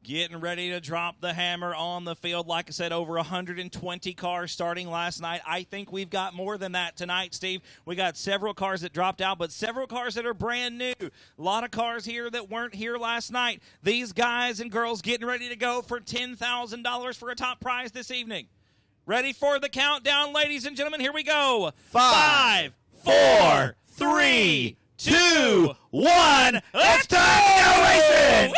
Getting ready to drop the hammer on the field. Like I said, over 120 cars starting last night. I think we've got more than that tonight, Steve. We got several cars that dropped out, but several cars that are brand new. A lot of cars here that weren't here last night. These guys and girls getting ready to go for $10,000 for a top prize this evening. Ready for the countdown, ladies and gentlemen? Here we go. 5, 4, 3, 2, 1. It's time to go racing! Woo!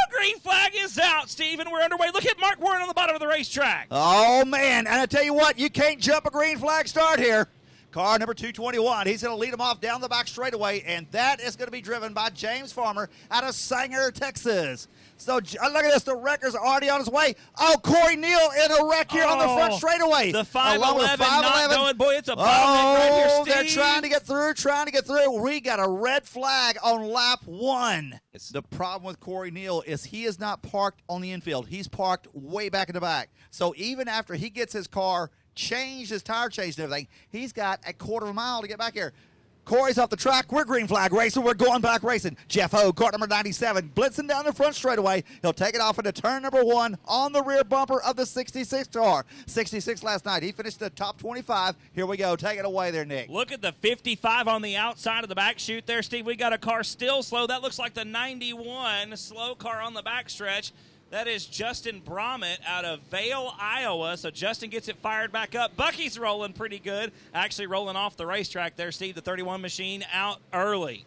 Green flag is out, Steve, and we're underway. Look at Mark Warren on the bottom of the racetrack. Oh, man. And I tell you what, you can't jump a green flag start here. Car number 221. He's going to lead him off down the back straightaway, and that is going to be driven by James Farmer out of Sanger, Texas. So look at this. The wrecker's already on his way. Oh, Corey Neal in a wreck here on the front straightaway. The 511 not going. Boy, it's a bottleneck right here, Steve. They're trying to get through. We got a red flag on lap 1. The problem with Corey Neal is he is not parked on the infield. He's parked way back in the back. So even after he gets his car changed, his tire changed and everything, he's got a quarter of a mile to get back here. Corey's off the track. We're green flag racing. We're going back racing. Jeff Ho, car number 97, blitzing down the front straightaway. He'll take it off into turn number 1 on the rear bumper of the 66 car. 66 last night. He finished the top 25. Here we go. Take it away there, Nick. Look at the 55 on the outside of the back chute there, Steve. We got a car still slow. That looks like the 91 slow car on the back stretch. That is Justin Brahman out of Vale, Iowa. So Justin gets it fired back up. Bucky's rolling pretty good. Actually rolling off the racetrack there, Steve. The 31 machine out early.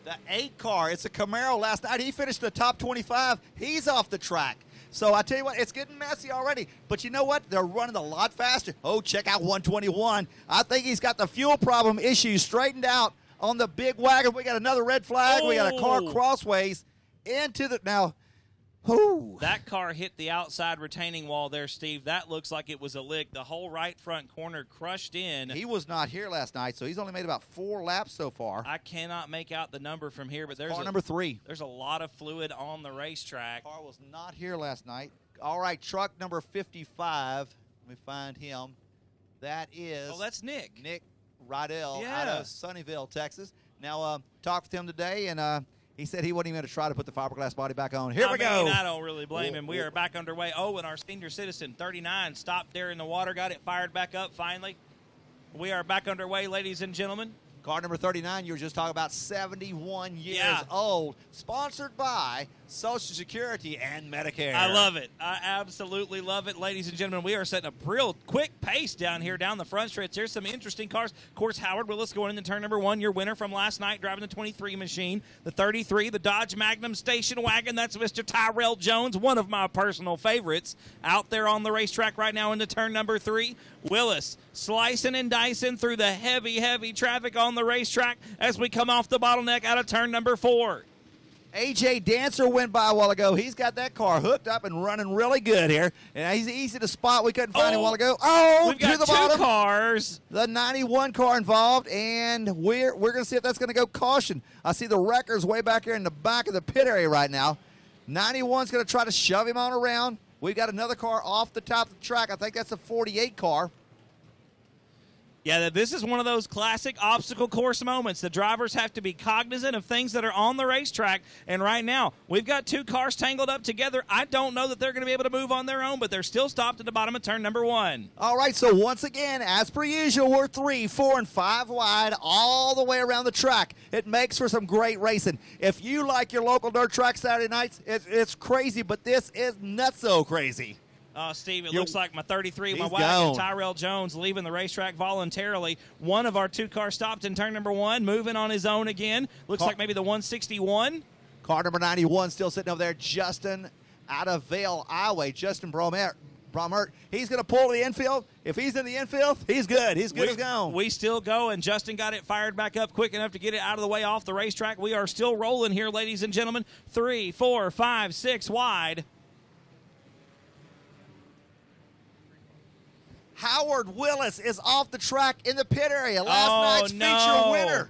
The 8 car, it's a Camaro last night. He finished the top 25. He's off the track. So I tell you what, it's getting messy already. But you know what? They're running a lot faster. Oh, check out 121. I think he's got the fuel problem issue straightened out on the big wagon. We got another red flag. We got a car crossways into the... Now... Ooh. That car hit the outside retaining wall there, Steve. That looks like it was a lick. The whole right front corner crushed in. He was not here last night, so he's only made about 4 laps so far. I cannot make out the number from here, but there's car number 3. There's a lot of fluid on the racetrack. Car was not here last night. All right, truck number 55. Let me find him. That is... Oh, that's Nick. Nick Rydell out of Sunnyvale, Texas. Now, talked with him today, and... he said he wasn't even going to try to put the fiberglass body back on. Here we go. I don't really blame him. We are back underway. Oh, and our senior citizen, 39, stopped there in the water, got it fired back up finally. We are back underway, ladies and gentlemen. Car number 39, you were just talking about 71 years old. Sponsored by Social Security and Medicare. I love it. I absolutely love it. Ladies and gentlemen, we are setting a real quick pace down here, down the front stretch. There's some interesting cars. Of course, Howard Willis going into turn number 1, your winner from last night, driving the 23 machine. The 33, the Dodge Magnum station wagon. That's Mr. Tyrell Jones, one of my personal favorites, out there on the racetrack right now into turn number 3. Willis slicing and dicing through the heavy, heavy traffic on the racetrack as we come off the bottleneck out of turn number 4. A.J. Dancer went by a while ago. He's got that car hooked up and running really good here. And he's easy to spot. We couldn't find him a while ago. Oh, we've got to the 2 bottom. cars. The 91 car involved, and we're going to see if that's going to go caution. I see the wreckers way back here in the back of the pit area right now. 91's going to try to shove him on around. We've got another car off the top of the track. I think that's a 48 car. Yeah, this is one of those classic obstacle course moments. The drivers have to be cognizant of things that are on the racetrack. And right now, we've got 2 cars tangled up together. I don't know that they're going to be able to move on their own, but they're still stopped at the bottom of turn number 1. All right, so once again, as per usual, we're 3, 4, and 5 wide all the way around the track. It makes for some great racing. If you like your local dirt track Saturday nights, it's crazy, but this is not so crazy. Steve, it looks like my 33, my wagon, gone. Tyrell Jones, leaving the racetrack voluntarily. One of our 2 cars stopped in turn number 1, moving on his own again. Looks like maybe the 161. Car number 91 still sitting over there. Justin out of Vale, Iowa. Justin Brahman. He's going to pull the infield. If he's in the infield, he's good. He's good as gone. We still go, and Justin got it fired back up quick enough to get it out of the way off the racetrack. We are still rolling here, ladies and gentlemen. 3, 4, 5, 6 wide. Howard Willis is off the track in the pit area. Last night's feature winner.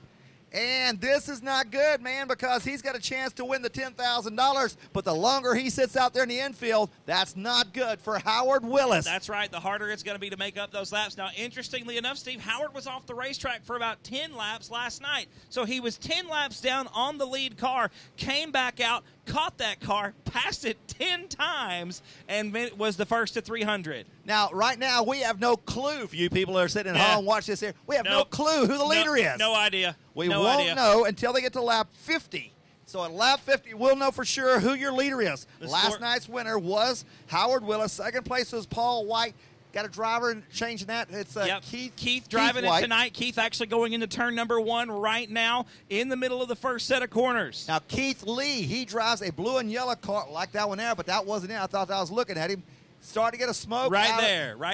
And this is not good, man, because he's got a chance to win the $10,000. But the longer he sits out there in the infield, that's not good for Howard Willis. That's right. The harder it's going to be to make up those laps. Now, interestingly enough, Steve, Howard was off the racetrack for about 10 laps last night. So he was 10 laps down on the lead car, came back out, caught that car, passed it 10 times, and was the first to 300. Now, right now, we have no clue for you people that are sitting at home watch this here. We have no clue who the leader is. No idea. We won't know until they get to lap 50. So at lap 50, we'll know for sure who your leader is. Last night's winner was Howard Willis. Second place was Paul White. Got a driver changing that. It's Keith driving it tonight. Keith actually going into turn number 1 right now in the middle of the first set of corners. Now, Keith Lee, he drives a blue and yellow car like that one there, but that wasn't it. I thought I was looking at him. Starting to get a smoke. Right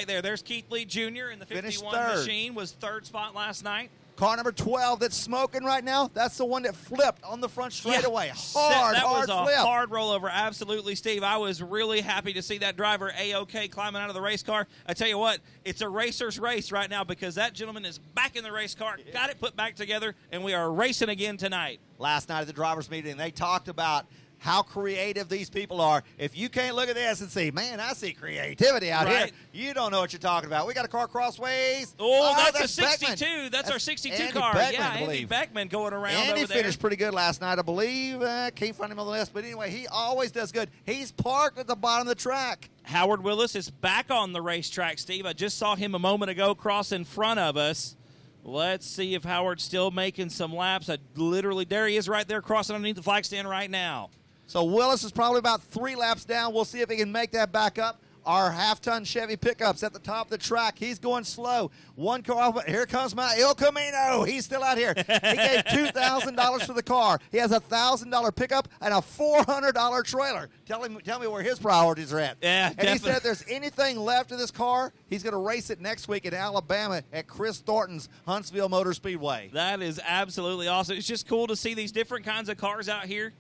there. There's Keith Lee Jr. in the 51 machine. Was third spot last night. Car number 12 that's smoking right now, that's the one that flipped on the front straightaway. Hard that was flip. A hard rollover. Absolutely, Steve. I was really happy to see that driver A-OK climbing out of the race car. I tell you what, it's a racer's race right now because that gentleman is back in the race car, got it put back together, and we are racing again tonight. Last night at the drivers' meeting, they talked about how creative these people are. If you can't look at this and see, man, I see creativity out here, you don't know what you're talking about. We got a car crossways. Oh, that's a 62. Beckman. That's our 62 Andy car. Beckman, Andy Beckman going around over there. Andy finished pretty good last night, I believe. Can't find him on the list, but anyway, he always does good. He's parked at the bottom of the track. Howard Willis is back on the racetrack, Steve. I just saw him a moment ago cross in front of us. Let's see if Howard's still making some laps. There he is right there crossing underneath the flag stand right now. So Willis is probably about 3 laps down. We'll see if he can make that back up. Our half-ton Chevy pickups at the top of the track. He's going slow. One car off. Here comes my El Camino. He's still out here. He gave $2,000 for the car. He has a $1,000 pickup and a $400 trailer. Tell me where his priorities are at. Yeah, and he said if there's anything left of this car, he's going to race it next week in Alabama at Chris Thornton's Huntsville Motor Speedway. That is absolutely awesome. It's just cool to see these different kinds of cars out here.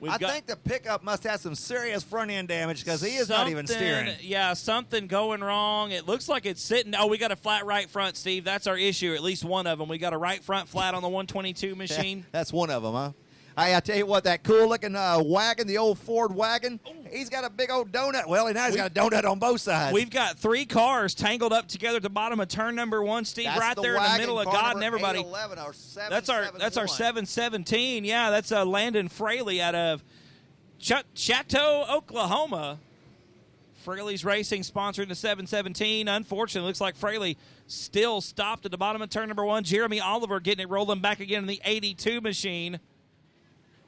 I think the pickup must have some serious front-end damage because he is not even steering. Yeah, something going wrong. It looks like it's sitting. Oh, we got a flat right front, Steve. That's our issue, at least one of them. We got a right front flat on the 122 machine. That's one of them, huh? Hey, I tell you what, that cool-looking wagon, the old Ford wagon, he's got a big old donut. Well, now he's got a donut on both sides. We've got 3 cars tangled up together at the bottom of turn number 1, Steve, right there in the middle of God and everybody. That's our 717. Yeah, that's Landon Fraley out of Chateau, Oklahoma. Fraley's Racing sponsoring the 717. Unfortunately, looks like Fraley still stopped at the bottom of turn number 1. Jeremy Oliver getting it rolling back again in the 82 machine.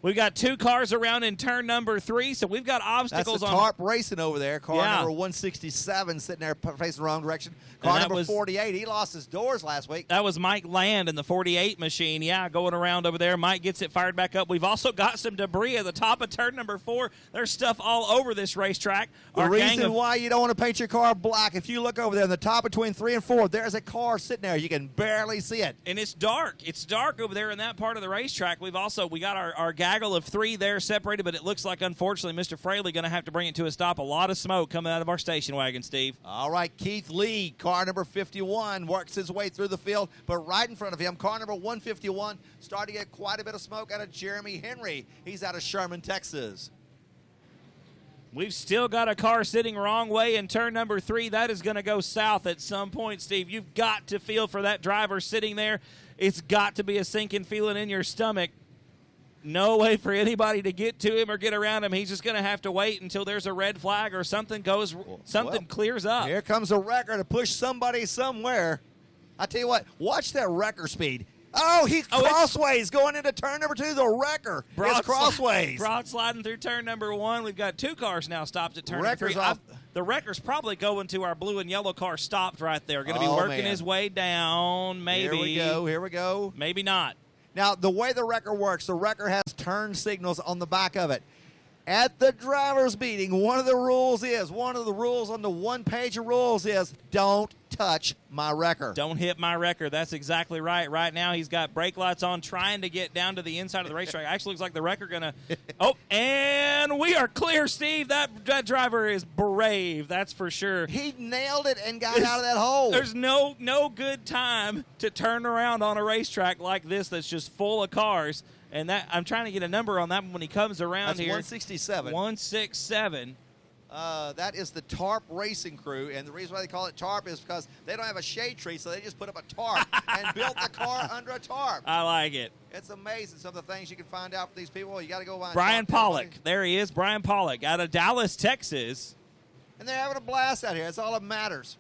We've got 2 cars around in turn number 3, so we've got obstacles. That's the Tarp Racing over there. Car number 167 sitting there facing the wrong direction. Car number 48, he lost his doors last week. That was Mike Land in the 48 machine. Yeah, going around over there. Mike gets it fired back up. We've also got some debris at the top of turn number 4. There's stuff all over this racetrack. The reason why you don't want to paint your car black, if you look over there in the top between 3 and 4, there's a car sitting there. You can barely see it. And it's dark. It's dark over there in that part of the racetrack. We got our gaggle of 3 there separated, but it looks like, unfortunately, Mr. Fraley going to have to bring it to a stop. A lot of smoke coming out of our station wagon, Steve. All right, Keith Lee, car number 51, works his way through the field, but right in front of him, car number 151, starting to get quite a bit of smoke out of Jeremy Henry. He's out of Sherman, Texas. We've still got a car sitting wrong way in turn number 3. That is going to go south at some point, Steve. You've got to feel for that driver sitting there. It's got to be a sinking feeling in your stomach. No way for anybody to get to him or get around him. He's just going to have to wait until there's a red flag or something clears up. Here comes a wrecker to push somebody somewhere. I tell you what, watch that wrecker speed. Oh, he's crossways going into turn number 2. The wrecker is crossways. Broad sliding through turn number 1. We've got 2 cars now stopped at turn number 3. The wrecker's probably going to our blue and yellow car stopped right there. Going to be working his way down. Maybe. Here we go. Maybe not. Now, the way the wrecker works, the wrecker has turn signals on the back of it. At the driver's meeting, one of the rules on the one page of rules is don't touch my wrecker. Don't hit my wrecker. That's exactly right. Right now, he's got brake lights on, trying to get down to the inside of the racetrack. Actually, looks like the wrecker going to. Oh, and we are clear, Steve. That driver is brave. That's for sure. He nailed it and got out of that hole. There's no good time to turn around on a racetrack like this that's just full of cars. And that I'm trying to get a number on that when he comes around here. 167. 167. That is the tarp racing crew, and the reason why they call it tarp is because they don't have a shade tree, so they just put up a tarp and built the car under a tarp. I like it. It's amazing some of the things you can find out from these people. You got to go by. Brian Pollock. There he is, Brian Pollock, out of Dallas, Texas. And they're having a blast out here. That's all that matters.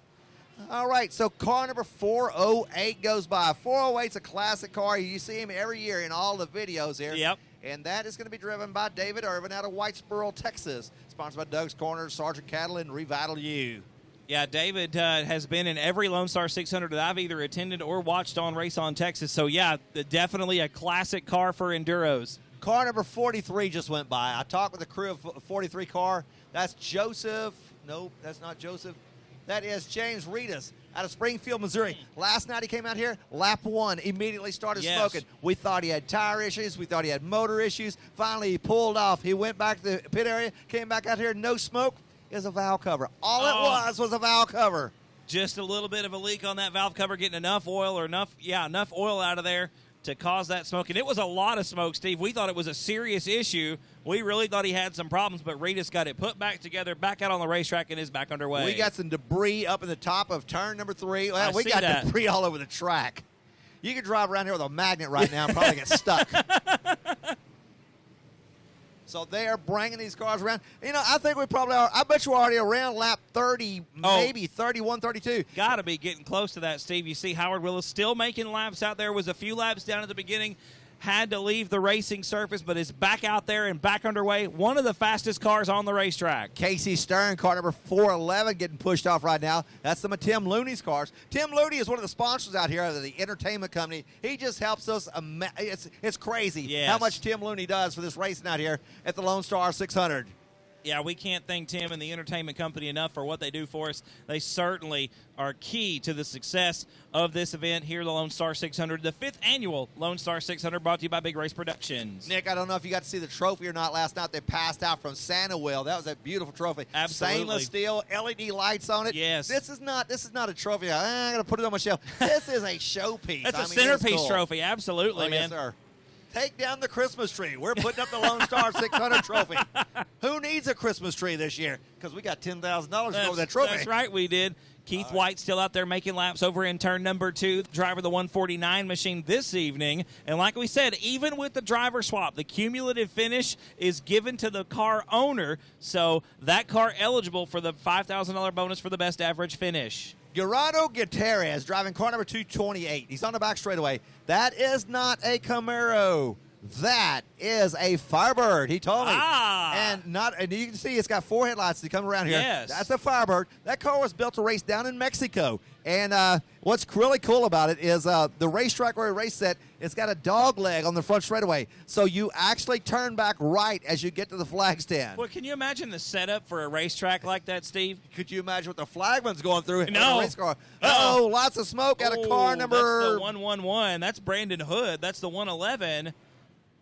All right, so car number 408 goes by. 408's a classic car. You see him every year in all the videos here. Yep. And that is going to be driven by David Irvin out of Whitesboro, Texas. Sponsored by Doug's Corner, Sergeant Cattle, and Revital U. Yeah, David has been in every Lone Star 600 that I've either attended or watched on Race on Texas. So, yeah, definitely a classic car for Enduros. Car number 43 just went by. I talked with the crew of 43 car. That's Joseph. Nope, that's not Joseph. That is James Reedus out of Springfield, Missouri. Last night he came out here, lap 1, immediately started smoking. We thought he had tire issues. We thought he had motor issues. Finally, he pulled off. He went back to the pit area, came back out here, no smoke. Is a valve cover. All it was a valve cover. Just a little bit of a leak on that valve cover, getting enough oil or enough oil out of there to cause that smoke. And it was a lot of smoke, Steve. We thought it was a serious issue. We really thought he had some problems, but Reedus got it put back together, back out on the racetrack, and is back underway. We got some debris up in the top of turn number 3. Well, we got debris all over the track. You could drive around here with a magnet right now and probably get stuck. So they are bringing these cars around. You know, I think we probably are. I bet you already around lap 30, maybe 31, 32. Got to be getting close to that, Steve. You see Howard Willis still making laps out there. Was a few laps down at the beginning. Had to leave the racing surface, but is back out there and back underway. One of the fastest cars on the racetrack. Casey Stern, car number 411, getting pushed off right now. That's some of Tim Looney's cars. Tim Looney is one of the sponsors out here of the entertainment company. He just helps us. It's crazy how much Tim Looney does for this racing out here at the Lone Star 600. Yeah, we can't thank Tim and the entertainment company enough for what they do for us. They certainly are key to the success of this event here at the Lone Star 600, the 5th annual Lone Star 600, brought to you by Big Race Productions. Nick, I don't know if you got to see the trophy or not last night. They passed out from Santa Will. That was a beautiful trophy. Absolutely. Stainless steel, LED lights on it. Yes. This is not a trophy. I'm going to put it on my shelf. This is a showpiece. That's a centerpiece trophy. Absolutely, man. Yes, sir. Take down the Christmas tree. We're putting up the Lone Star 600 trophy. Who needs a Christmas tree this year? Because we got $10,000 to go with that trophy. That's right, we did. Keith White still out there making laps over in turn number 2, the driver of the 149 machine this evening. And like we said, even with the driver swap, the cumulative finish is given to the car owner. So that car eligible for the $5,000 bonus for the best average finish. Gerardo Gutierrez driving car number 228. He's on the back straightaway. That is not a Camaro. That is a Firebird, he told me. And you can see it's got 4 headlights to come around here. Yes. That's a Firebird. That car was built to race down in Mexico. And what's really cool about it is the racetrack where it raced at, it's got a dog leg on the front straightaway. So you actually turn back right as you get to the flag stand. Well, can you imagine the setup for a racetrack like that, Steve? Could you imagine what the flagman's going through in No. a race car? Oh, lots of smoke out of car number... That's the 111. That's Brandon Hood. That's the 111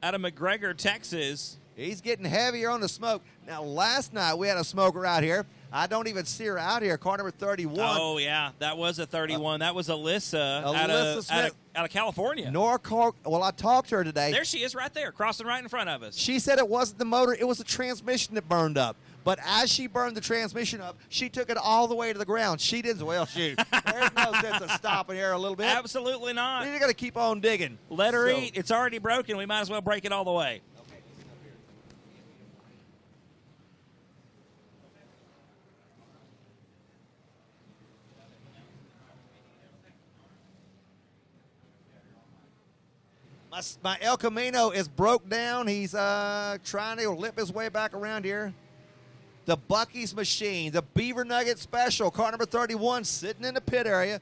out of McGregor, Texas. He's getting heavier on the smoke. Now, last night we had a smoker out here. I don't even see her out here. Car number 31. Oh, yeah. That was a 31. That was Alyssa Smith. out of California. Norco. Well, I talked to her today. There she is right there, crossing right in front of us. She said it wasn't the motor. It was the transmission that burned up. But as she burned the transmission up, she took it all the way to the ground. She didn't. Well, shoot. There's no sense of stopping here a little bit. Absolutely not. You're going to keep on digging. Let her eat. It's already broken. We might as well break it all the way. My El Camino is broke down. He's trying to lip his way back around here. The Bucky's Machine, the Beaver Nugget Special, car number 31, sitting in the pit area.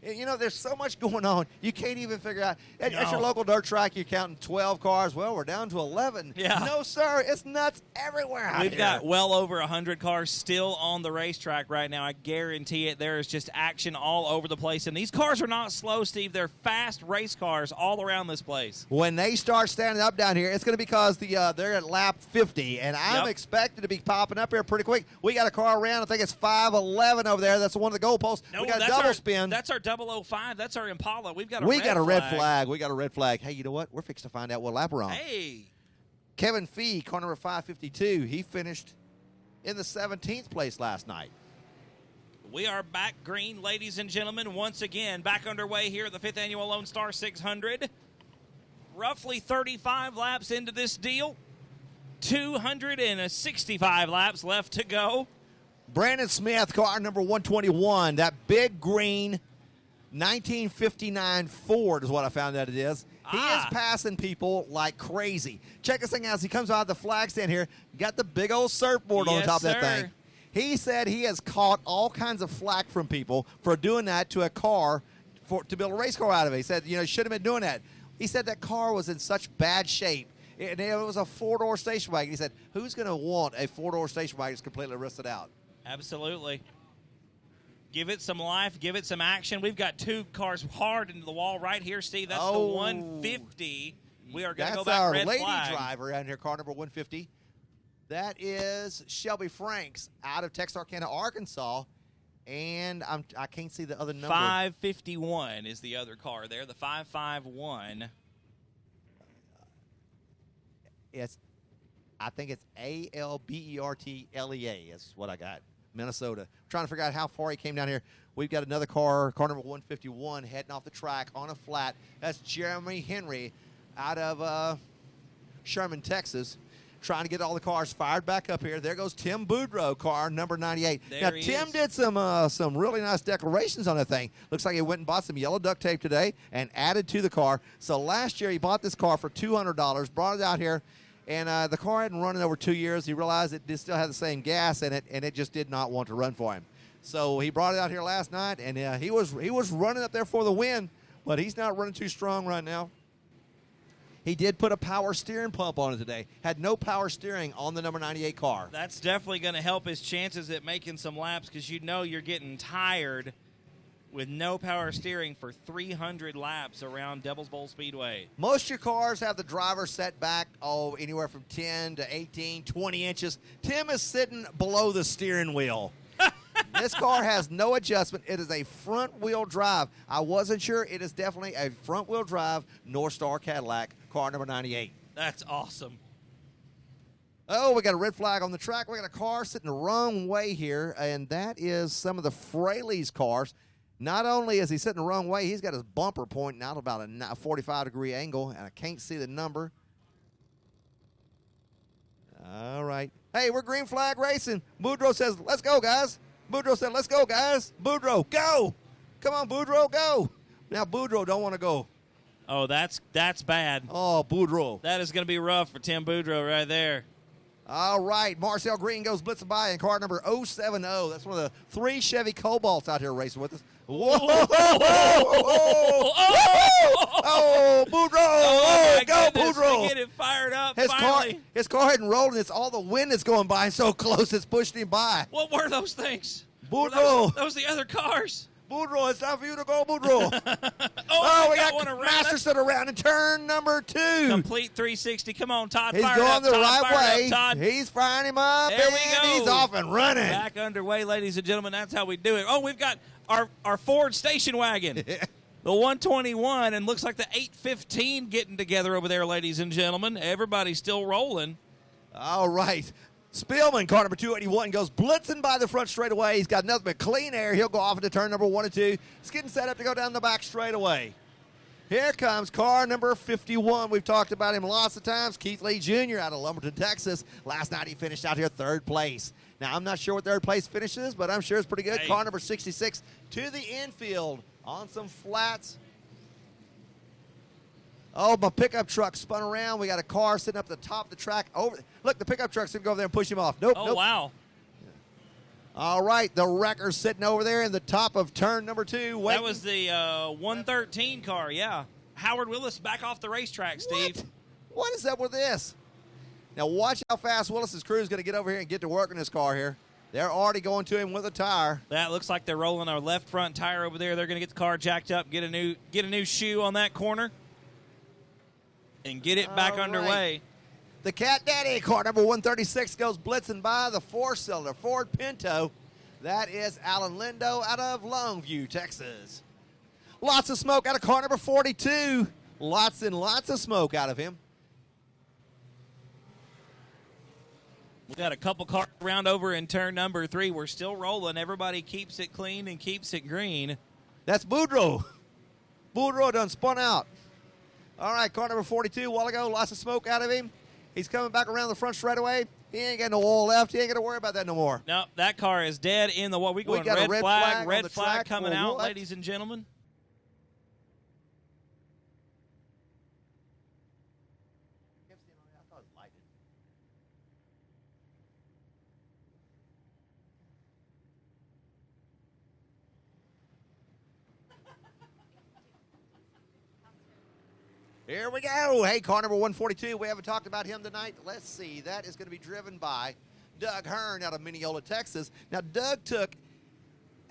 You know, there's so much going on. You can't even figure out. At your local dirt track, you're counting 12 cars. Well, we're down to 11. Yeah. No, sir. It's nuts everywhere out We've here. got well over 100 cars still on the racetrack right now. I guarantee it. There is just action all over the place. And these cars are not slow, Steve. They're fast race cars all around this place. When they start standing up down here, it's going to be because they're at lap 50. And I'm expected to be popping up here pretty quick. We got a car around. I think it's 511 over there. That's one of the goalposts. No, we got a double spin. That's our 005. That's our Impala. We got a red flag. We got a red flag. Hey, you know what? We're fixing to find out what lap we're on. Hey. Kevin Fee, car number 552. He finished in the 17th place last night. We are back green, ladies and gentlemen, once again, back underway here at the 5th Annual Lone Star 600. Roughly 35 laps into this deal. 265 laps left to go. Brandon Smith, car number 121, that big green 1959 Ford is what I found out it is. He is passing people like crazy. Check this thing out as he comes out of the flag stand here. Got the big old surfboard on the top of that thing. He said he has caught all kinds of flack from people for doing that to a car to build a race car out of it. He said, you know, shouldn't have been doing that. He said that car was in such bad shape. And it was a four-door station wagon. He said, who's going to want a four-door station wagon that's completely rusted out? Absolutely. Give it some life. Give it some action. We've got two cars hard into the wall right here, Steve. That's the 150. We are going to go back red flag. That's our lady driver out here, car number 150. That is Shelby Franks out of Texarkana, Arkansas. And I can't see the other number. 551 is the other car there, the 551. I think it's Albertlea is what I got. Minnesota. I'm trying to figure out how far he came down here. We've got another car number 151, heading off the track on a flat. That's Jeremy Henry out of Sherman, Texas, trying to get all the cars fired back up here. There goes Tim Boudreaux, car number 98. Now, Tim did some really nice decorations on that thing. Looks like he went and bought some yellow duct tape today and added to the car. So last year he bought this car for $200, brought it out here, and the car hadn't run in over 2 years. He realized it still had the same gas in it, and it just did not want to run for him. So he brought it out here last night, and he was running up there for the win, but he's not running too strong right now. He did put a power steering pump on it today. Had no power steering on the number 98 car. That's definitely going to help his chances at making some laps because you know you're getting tired with no power steering for 300 laps around Devil's Bowl Speedway. Most of your cars have the driver set back, anywhere from 10 to 18, 20 inches. Tim is sitting below the steering wheel. This car has no adjustment. It is a front-wheel drive. I wasn't sure. It is definitely a front-wheel drive North Star Cadillac, car number 98. That's awesome. Oh, we got a red flag on the track. We got a car sitting the wrong way here, and that is some of the Fraley's cars. Not only is he sitting the wrong way, he's got his bumper pointing out about a 45-degree angle, and I can't see the number. All right. Hey, we're green flag racing. Boudreaux says, let's go, guys. Boudreaux said, let's go, guys. Boudreaux, go. Come on, Boudreaux, go. Now, Boudreaux don't want to go. Oh, that's bad. Oh, Boudreaux. That is going to be rough for Tim Boudreaux right there. All right. Marcel Green goes blitzing by in car number 070. That's one of the 3 Chevy Cobalts out here racing with us. Whoa! Oh, Boudreaux! Oh, go, Boudreaux! Get it fired up, his car hadn't rolled, and it's all the wind that's going by, and so close it's pushed him by. What were those things? Boudreaux! Those the other cars. Boudreaux, it's time for you to go, Boudreaux. We got one around. Masterson around in turn number 2. Complete 360. Come on, Todd. He's fire going up, the Todd, right way. Up, He's firing him up. There we go. He's off and running. Back underway, ladies and gentlemen. That's how we do it. Oh, we've got our Ford station wagon. The 121, and looks like the 815 getting together over there, ladies and gentlemen. Everybody's still rolling. All right. Spielman, car number 281, goes blitzing by the front straightaway. He's got nothing but clean air. He'll go off into turn number 1 and 2. It's getting set up to go down the back straightaway. Here comes car number 51. We've talked about him lots of times. Keith Lee Jr. out of Lumberton, Texas. Last night he finished out here 3rd place. Now, I'm not sure what 3rd place finish is, but I'm sure it's pretty good. Hey. Car number 66 to the infield on some flats. Oh, my pickup truck spun around. We got a car sitting up at the top of the track. Look, the pickup truck's going to go over there and push him off. Nope. Wow. All right, the wrecker's sitting over there in the top of turn number 2. That was the 113 car, yeah. Howard Willis back off the racetrack, Steve. What is up with this? Now, watch how fast Willis's crew is going to get over here and get to work on this car here. They're already going to him with a tire. That looks like they're rolling our left front tire over there. They're going to get the car jacked up, get a new shoe on that corner, and get it back underway. The Cat Daddy, car number 136, goes blitzing by the 4-cylinder Ford Pinto. That is Alan Lindo out of Longview, Texas. Lots of smoke out of car number 42. Lots and lots of smoke out of him. We got a couple cars around over in turn number 3. We're still rolling. Everybody keeps it clean and keeps it green. That's Boudreaux. Boudreaux done spun out. All right, car number 42, a while ago, lots of smoke out of him. He's coming back around the front straightaway. He ain't got no oil left. He ain't got to worry about that no more. No, that car is dead in the wall. We going got a red flag on the track coming for out, what? ladies and gentlemen. Here we go. Hey, car number 142. We haven't talked about him tonight. Let's see. That is going to be driven by Doug Hearn out of Mineola, Texas. Now, Doug took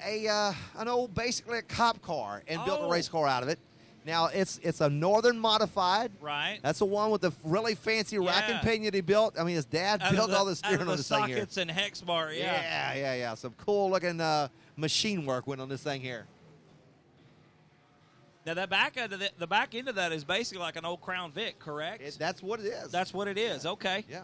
an old, basically a cop car and built a race car out of it. Now, it's a Northern modified. Right. That's the one with the really fancy rack and pinion he built. I mean, his dad built all the steering on this thing here. Sockets and hex bar, Yeah. Some cool-looking machine work went on this thing here. Now, that back end of the back end of that is basically like an old Crown Vic, correct? That's what it is. That's what it is. Yeah. Okay. Yeah.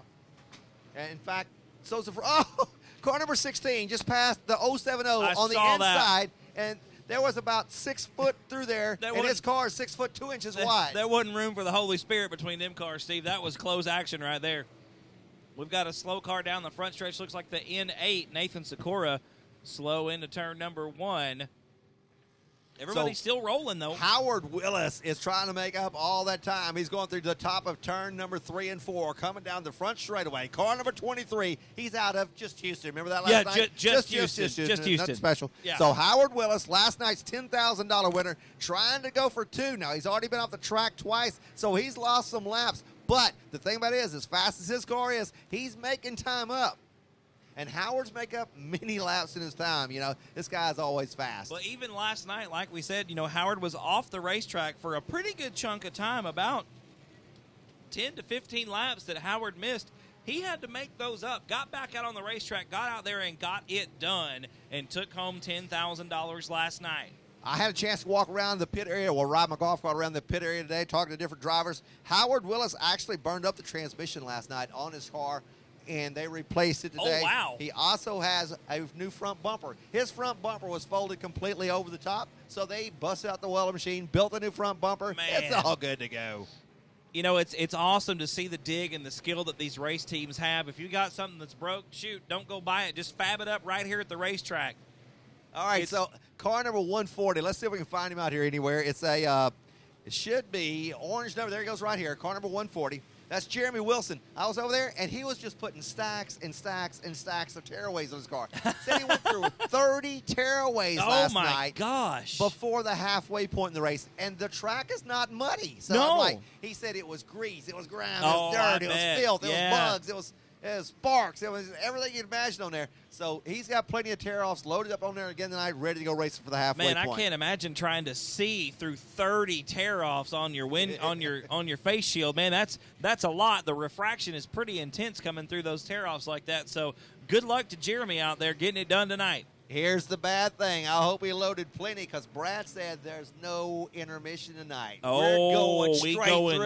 And in fact, so's the car number 16 just passed the 070 on the inside, and there was about 6 foot through there, and his car is 6 foot 2 inches wide. There wasn't room for the Holy Spirit between them cars, Steve. That was close action right there. We've got a slow car down the front stretch. Looks like the N8, Nathan Sakura, slow into turn number 1. Everybody's still rolling, though. Howard Willis is trying to make up all that time. He's going through the top of turn number 3 and 4, coming down the front straightaway. Car number 23, he's out of just Houston. Remember that last night? Just Houston. Just Houston. Nothing special. Yeah. So Howard Willis, last night's $10,000 winner, trying to go for 2. Now, he's already been off the track twice, so he's lost some laps. But the thing about it is, as fast as his car is, he's making time up. And Howard's make up many laps in his time. You know, this guy's always fast. But even last night, like we said, Howard was off the racetrack for a pretty good chunk of time, about 10 to 15 laps that Howard missed. He had to make those up, got back out on the racetrack, got out there and got it done, and took home $10,000 last night. I had a chance to walk around the pit area, ride my golf cart around the pit area today, talking to different drivers. Howard Willis actually burned up the transmission last night on his car, and they replaced it today. Oh, wow. He also has a new front bumper. His front bumper was folded completely over the top, so they busted out the welder machine, built a new front bumper. Man. It's all good to go. It's awesome to see the dig and the skill that these race teams have. If you got something that's broke, shoot, don't go buy it. Just fab it up right here at the racetrack. All right, so car number 140. Let's see if we can find him out here anywhere. It's it should be orange number. There he goes right here, car number 140. That's Jeremy Wilson. I was over there, and he was just putting stacks and stacks and stacks of tearaways on his car. Said he went through 30 tearaways last night. Oh, my gosh. Before the halfway point in the race. And the track is not muddy. So No. he said it was grease, it was ground, Oh, it was dirt, I it was bet. filth, it Yeah. was bugs, it was sparks, it was everything you'd imagine on there. So he's got plenty of tear-offs loaded up on there again tonight, ready to go racing for the halfway Man, point. I can't imagine trying to see through 30 tear-offs on your on your face shield. Man, that's a lot. The refraction is pretty intense coming through those tear-offs like that. So good luck to Jeremy out there getting it done tonight. Here's the bad thing. I hope he loaded plenty because Brad said there's no intermission tonight. We're going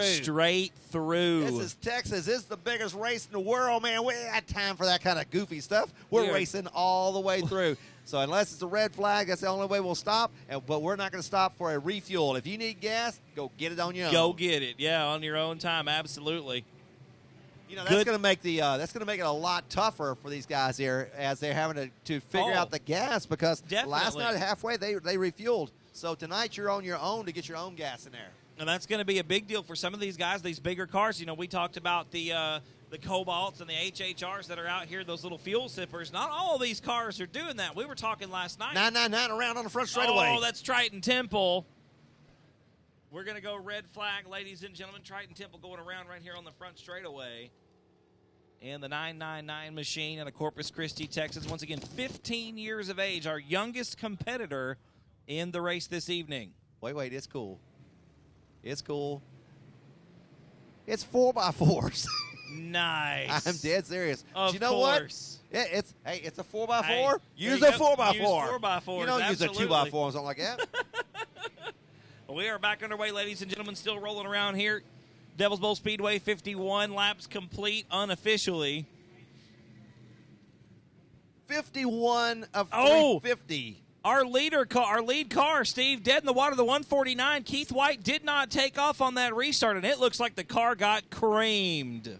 straight through. This is Texas. This is the biggest race in the world, man. We ain't got time for that kind of goofy stuff. We're racing all the way through. So unless it's a red flag, that's the only way we'll stop. But we're not going to stop for a refuel. If you need gas, go get it on your own. Go get it. Yeah, on your own time. Absolutely. You know, that's going to make it a lot tougher for these guys here as they're having to figure out the gas because last night halfway they refueled. So tonight you're on your own to get your own gas in there. And that's going to be a big deal for some of these guys, these bigger cars. You know, we talked about the Cobalts and the HHRs that are out here, those little fuel sippers. Not all of these cars are doing that. We were talking last night. 999 around on the front straightaway. Oh, that's Triton Temple. We're going to go red flag, ladies and gentlemen. Triton Temple going around right here on the front straightaway. And the 999 machine out of Corpus Christi, Texas. Once again, 15 years of age, our youngest competitor in the race this evening. Wait, it's cool. It's cool. It's 4x4s. Nice. I'm dead serious. Of you know course. what? It's a 4x4. Hey, use there a you go. 4x4. Use 4x4s, You don't absolutely. use a 2x4 or something like that. We are back underway, ladies and gentlemen, still rolling around here. Devil's Bowl Speedway, 51 laps complete unofficially. 51 of Oh! 350. Our lead car, Steve, dead in the water, the 149. Keith White did not take off on that restart, and it looks like the car got creamed.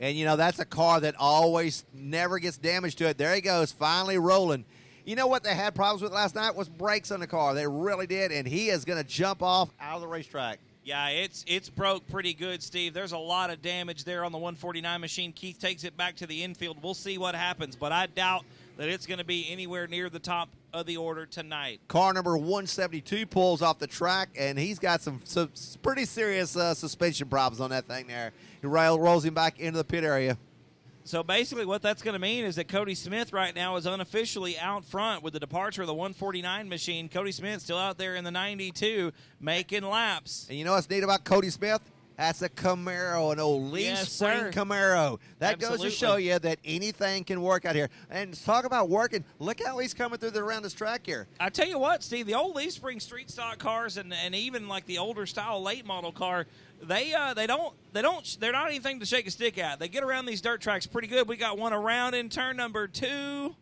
And, you know, that's a car that always never gets damage to it. There he goes, finally rolling. You know what they had problems with last night was brakes on the car. They really did, and he is going to jump off out of the racetrack. Yeah, it's broke pretty good, Steve. There's a lot of damage there on the 149 machine. Keith takes it back to the infield. We'll see what happens, but I doubt that it's going to be anywhere near the top of the order tonight. Car number 172 pulls off the track, and he's got some pretty serious suspension problems on that thing there. He rolls him back into the pit area. So basically what that's going to mean is that Cody Smith right now is unofficially out front with the departure of the 149 machine. Cody Smith still out there in the 92 making laps. And you know what's neat about Cody Smith? That's a Camaro, an old leaf spring Camaro. That goes to show you that anything can work out here. And talk about working. Look how he's coming through around this track here. I tell you what, Steve, the old leaf spring street stock cars and even like the older style late model car, they're not anything to shake a stick at. They get around these dirt tracks pretty good. We got one around in turn number 2,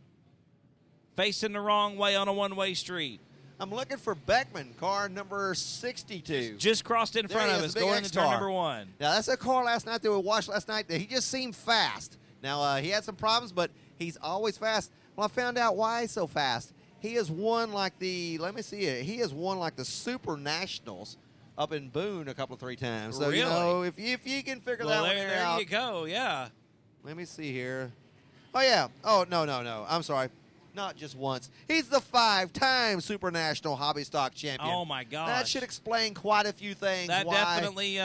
facing the wrong way on a one-way street. I'm looking for Beckman, car number 62. Just crossed in front of us, going into turn number 1. Now, that's a car last night that we watched last night that he just seemed fast. Now, he had some problems, but he's always fast. Well, I found out why he's so fast. He has won like the, let me see it, he has won like the Super Nationals up in Boone a couple, 3 times. So, really? You know, if you can figure that one out. There you go, yeah. Let me see here. Oh, yeah. Oh, no. I'm sorry. Not just once. He's the 5-time Super National Hobby Stock Champion. Oh, my gosh. That should explain quite a few things. That definitely,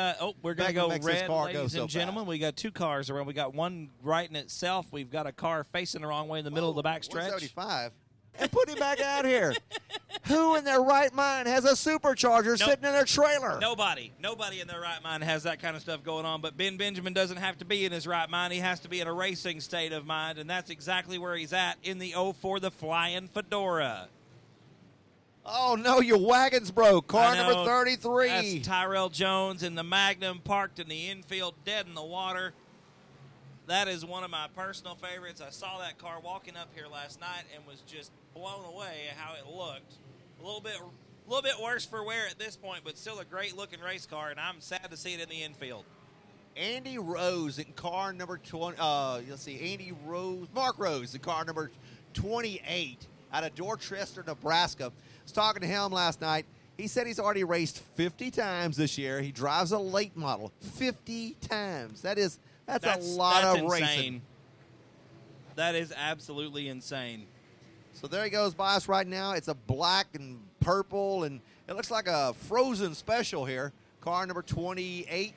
we're going to go red, ladies and gentlemen. Fast. We got 2 cars around. We got one right in itself. We've got a car facing the wrong way in the middle of the back stretch. 175. And put him back out here. Who in their right mind has a supercharger sitting in their trailer? Nobody in their right mind has that kind of stuff going on. But Ben Benjamin doesn't have to be in his right mind. He has to be in a racing state of mind, and that's exactly where he's at in the 04, the Flying Fedora. Oh, no, your wagon's broke. Car number 33. That's Tyrell Jones in the Magnum, parked in the infield, dead in the water. That is one of my personal favorites. I saw that car walking up here last night and was just blown away at how it looked. A little bit worse for wear at this point, but still a great-looking race car, and I'm sad to see it in the infield. Andy Rose in car number 20. Mark Rose in car number 28 out of Dorchester, Nebraska. I was talking to him last night. He said he's already raced 50 times this year. He drives a late model 50 times. That's a lot of insane. racing. That is absolutely insane. So there he goes by us right now. It's a black and purple, and it looks like a Frozen special here. Car number 28,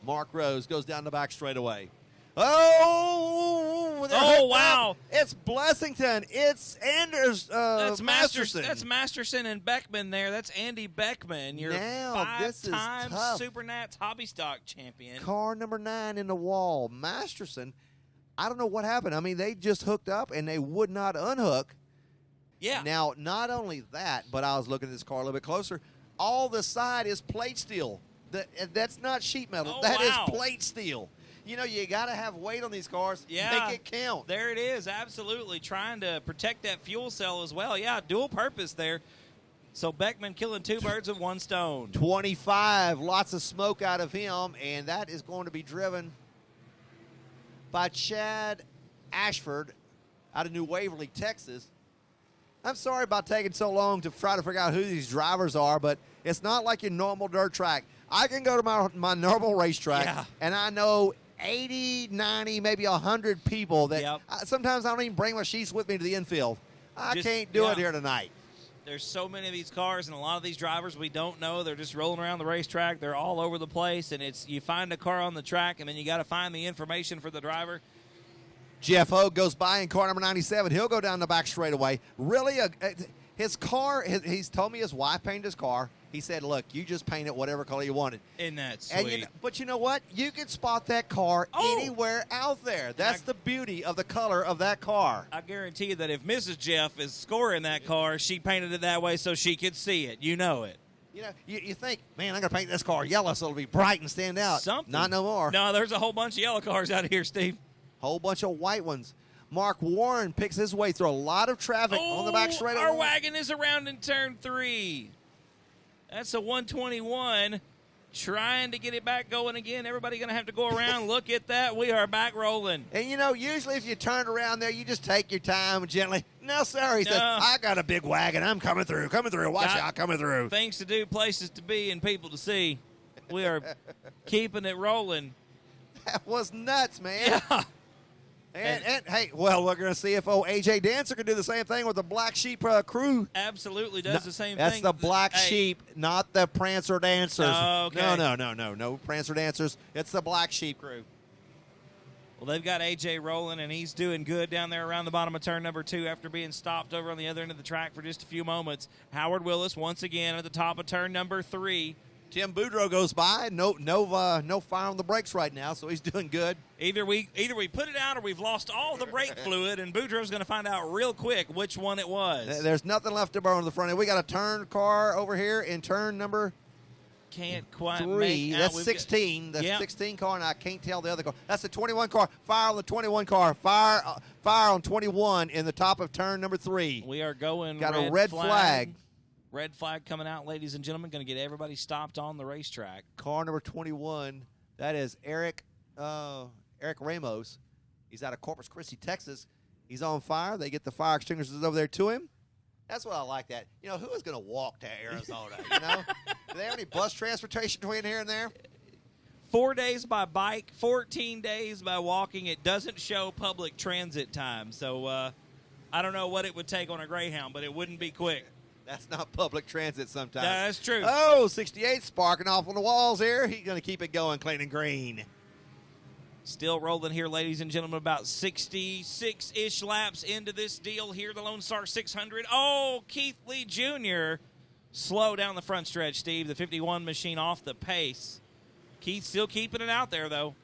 Mark Rose, goes down the back straightaway. Oh, wow. It's Blessington. It's Anders That's Masterson. That's Masterson and Beckman there. That's Andy Beckman, your this is 5-time tough. Super Nats Hobby Stock champion. Car number 9 in the wall. Masterson, I don't know what happened. I mean, they just hooked up, and they would not unhook. Yeah. Now, not only that, but I was looking at this car a little bit closer. All the side is plate steel. That's not sheet metal. Oh, That is wow. plate steel. You know, you got to have weight on these cars. Yeah. Make it count. There it is, absolutely. Trying to protect that fuel cell as well. Yeah, dual purpose there. So Beckman killing 2 birds with 1 stone. 25, lots of smoke out of him, and that is going to be driven by Chad Ashford out of New Waverly, Texas. I'm sorry about taking so long to try to figure out who these drivers are, but it's not like your normal dirt track. I can go to my normal racetrack, and I know 80, 90, maybe 100 people that sometimes I don't even bring my sheets with me to the infield. I can't do it here tonight. There's so many of these cars, and a lot of these drivers we don't know. They're just rolling around the racetrack. They're all over the place, and you find a car on the track, and then you got to find the information for the driver. Jeff Hogue goes by in car number 97. He'll go down the back straightaway. Really, his car, he's told me his wife painted his car. He said, look, you just paint it whatever color you wanted. Isn't that sweet? But you know what? You can spot that car anywhere out there. That's the beauty of the color of that car. I guarantee you that if Mrs. Jeff is scoring that car, she painted it that way so she could see it. You know it. You know, you think, man, I'm going to paint this car yellow so it'll be bright and stand out. Something. Not no more. No, there's a whole bunch of yellow cars out here, Steve. Whole bunch of white ones. Mark Warren picks his way through a lot of traffic on the back straightaway. Our wagon is around in turn 3. That's a 121. Trying to get it back going again. Everybody going to have to go around. Look at that. We are back rolling. And, you know, usually if you turn around there, you just take your time gently. No, sir. He says, I got a big wagon. I'm coming through. Watch out, coming through. Things to do, places to be, and people to see. We are keeping it rolling. That was nuts, man. Yeah. And hey, well, we're going to see if AJ Dancer can do the same thing with the Black Sheep crew. Absolutely does the same That's thing. the Black Sheep, not the Prancer Dancers. Oh, okay. No Prancer Dancers. It's the Black Sheep crew. Well, they've got AJ rolling, and he's doing good down there around the bottom of turn number 2 after being stopped over on the other end of the track for just a few moments. Howard Willis once again at the top of turn number 3. Tim Boudreaux goes by. No fire on the brakes right now, so he's doing good. Either we put it out or we've lost all the brake fluid, and Boudreaux's going to find out real quick which one it was. There's nothing left to burn on the front end. We got a turn car over here in turn number Can't quite 3. make out. That's 16. That's Yep. 16 car, and I can't tell the other car. That's the 21 car. Fire on the 21 car. Fire on 21 in the top of turn number 3. We are going Got a red flag. Red flag coming out, ladies and gentlemen. Going to get everybody stopped on the racetrack. Car number 21. That is Eric Ramos. He's out of Corpus Christi, Texas. He's on fire. They get the fire extinguishers over there to him. That's what I like that. You know, who is going to walk to Arizona, you know? Do they have any bus transportation between here and there? 4 days by bike, 14 days by walking. It doesn't show public transit time. So I don't know what it would take on a Greyhound, but it wouldn't be quick. That's not public transit sometimes. No, that's true. Oh, 68 sparking off on the walls here. He's going to keep it going, clean and green. Still rolling here, ladies and gentlemen, about 66-ish laps into this deal here, the Lone Star 600. Oh, Keith Lee Jr. slow down the front stretch, Steve. The 51 machine off the pace. Keith still keeping it out there, though.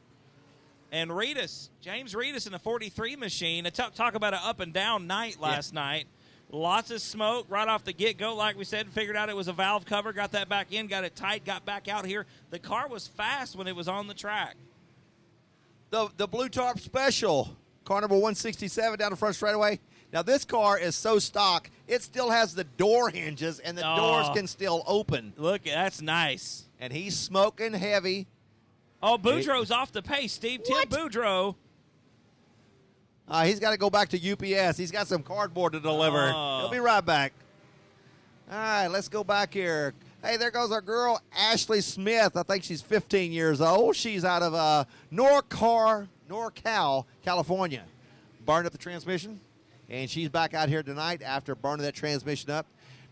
And Reedus, James Reedus in the 43 machine. Talk about an up-and-down night last night. Lots of smoke right off the get-go, like we said. Figured out it was a valve cover, got that back in, got it tight, got back out here. The car was fast when it was on the track. The Blue Tarp Special, car number 167 down the front straightaway. Now, this car is so stock, it still has the door hinges, and the doors can still open. Look, that's nice. And he's smoking heavy. Oh, Boudreaux's off the pace, Steve. What? Tim Boudreaux. He's got to go back to UPS. He's got some cardboard to deliver. Oh. He'll be right back. All right, let's go back here. Hey, there goes our girl, Ashley Smith. I think she's 15 years old. She's out of NorCal, California. Burned up the transmission, and she's back out here tonight after burning that transmission up.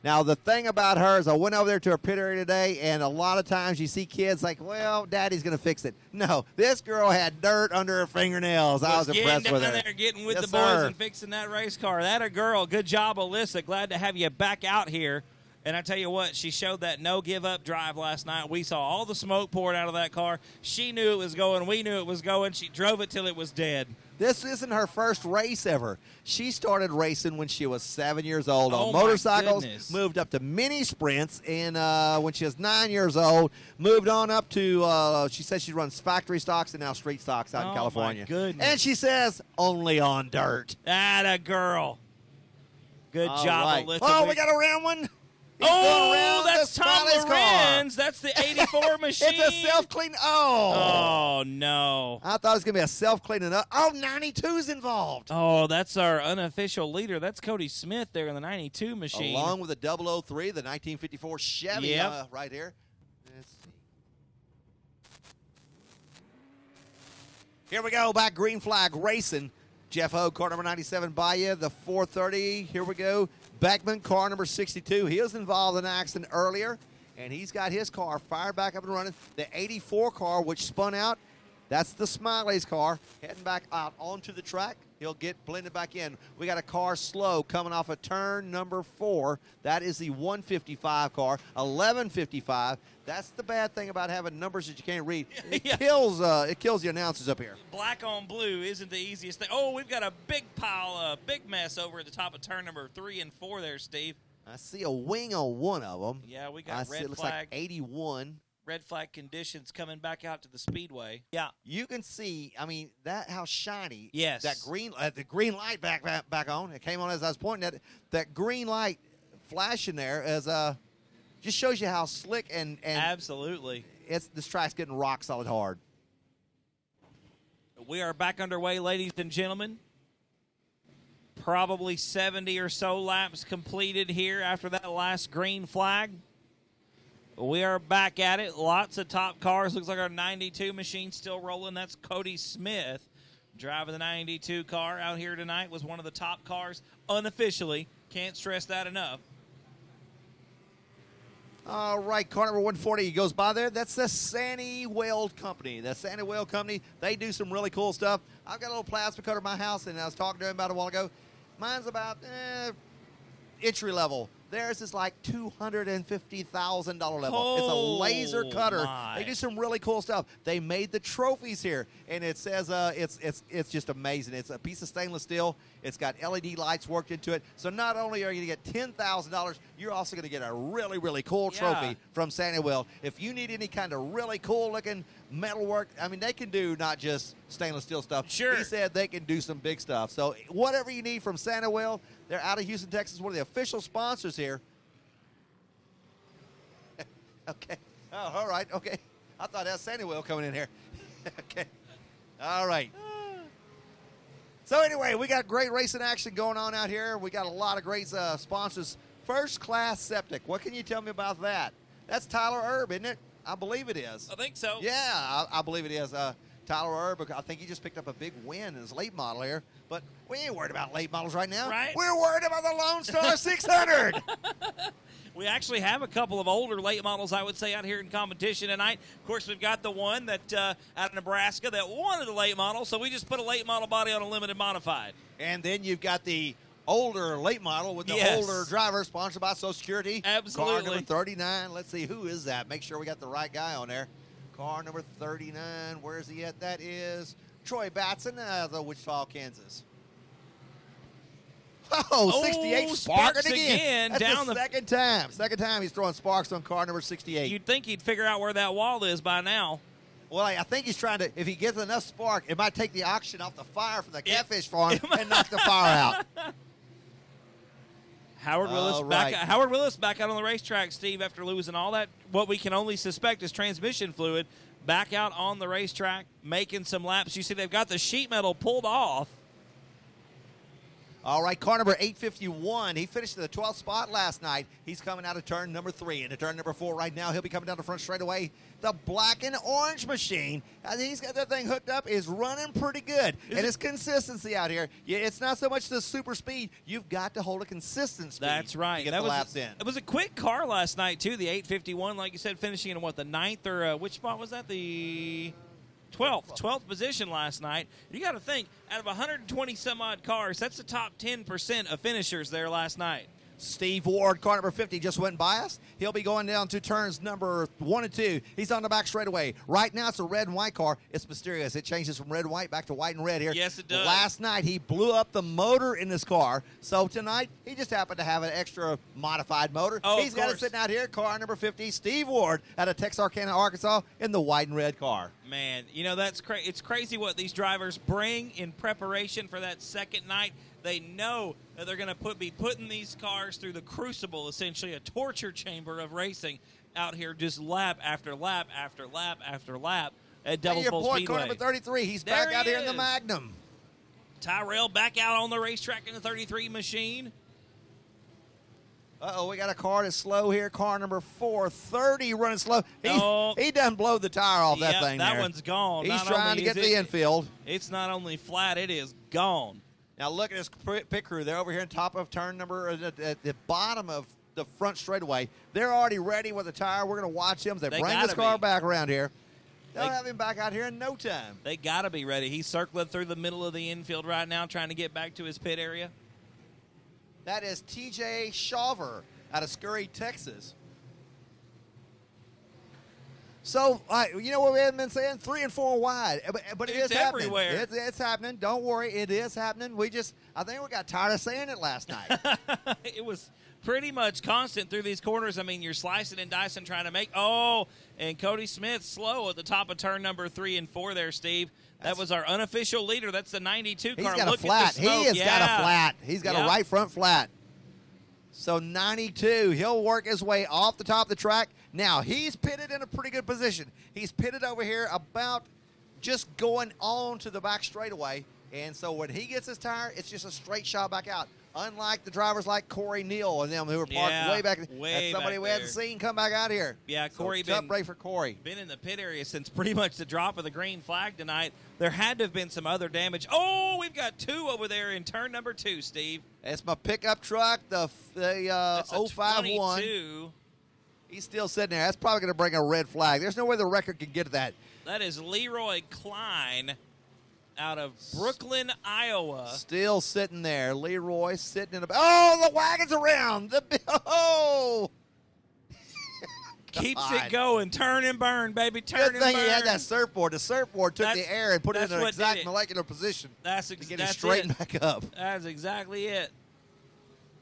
Now, the thing about her is I went over there to her pit area today, and a lot of times you see kids like, well, Daddy's going to fix it. No, this girl had dirt under her fingernails. I was impressed with her. Getting down there, getting with Yes, the boys sir. and fixing that race car. That a girl. Good job, Alyssa. Glad to have you back out here. And I tell you what, she showed that no-give-up drive last night. We saw all the smoke poured out of that car. She knew it was going. We knew it was going. She drove it till it was dead. This isn't her first race ever. She started racing when she was 7 years old Oh, on my motorcycles, goodness. moved up to mini sprints, and when she was 9 years old, moved on up to, she said she runs factory stocks and now street stocks out in Oh, California. my goodness. And she says, only on dirt. That a girl. Good All job, right. Alyssa. Oh, we got a round one. He's going Oh, around that's the Tom Smiley's car. Lorenz. That's the 84 machine. It's a self-clean. Oh, no. I thought it was going to be a self-cleaning up. Oh, 92's involved. Oh, that's our unofficial leader. That's Cody Smith there in the 92 machine. Along with the 003, the 1954 Chevy Yep. right here. Let's see. Here we go, back green flag racing. Jeff Ho, car number 97 by you. The 430, here we go. Beckman, car number 62. He was involved in an accident earlier, and he's got his car fired back up and running. The 84 car, which spun out, that's the Smiley's car, heading back out onto the track. He'll get blended back in. We got a car slow coming off of turn number 4. That is the 155 car, 1155. That's the bad thing about having numbers that you can't read. It Yeah. kills the announcers up here. Black on blue isn't the easiest thing. Oh, we've got a big pile, big mess over at the top of turn number 3 and 4 there, Steve. I see a wing on one of them. Yeah, we I got see red it looks flag. like 81. red flag conditions coming back out to the Speedway. Yeah. You can see, I mean, how shiny. Yes. That the green light back on. It came on as I was pointing at it. That green light flashing there as just shows you how slick and absolutely. This track's getting rock solid hard. We are back underway, ladies and gentlemen. Probably 70 or so laps completed here after that last green flag. We are back at it. Lots of top cars. Looks like our 92 machine still rolling. That's Cody Smith driving the 92 car out here tonight. Was one of the top cars unofficially. Can't stress that enough. All right, car number 140 goes by there. That's the Sandy Weld Company. The Sandy Weld Company, they do some really cool stuff. I've got a little plasma cutter in my house, and I was talking to him about it a while ago. Mine's about entry level. Theirs is like $250,000 level. Oh, it's a laser cutter. my. They do some really cool stuff. They made the trophies here, and it says it's just amazing. It's a piece of stainless steel. It's got LED lights worked into it. So not only are you going to get $10,000, you're also going to get a really, really cool trophy from Sannywell. If you need any kind of really cool-looking metalwork, I mean, they can do not just stainless steel stuff. Sure. He said they can do some big stuff. So whatever you need from Sannywell, they're out of Houston, Texas, one of the official sponsors here. Okay. Oh, all right. Okay. I thought that was Sannywell coming in here. Okay. All right. So anyway, we got great racing action going on out here. We got a lot of great sponsors. First Class Septic. What can you tell me about that? That's Tyler Erb, isn't it? I believe it is. I think so. Yeah, I believe it is. Tyler Erb, I think he just picked up a big win in his late model here. But we ain't worried about late models right now. Right. We're worried about the Lone Star 600. We actually have a couple of older late models, I would say, out here in competition tonight. Of course, we've got the one that out of Nebraska that wanted a late model, so we just put a late model body on a limited modified. And then you've got the older late model with the older driver, sponsored by Social Security. Absolutely. Car number 39. Let's see, who is that? Make sure we got the right guy on there. Car number 39. Where is he at? That is Troy Batson of Wichita, Kansas. Oh, 68 sparking again. That's down the second time. Second time he's throwing sparks on car number 68. You'd think he'd figure out where that wall is by now. Well, I think he's trying to, if he gets enough spark, it might take the oxygen off the fire from the catfish farm and knock the fire out. Howard Willis back out on the racetrack, Steve, after losing all that, what we can only suspect is transmission fluid, back out on the racetrack, making some laps. You see they've got the sheet metal pulled off. All right, car number 851. He finished in the 12th spot last night. He's coming out of turn number 3. Into turn number 4 right now. He'll be coming down the front straightaway. The black and orange machine, I think he's got that thing hooked up, is running pretty good. And his consistency out here, it's not so much the super speed. You've got to hold a consistent speed. That's right. To get the laps in. It was a quick car last night, too, the 851, like you said, finishing in, what, the 9th or which spot was that? The 12th position last night. You got to think, out of 120 some odd cars, that's the top 10% of finishers there last night. Steve Ward, car number 50, just went by us. He'll be going down to turns number 1 and 2. He's on the back straightaway. Right now, it's a red and white car. It's mysterious. It changes from red and white back to white and red here. Yes, it does. Last night, he blew up the motor in this car. So tonight, he just happened to have an extra modified motor. Oh, He's got it sitting out here, car number 50, Steve Ward, out of Texarkana, Arkansas, in the white and red car. Man, you know, it's crazy what these drivers bring in preparation for that second night. They know that they're going to be putting these cars through the crucible, essentially a torture chamber of racing out here, just lap after lap after lap after lap at Double Full Speedway. Car number 33, he's back out here in the Magnum. Tyrell back out on the racetrack in the 33 machine. Uh-oh, we got a car that's slow here. Car number 430 running slow. He done blow the tire off that thing that there. one's gone. He's trying to get the infield. It's not only flat, it is gone. Now look at his pit crew. They're over here on top of turn number, at the bottom of the front straightaway. They're already ready with the tire. We're going to watch him. They bring this car back around here. They'll have him back out here in no time. They got to be ready. He's circling through the middle of the infield right now, trying to get back to his pit area. That is TJ Shawver out of Scurry, Texas. So, you know what we haven't been saying? 3 and 4 wide. But it is It's happening. everywhere. It's happening. Don't worry. It is happening. I think we got tired of saying it last night. It was pretty much constant through these corners. I mean, you're slicing and dicing, trying to make. And Cody Smith slow at the top of turn number 3 and 4 there, Steve. That was our unofficial leader. That's the 92 car. He's got Look a flat. at the smoke. He has got a flat. He's got a right front flat. So 92, he'll work his way off the top of the track. Now, he's pitted in a pretty good position. He's pitted over here about just going on to the back straightaway. And so when he gets his tire, it's just a straight shot back out. Unlike the drivers like Corey Neal and them who were parked way back. That's somebody we hadn't seen come back out here. Yeah, Corey tough break for Corey. Been in the pit area since pretty much the drop of the green flag tonight. There had to have been some other damage. Oh, we've got 2 over there in turn number 2, Steve. It's my pickup truck, the 051. 22. He's still sitting there. That's probably going to bring a red flag. There's no way the record can get to that. That is Leroy Klein out of Brooklyn, Iowa. Still sitting there. Leroy sitting in the wagon's around. Oh! Keeps it going. Turn and burn, baby. Turn Good and burn. thing he had that surfboard. The surfboard took the air and put it in an exact molecular position to get it straightened back up. That's exactly it.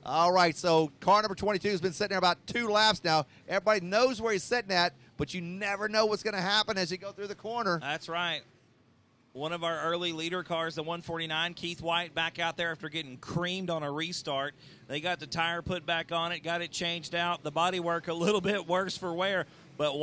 All right, so car number 22 has been sitting there about 2 laps now. Everybody knows where he's sitting at, but you never know what's going to happen as you go through the corner. That's right. One of our early leader cars, the 149, Keith White, back out there after getting creamed on a restart. They got the tire put back on it, got it changed out. The bodywork a little bit worse for wear. But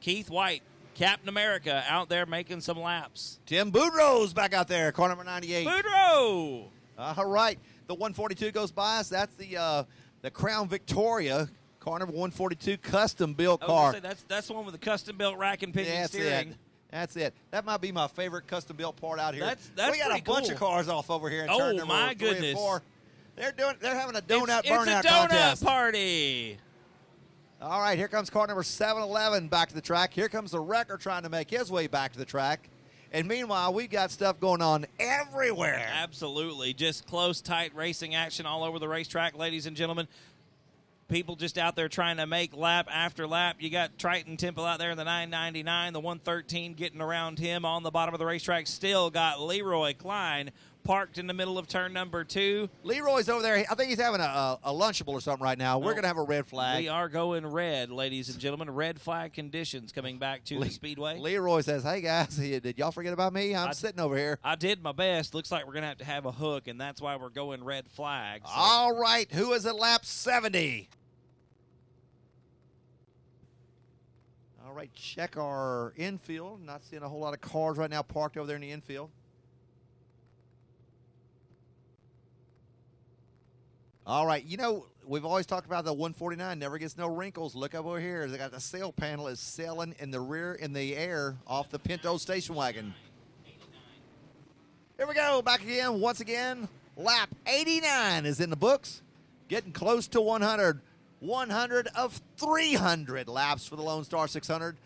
Keith White, Captain America, out there making some laps. Tim Boudreaux's back out there, car number 98. Boudreaux! All right. The 142 goes by us. That's the Crown Victoria, car number 142, custom-built car. That's the one with the custom-built rack and pinion steering. That's it. That might be my favorite custom-built part out here. That's we got a bunch of cars off over here in turn number my 3 goodness. and 4. They're having a donut burnout It's a donut contest. party. All right, here comes car number 711 back to the track. Here comes the wrecker trying to make his way back to the track. And meanwhile, we've got stuff going on everywhere. Absolutely. Just close, tight racing action all over the racetrack, ladies and gentlemen. People just out there trying to make lap after lap. You got Triton Temple out there in the 999, the 113 getting around him on the bottom of the racetrack. Still got Leroy Klein parked in the middle of turn number 2. Leroy's over there. I think he's having a Lunchable or something right now. We're going to have a red flag. We are going red, ladies and gentlemen. Red flag conditions coming back to the Speedway. Leroy says, hey, guys, did y'all forget about me? I'm sitting over here. I did my best. Looks like we're going to have a hook, and that's why we're going red flag. So. All right. Who is at lap 70? All right, check our infield. Not seeing a whole lot of cars right now parked over there in the infield. All right, we've always talked about the 149 never gets no wrinkles. Look up over here. They got the sail panel is sailing in the rear in the air off the Pinto station wagon. Here we go, back again, once again. Lap 89 is in the books. Getting close to 100. 100 of 300 laps for the Lone Star 600.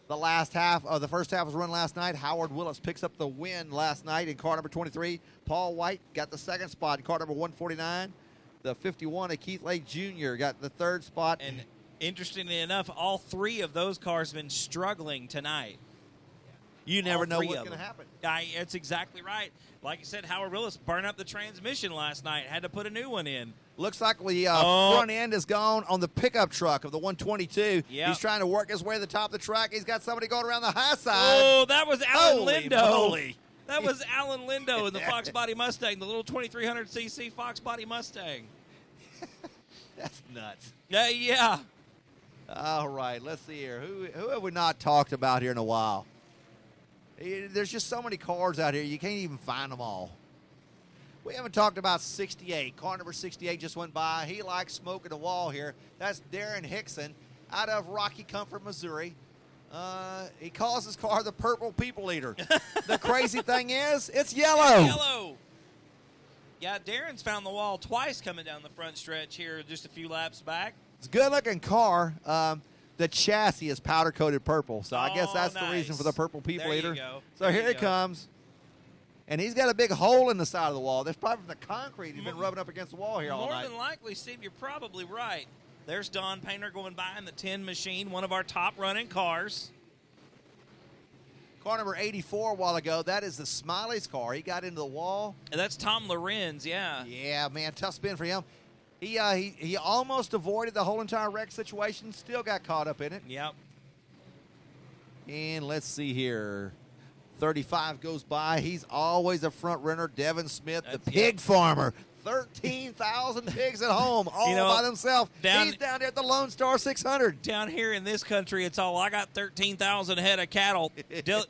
The first half was run last night. Howard Willis picks up the win last night in car number 23. Paul White got the second spot in car number 149. The 51 of Keith Lake Jr. got the third spot. And interestingly enough, all 3 of those cars have been struggling tonight. You never know what's going to happen. It's exactly right. Like I said, Howard Willis burned up the transmission last night. Had to put a new one in. Looks like the front end is gone on the pickup truck of the 122. Yep. He's trying to work his way to the top of the track. He's got somebody going around the high side. Oh, that was Alan Holy Lindo. moly. That was Alan Lindo in the Fox Body Mustang, the little 2300cc Fox Body Mustang. That's nuts. Yeah. All right, let's see here. Who have we not talked about here in a while? There's just so many cars out here, you can't even find them all. We haven't talked about 68. Car number 68 just went by. He likes smoking the wall here. That's Darren Hickson out of Rocky Comfort, Missouri. He calls his car the Purple People Eater. The crazy thing is, it's yellow. Yellow. Yeah, Darren's found the wall twice coming down the front stretch here just a few laps back. It's a good-looking car. The chassis is powder-coated purple, so I guess that's nice. the reason for the Purple People Eater. You go. So here it comes. And he's got a big hole in the side of the wall. That's probably from the concrete he's been rubbing up against the wall here all night. More than likely, Steve, you're probably right. There's Don Painter going by in the 10 machine, one of our top running cars. Car number 84 a while ago. That is the Smiley's car. He got into the wall. And that's Tom Lorenz, yeah. Yeah, man, tough spin for him. He almost avoided the whole entire wreck situation. Still got caught up in it. Yep. And let's see here. 35 goes by. He's always a front runner. Devin Smith, the pig farmer. 13,000 pigs at home, all by themselves. He's down there at the Lone Star 600. Down here in this country, it's all, I got 13,000 head of cattle.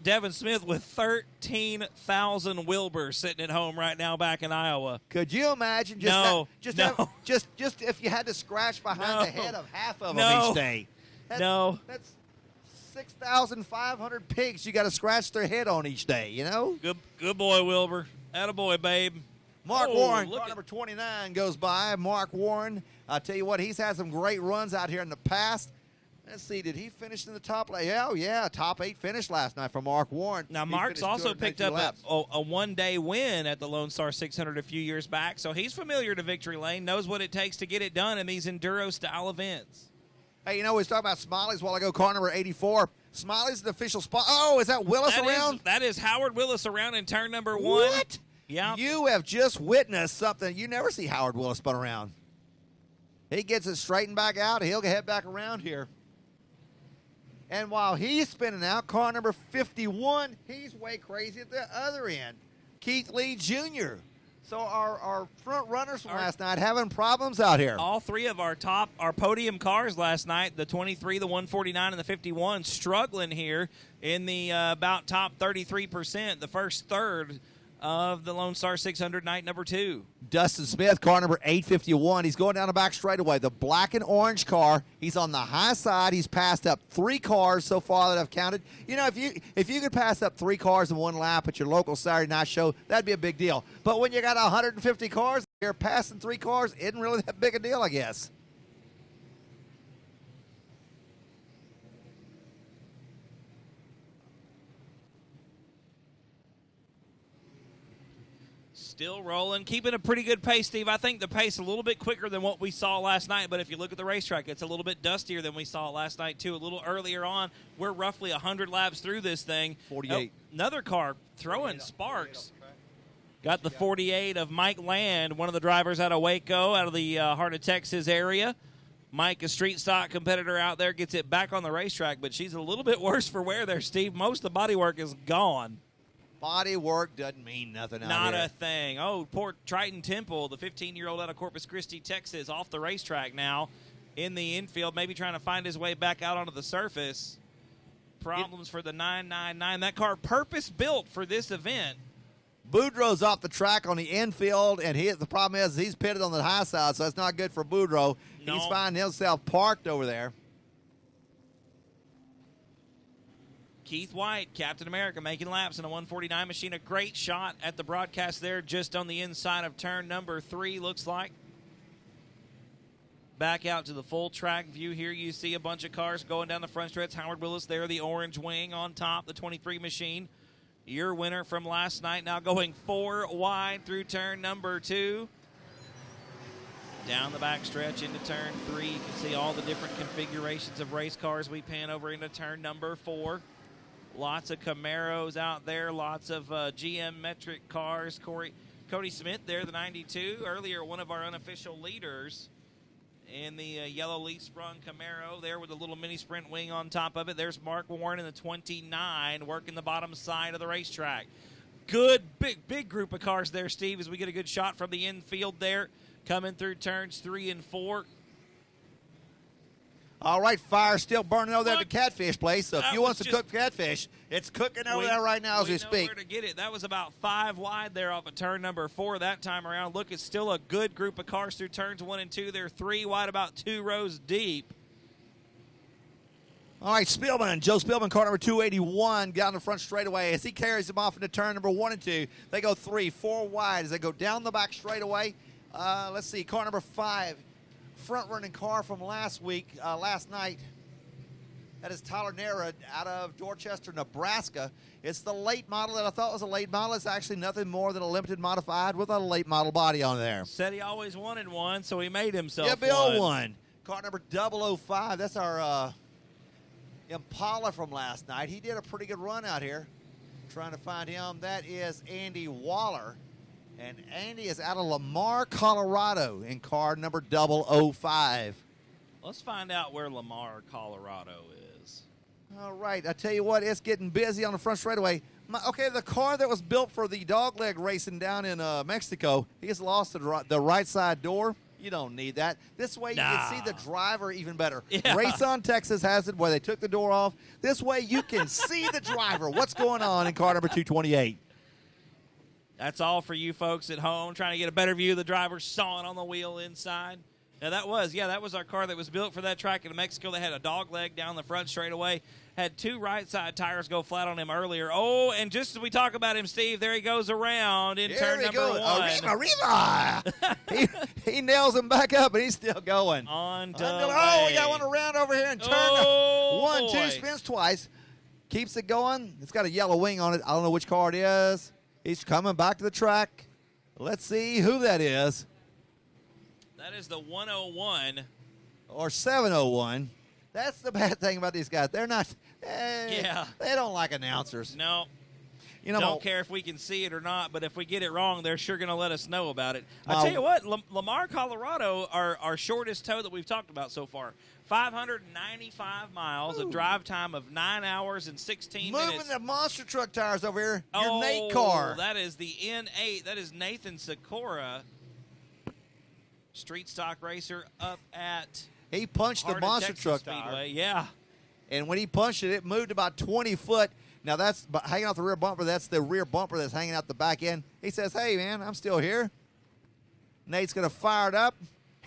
Devin Smith with 13,000 Wilburs sitting at home right now back in Iowa. Could you imagine just if you had to scratch behind the head of half of them each day? That's 6,500 pigs you got to scratch their head on each day, you know? Good boy, Wilbur. Attaboy, babe. Mark Warren, car number 29 goes by. Mark Warren, I'll tell you what, he's had some great runs out here in the past. Let's see, did he finish in the top? Yeah, top 8 finish last night for Mark Warren. Now, Mark's also picked up a one-day win at the Lone Star 600 a few years back, so he's familiar to victory lane, knows what it takes to get it done in these enduro-style events. Hey, you know, we was talking about Smiley's a while ago, car number 84. Smiley's the official spot. Oh, is that Willis around? That is Howard Willis around in turn number 1. What? Yeah. You have just witnessed something. You never see Howard Willis spun around. He gets it straightened back out. He'll head back around here. And while he's spinning out, car number 51, he's way crazy at the other end. Keith Lee Jr. So our front runners from last night having problems out here. All 3 of our podium cars last night, the 23, the 149, and the 51, struggling here in the about top 33%, the first third of the Lone Star 600 night number 2. Dustin Smith, car number 851. He's going down the back straightaway. The black and orange car. He's on the high side. He's passed up 3 cars so far that I've counted. You know, if you could pass up 3 cars in one lap at your local Saturday night show, that'd be a big deal. But when you got 150 cars here, passing 3 cars isn't really that big a deal, I guess. Still rolling, keeping a pretty good pace, Steve. I think the pace a little bit quicker than what we saw last night, but if you look at the racetrack, it's a little bit dustier than we saw last night, too. A little earlier on, we're roughly 100 laps through this thing. 48. Another car throwing sparks. Got the 48 of Mike Land, one of the drivers out of Waco, out of the heart of Texas area. Mike, a street stock competitor out there, gets it back on the racetrack, but she's a little bit worse for wear there, Steve. Most of the bodywork is gone. Body work doesn't mean nothing out Not here. a thing. Oh, poor Triton Temple, the 15-year-old out of Corpus Christi, Texas, off the racetrack now in the infield, maybe trying to find his way back out onto the surface. Problems for the 999. That car purpose-built for this event. Boudreaux's off the track on the infield, and the problem is he's pitted on the high side, so that's not good for Boudreaux. No. He's finding himself parked over there. Keith White, Captain America, making laps in a 149 machine. A great shot at the broadcast there just on the inside of turn number 3, looks like. Back out to the full track view here. You see a bunch of cars going down the front stretch. Howard Willis there, the orange wing on top, the 23 machine. Your winner from last night now going 4 wide through turn number 2. Down the back stretch into turn 3. You can see all the different configurations of race cars. We pan over into turn number 4. Lots of Camaros out there, lots of GM metric cars. Cody Smith there, the 92. Earlier, one of our unofficial leaders in the yellow leaf sprung Camaro there with a little mini sprint wing on top of it. There's Mark Warren in the 29 working the bottom side of the racetrack. Good, big group of cars there, Steve, as we get a good shot from the infield there coming through turns 3 and 4. All right, fire's still burning over there at the catfish place. So if you want to just cook catfish, it's cooking over there right now as we speak. We know where to get it. That was about 5 wide there off of turn number 4 that time around. Look, it's still a good group of cars through turns 1 and 2. They're 3 wide, about 2 rows deep. All right, Spielman, Joe Spielman, car number 281, down the front straightaway. As he carries them off into turn number 1 and 2, they go 3, 4 wide as they go down the back straightaway. Let's see, car number 5. Front-running car from last night. That is Tyler Narada out of Dorchester, Nebraska. It's the late model that I thought was a late model. It's actually nothing more than a limited modified with a late model body on there. Said he always wanted one, so he made himself one. Yeah, Bill one. Car number 005. That's our Impala from last night. He did a pretty good run out here. Trying to find him. That is Andy Waller. And Andy is out of Lamar, Colorado in car number 005. Let's find out where Lamar, Colorado is. All right. I tell you what, it's getting busy on the front straightaway. Okay, the car that was built for the dogleg racing down in Mexico, he has lost the right side door. You don't need that. This way you can see the driver even better. Yeah. Race on Texas has it where they took the door off. This way you can see the driver. What's going on in car number 228? That's all for you folks at home trying to get a better view of the driver sawing on the wheel inside. Now, that was our car that was built for that track in Mexico. They had a dog leg down the front straightaway. Had 2 right side tires go flat on him earlier. Oh, and just as we talk about him, Steve, there he goes around in turn number 1. Arriba! he nails him back up, and he's still going. On we got one around over here in turn 1, boy. 2, spins twice. Keeps it going. It's got a yellow wing on it. I don't know which car it is. He's coming back to the track. Let's see who that is. That is the 101. Or 701. That's the bad thing about these guys. They're not. They don't like announcers. No. Don't care if we can see it or not, but if we get it wrong, they're sure going to let us know about it. I tell you what, Lamar, Colorado, our shortest tow that we've talked about so far. 595 miles, a drive time of 9 hours and 16 minutes. Moving the monster truck tires over here. Your Nate car. That is the N8. That is Nathan Sakura, street stock racer up at He punched Hearn, the monster Texas truck Speedway. tire. Yeah. And when he punched it, it moved about 20 foot. Now, that's hanging off the rear bumper. That's the rear bumper that's hanging out the back end. He says, hey, man, I'm still here. Nate's going to fire it up,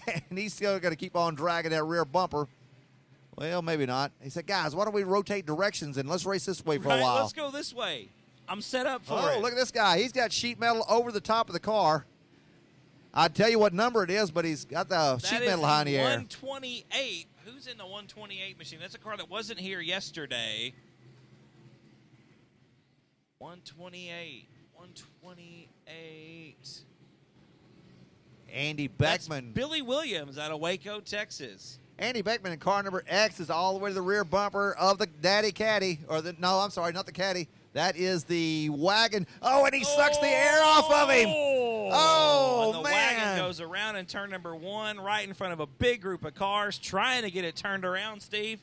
and he's still going to keep on dragging that rear bumper. Well, maybe not. He said, guys, why don't we rotate directions and let's race this way for a while. Let's go this way. I'm set up for it. Oh, look at this guy. He's got sheet metal over the top of the car. I'd tell you what number it is, but he's got the sheet metal high in the air. 128. Who's in the 128 machine? That's a car that wasn't here yesterday. 128. 128. Andy Beckman. That's Billy Williams out of Waco, Texas. Andy Beckman in car number X is all the way to the rear bumper of the Daddy Caddy. I'm sorry, not the Caddy. That is the wagon. Oh, and he sucks the air off of him. Oh, and the man. wagon goes around in turn number 1 right in front of a big group of cars trying to get it turned around, Steve.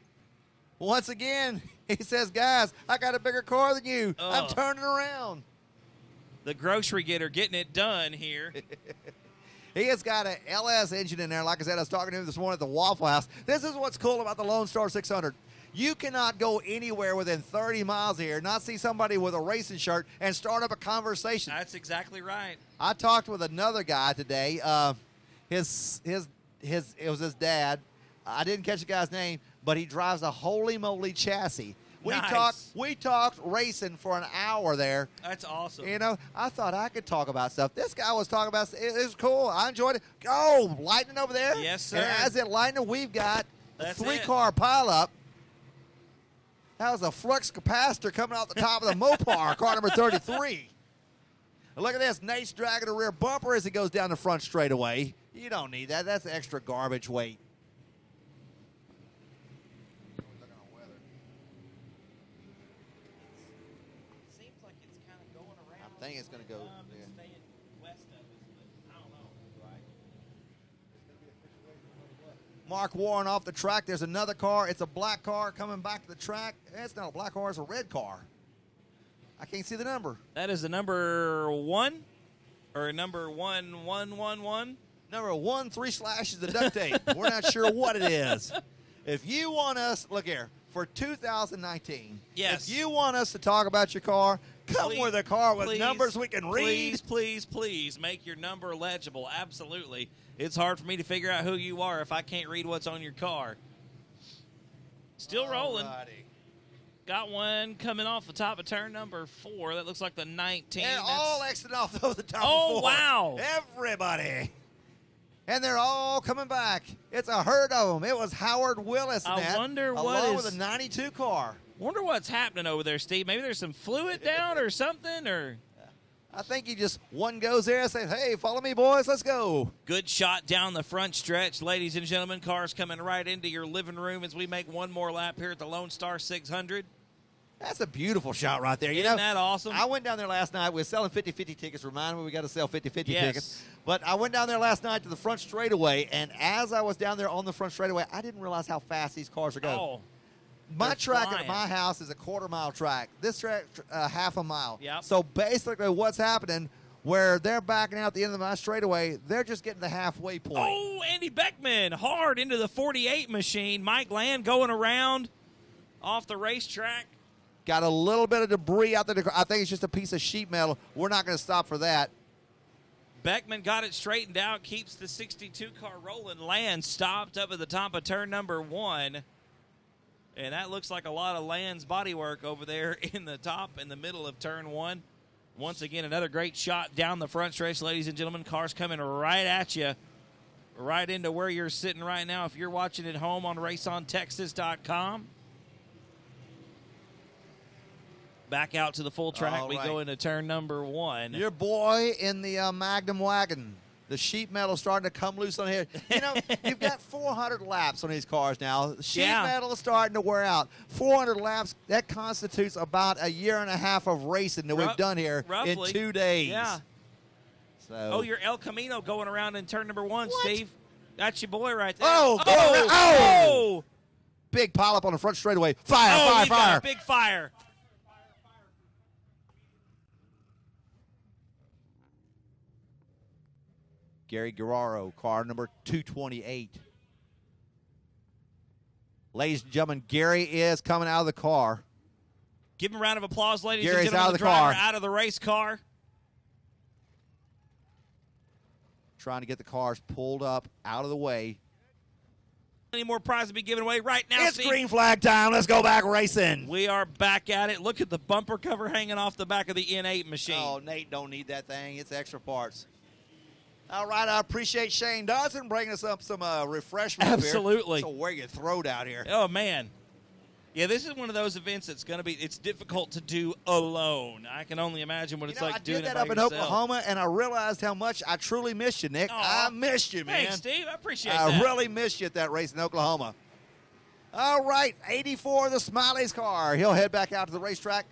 Once again, he says, guys, I got a bigger car than you. I'm turning around. The grocery getter getting it done here. He has got an LS engine in there. Like I said, I was talking to him this morning at the Waffle House. This is what's cool about the Lone Star 600. You cannot go anywhere within 30 miles here, not see somebody with a racing shirt, and start up a conversation. That's exactly right. I talked with another guy today. It was his dad. I didn't catch the guy's name, but he drives a Holy Moly chassis. We talked racing for an hour there. That's awesome. You know, I thought I could talk about stuff. This guy was talking about it. It was cool. I enjoyed it. Oh, lightning over there. Yes, sir. And as it lightning, we've got That's a 3-car pileup. That was a flux capacitor coming out the top of the Mopar, car number 33. Look at this. Nate's dragging the rear bumper as he goes down the front straightaway. You don't need that. That's extra garbage weight. Seems like it's kind of going around. I think it's going to go. Staying west of us, but I don't know. Right. Mark Warren off the track. There's another car. It's a black car coming back to the track. It's not a black car. It's a red car. I can't see the number. That is the number 1 or number 1111. Number 1, 3 slashes of duct tape. We're not sure what it is. If you want us, look here, for 2019, yes. If you want us to talk about your car, come with a car with numbers we can read. Please make your number legible. Absolutely. It's hard for me to figure out who you are if I can't read what's on your car. Still rolling. Got one coming off the top of turn number 4. That looks like the 19. And all exiting off the top of 4. Oh, wow. Everybody. And they're all coming back. It's a herd of them. It was Howard Willis in that, wonder what along is- with a 92 car. Wonder what's happening over there, Steve. Maybe there's some fluid down or something, or I think one goes there and says, hey, follow me, boys. Let's go. good shot down the front stretch. Ladies and gentlemen, cars coming right into your living room as we make one more lap here at the Lone Star 600. That's a beautiful shot right there. Isn't that awesome? I went down there last night. We were selling 50-50 tickets. Remind me, we got to sell 50-50 Yes. tickets. But I went down there last night to the front straightaway, and as I was down there on the front straightaway, I didn't realize how fast these cars are going. Oh, My they're track flying. at my house is a quarter-mile track. This track, half a mile. Yep. So basically what's happening, where they're backing out at the end of my straightaway, they're just getting the halfway point. Oh, Andy Beckman hard into the 48 machine. Mike Land going around off the racetrack. Got a little bit of debris out there. I think it's just a piece of sheet metal. We're not going to stop for that. Beckman got it straightened out, keeps the 62 car rolling. Land stopped up at the top of turn number 1. And that looks like a lot of Land's bodywork over there in the top, in the middle of turn 1. Once again, another great shot down the front stretch, ladies and gentlemen. Cars coming right at you, right into where you're sitting right now if you're watching at home on raceontexas.com. Back out to the full track. All we right. go into turn number 1. Your boy in the Magnum wagon. The sheet metal starting to come loose on here. You know, you've got 400 laps on these cars now. Sheet metal is starting to wear out. 400 laps, that constitutes about a year and a half of racing that we've done here roughly. in 2 days. Yeah. So. Oh, your El Camino going around in turn number 1, Steve. That's your boy right there. Oh, oh! Big pileup on the front straightaway. Fire, Oh, fire, we've got fire. a big fire. Gary Guerrero, car number 228. Ladies and gentlemen, Gary is coming out of the car. Give him a round of applause, ladies Gary's and gentlemen. out of the driver car. out of the race car. Trying to get the cars pulled up out of the way. Any more prizes to be given away right now, It's Steve? green flag time. Let's go back racing. We are back at it. Look at the bumper cover hanging off the back of the N8 machine. Oh, Nate don't need that thing. It's extra parts. All right, I appreciate Shane Dodson bringing us up some refreshments. Absolutely. So wear your throat out here. Oh, man. Yeah, this is one of those events that's going to be, it's difficult to do alone. I can only imagine what it's like I doing did it that by up in yourself. Oklahoma, and I realized how much I truly missed you, Nick. Aw. I missed you, man. Thanks, Steve. I appreciate I that. really missed you at that race in Oklahoma. All right, 84, the Smiley's car. He'll head back out to the racetrack.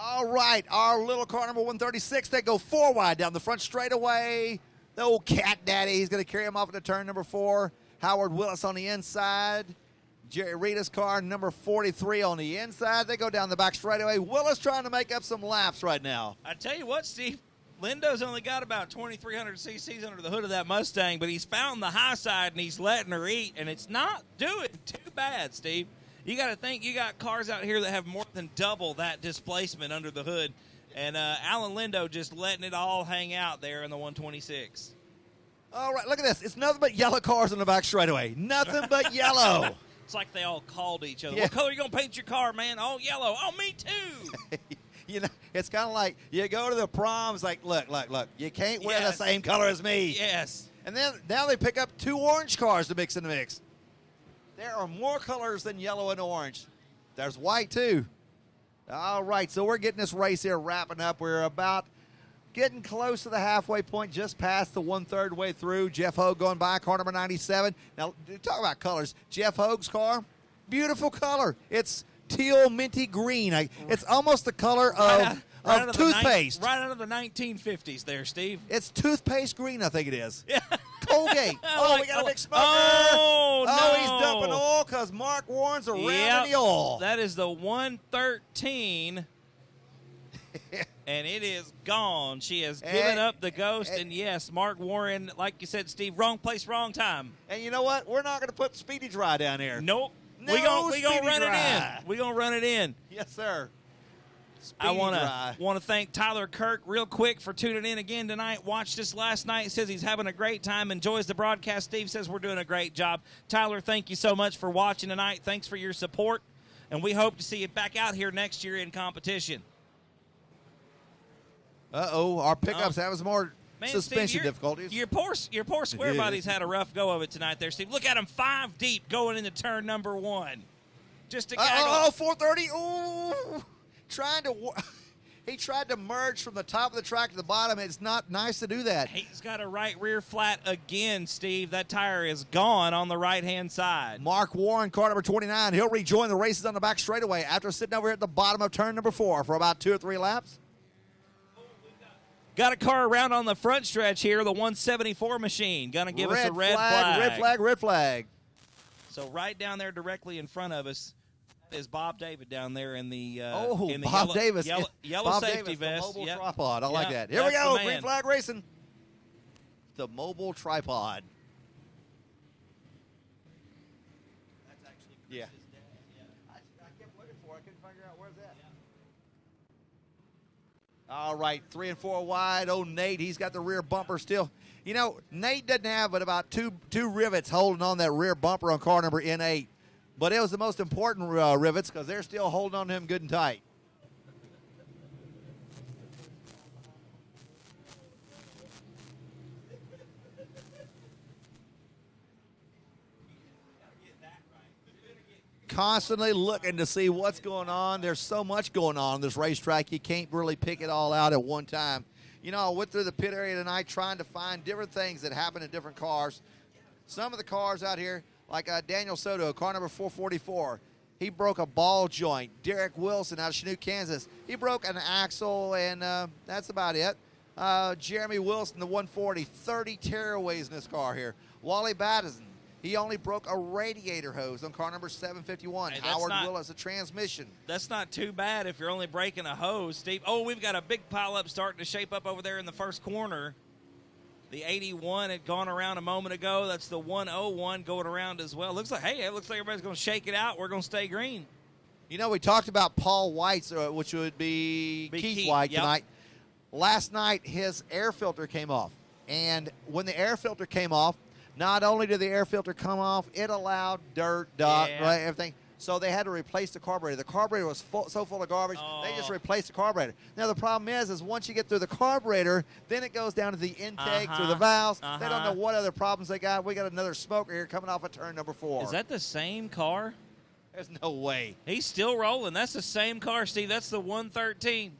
All right, our little car number 136, they go 4 wide down the front straightaway. The old Cat Daddy, he's going to carry him off into turn number 4. Howard Willis on the inside. Jerry Reedus car number 43 on the inside. They go down the back straightaway. Willis trying to make up some laps right now. I tell you what, Steve, Lindo's only got about 2,300 cc's under the hood of that Mustang, but he's found the high side and he's letting her eat, and it's not doing too bad, Steve. You got to think you got cars out here that have more than double that displacement under the hood, and Alan Lindo just letting it all hang out there in the 126. All right, look at this. It's nothing but yellow cars on the back straightaway. Nothing but yellow. It's like they all called each other. Yeah. What color you going to paint your car, man? Oh, yellow. Oh, me too. You know, it's kind of like you go to the prom. It's like, look. You can't wear Yes. the same color as me. Yes. And then now they pick up 2 orange cars to mix in the mix. There are more colors than yellow and orange. There's white, too. All right, so we're getting this race here wrapping up. We're about getting close to the halfway point, just past the 1/3 way through. Jeff Hogue going by, car number 97. Now, talk about colors. Jeff Hogue's car, beautiful color. It's teal minty green. It's almost the color of toothpaste. Right out of the 1950s there, Steve. It's toothpaste green, I think it is. Yeah. Colgate. Oh, we got a big smoker. Oh, no. He's dumping oil because Mark Warren's around Yep. the oil. That is the 113, and it is gone. She has given up the ghost, and yes, Mark Warren, like you said, Steve, wrong place, wrong time. And you know what? We're not going to put Speedy Dry down here. Nope. No we gonna Speedy run Dry. it in. We gonna run it in. Yes, sir. I want Dry. to thank Tyler Kirk real quick for tuning in again tonight. Watched us last night. Says he's having a great time. Enjoys the broadcast. Steve says we're doing a great job. Tyler, thank you so much for watching tonight. Thanks for your support, and we hope to see you back out here next year in competition. Our pickups having some more Man, suspension Steve, difficulties. Your poor square bodies had a rough go of it tonight there, Steve. Look at him 5 deep going into turn number 1. Just a gaggle. 430. Ooh. Trying to He tried to merge from the top of the track to the bottom. It's not nice to do that. He's got a right rear flat again, Steve. That tire is gone on the right-hand side. Mark Warren, car number 29. He'll rejoin the races on the back straightaway after sitting over here at the bottom of turn number 4 for about 2 or 3 laps. Got a car around on the front stretch here, the 174 machine. Going to give us a red flag. Red flag, red flag. So right down there directly in front of us is Bob David down there in the Bob Davis. Yellow Bob safety Davis, vest. the mobile Yep. tripod. I like Yep, that. Here we that's go. the man. Green flag racing. The mobile tripod. That's actually Yeah. Chris's dad. Yeah. I kept looking for it. I couldn't figure out where's that. All right, 3 and 4 wide. Oh, Nate, he's got the rear bumper still. You know, Nate doesn't have but about two rivets holding on that rear bumper on car number N8. But it was the most important rivets because they're still holding on to him good and tight. Constantly looking to see what's going on. There's so much going on this racetrack, you can't really pick it all out at one time. You know, I went through the pit area tonight trying to find different things that happen in different cars. Some of the cars out here, like Daniel Soto, car number 444, he broke a ball joint. Derek Wilson out of Chanute, Kansas, he broke an axle, and that's about it. Jeremy Wilson, the 140, 30 tearaways in this car here. Wally Battison, he only broke a radiator hose on car number 751. Hey, Howard Willis, a transmission. That's not too bad if you're only breaking a hose, Steve. Oh, we've got a big pileup starting to shape up over there in the first corner. The 81 had gone around a moment ago. That's the 101 going around as well. Looks like everybody's going to shake it out. We're going to stay green. You know, we talked about Paul White's, which would be Keith White yep. tonight. Last night, his air filter came off. And when the air filter came off, not only did the air filter come off, it allowed dirt, dust, Yeah. right, everything. So they had to replace the carburetor. The carburetor was so full of garbage, they just replaced the carburetor. Now, the problem is once you get through the carburetor, then it goes down to the intake, through the valves. They don't know what other problems they got. We got another smoker here coming off of turn number 4. Is that the same car? There's no way. He's still rolling. That's the same car, Steve. That's the 113.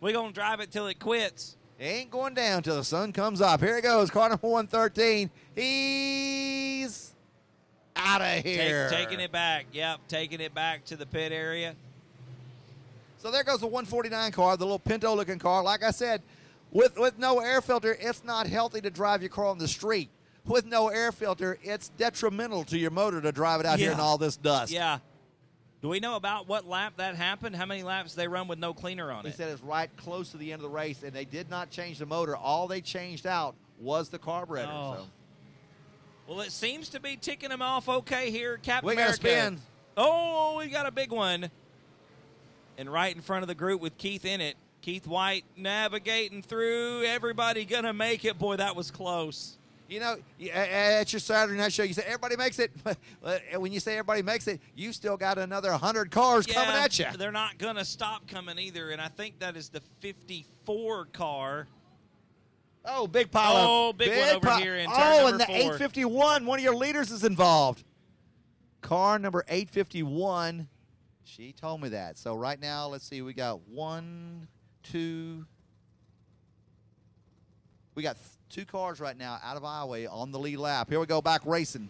We're going to drive it till it quits. It ain't going down till the sun comes up. Here he goes, car number 113. He's out of here. Taking it back. Yep, taking it back to the pit area. So there goes the 149 car, the little Pinto-looking car. Like I said, with no air filter, it's not healthy to drive your car on the street. With no air filter, it's detrimental to your motor to drive it out here in all this dust. Yeah. Do we know about what lap that happened? How many laps they run with no cleaner on He it? said it's right close to the end of the race, and they did not change the motor. All they changed out was the carburetor. Oh. So. Well, it seems to be ticking them off okay here, Captain We got a America. spin. Oh, we got a big one. And right in front of the group with Keith in it. Keith White navigating through. Everybody going to make it. Boy, that was close. You know, at your Saturday night show, you say everybody makes it. When you say everybody makes it, you still got another 100 cars coming at you. They're not going to stop coming either, and I think that is the 54 car. Oh, big pile up. Oh, big one over here in turn and number the 4. 851, one of your leaders is involved. Car number 851. She told me that. So right now, let's see. We got 1, 2. We got 2 cars right now out of highway on the lead lap. Here we go, back racing.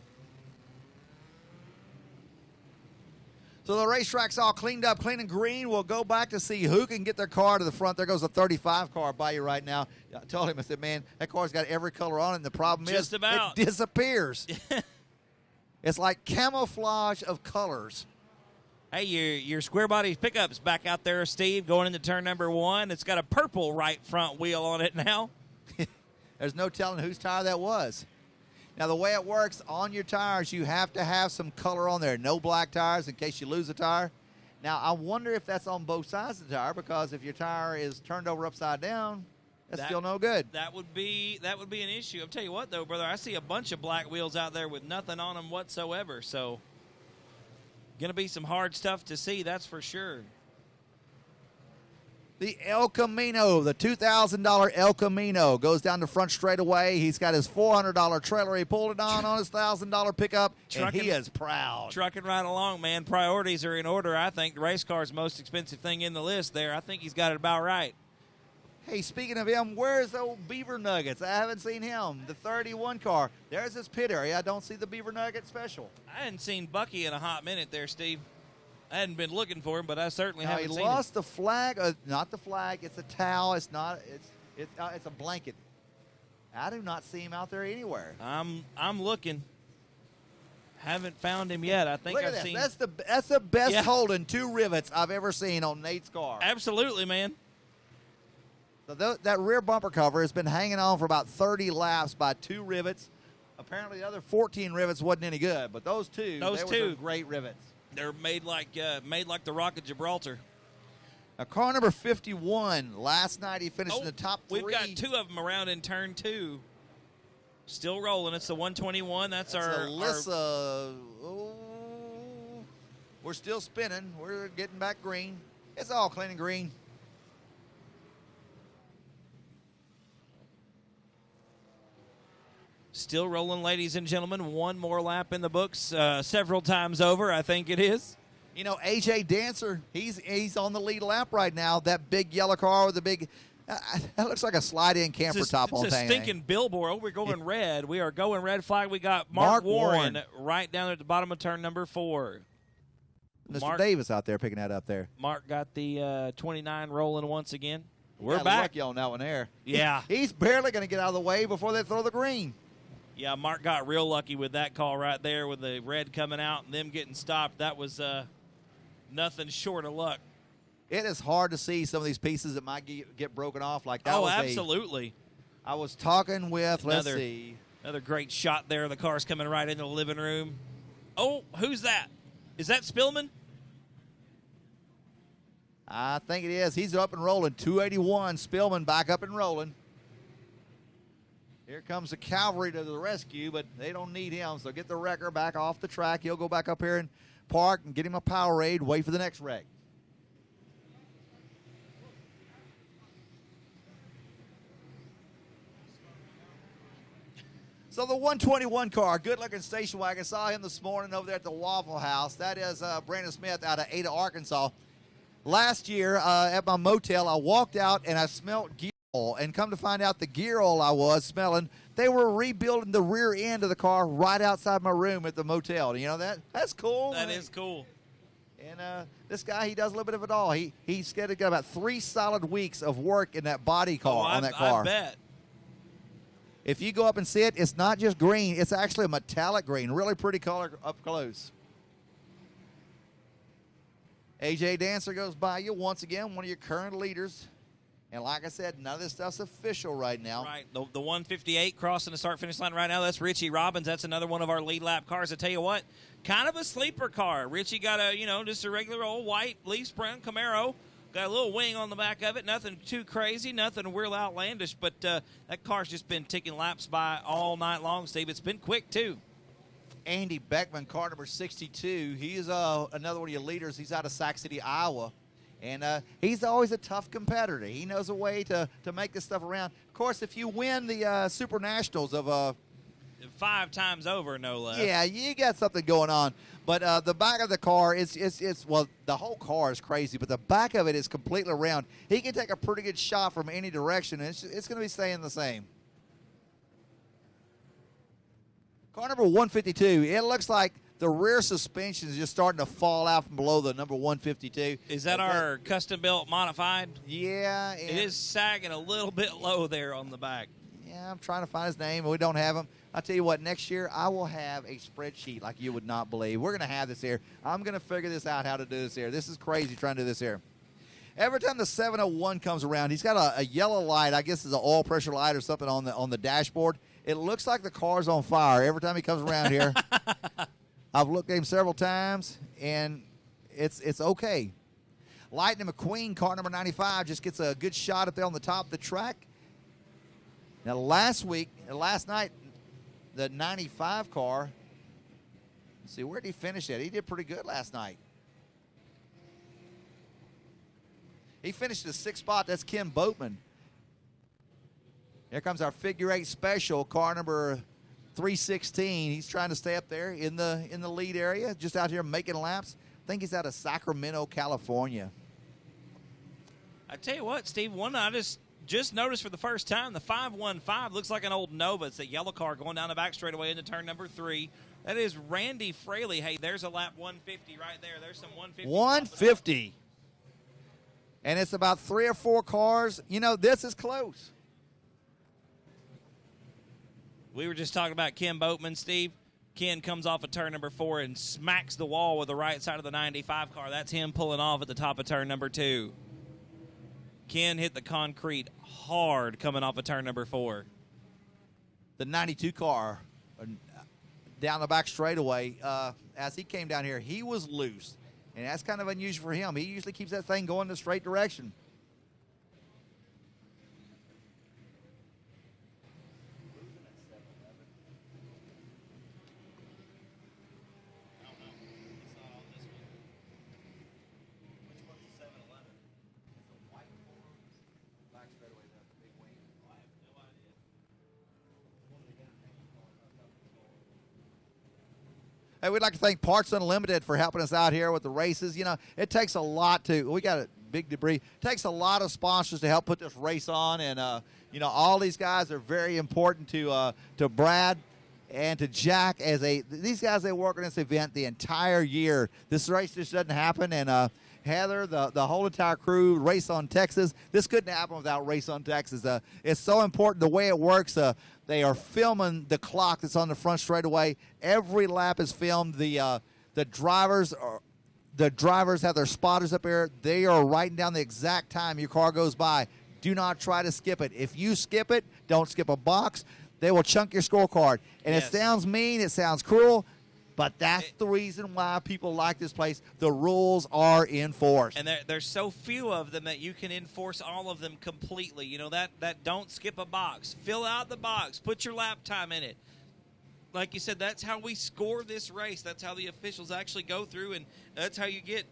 So the racetrack's all cleaned up, clean and green. We'll go back to see who can get their car to the front. There goes a 35 car by you right now. I told him, I said, man, that car's got every color on it, and the problem Just is about. it disappears. It's like camouflage of colors. Hey, your square body pickup's back out there, Steve, going into turn number 1. It's got a purple right front wheel on it now. There's no telling whose tire that was. Now, the way it works on your tires, you have to have some color on there. No black tires in case you lose a tire. Now, I wonder if that's on both sides of the tire, because if your tire is turned over upside down, that's still no good. That would be an issue. I'll tell you what, though, brother, I see a bunch of black wheels out there with nothing on them whatsoever. So, going to be some hard stuff to see, that's for sure. The El Camino, the $2,000 El Camino, goes down the front straightaway. He's got his $400 trailer. He pulled it on his $1,000 pickup, and he is proud. Trucking right along, man. Priorities are in order. I think the race car's the most expensive thing in the list there. I think he's got it about right. Hey, speaking of him, where's the old Beaver Nuggets? I haven't seen him. The 31 car. There's his pit area. I don't see the Beaver Nugget special. I hadn't seen Bucky in a hot minute there, Steve. I hadn't been looking for him, but I certainly haven't seen him. He lost the flag. Not the flag. It's a towel. It's not. It's a blanket. I do not see him out there anywhere. I'm looking. Haven't found him yet. I think I've seen. That's the best holding 2 rivets I've ever seen on Nate's car. Absolutely, man. So that rear bumper cover has been hanging on for about 30 laps by 2 rivets. Apparently, the other 14 rivets wasn't any good, but those two were great rivets. They're made like the Rock of Gibraltar. Now, car number 51. Last night he finished in the top 3. We've got 2 of them around in turn 2. Still rolling. It's the 121. That's our Alyssa. We're still spinning. We're getting back green. It's all clean and green. Still rolling, ladies and gentlemen. One more lap in the books, several times over, I think it is. You know, AJ Dancer, he's on the lead lap right now. That big yellow car with the big, that looks like a slide-in camper top on It's a stinking billboard. Oh, we're going red. We are going red flag. We got Mark Warren right down at the bottom of turn number 4. Mr. Davis out there picking that up there. Mark got the 29 rolling once again. We're back. back. Lucky on that one there. Yeah. He's barely going to get out of the way before they throw the green. Yeah, Mark got real lucky with that call right there with the red coming out and them getting stopped. That was nothing short of luck. It is hard to see some of these pieces that might get broken off like that. Oh, absolutely. I was talking with, let's see. Another great shot there. The car's coming right into the living room. Oh, who's that? Is that Spillman? I think it is. He's up and rolling. 281. Spillman back up and rolling. Here comes the cavalry to the rescue, but they don't need him, so get the wrecker back off the track. He'll go back up here and park and get him a Powerade, wait for the next wreck. So the 121 car, good-looking station wagon. Saw him this morning over there at the Waffle House. That is Brandon Smith out of Ada, Arkansas. Last year at my motel, I walked out and I smelled gear oil, and come to find out the gear oil I was smelling, they were rebuilding the rear end of the car right outside my room at the motel. You know that? That's cool. That is cool. And this guy, he does a little bit of it all. He's got about 3 solid weeks of work in that body car on that car. I bet. If you go up and see it, it's not just green. It's actually a metallic green. Really pretty color up close. AJ Dancer goes by you once again, one of your current leaders. And like I said, none of this stuff's official right now. Right. The 158 crossing the start-finish line right now, that's Richie Robbins. That's another one of our lead lap cars. I tell you what, kind of a sleeper car. Richie got just a regular old white leaf brown Camaro. Got a little wing on the back of it. Nothing too crazy, nothing real outlandish, but that car's just been ticking laps by all night long, Steve. It's been quick, too. Andy Beckman, car number 62. He's another one of your leaders. He's out of Sac City, Iowa. And he's always a tough competitor. He knows a way to make this stuff around. Of course, if you win the Super Nationals of 5 times over, no less. Yeah, you got something going on. But the back of the car is well, the whole car is crazy, but the back of it is completely round. He can take a pretty good shot from any direction, and it's going to be staying the same. Car number 152, it looks like the rear suspension is just starting to fall out from below the number 152. Is that our custom-built modified? Yeah. It is sagging a little bit low there on the back. Yeah, I'm trying to find his name, but we don't have him. I'll tell you what, next year I will have a spreadsheet like you would not believe. We're going to have this here. I'm going to figure this out, how to do this here. This is crazy trying to do this here. Every time the 701 comes around, he's got a yellow light. I guess it's an oil pressure light or something on the dashboard. It looks like the car's on fire every time he comes around here. I've looked at him several times, and it's okay. Lightning McQueen, car number 95, just gets a good shot up there on the top of the track. Now, last night, the 95 car, let's see, where did he finish at? He did pretty good last night. He finished the 6th spot. That's Ken Boatman. Here comes our figure 8 special, car number 316. He's trying to stay up there in the lead area, just out here making laps. I think he's out of Sacramento, California. I tell you what, Steve, one I just noticed for the first time, the 515 looks like an old Nova. It's a yellow car going down the back straightaway into turn number 3. That is Randy Fraley. Hey, there's a lap 150 right there. There's some 150. 150. And it's about 3 or 4 cars. You know, this is close. We were just talking about Ken Boatman, Steve. Ken comes off of turn number 4 and smacks the wall with the right side of the 95 car. That's him pulling off at the top of turn number 2. Ken hit the concrete hard coming off of turn number 4. The 92 car down the back straightaway, as he came down here, he was loose. And that's kind of unusual for him. He usually keeps that thing going the straight direction. Hey, we'd like to thank Parts Unlimited for helping us out here with the races. You know, it takes a lot we got a big debris. It takes a lot of sponsors to help put this race on. And, you know, all these guys are very important to Brad and to Jack. These guys, they work on this event the entire year. This race just doesn't happen. And Heather, the whole entire crew, Race on Texas. This couldn't happen without Race on Texas. It's so important the way it works. They are filming the clock that's on the front straightaway. Every lap is filmed. The drivers have their spotters up here. They are writing down the exact time your car goes by. Do not try to skip it. If you skip it, don't skip a box. They will chunk your scorecard. And Yes. It sounds mean. It sounds cruel. But that's the reason why people like this place. The rules are enforced. And there's so few of them that you can enforce all of them completely. You know, that don't skip a box. Fill out the box. Put your lap time in it. Like you said, that's how we score this race. That's how the officials actually go through, and that's how you get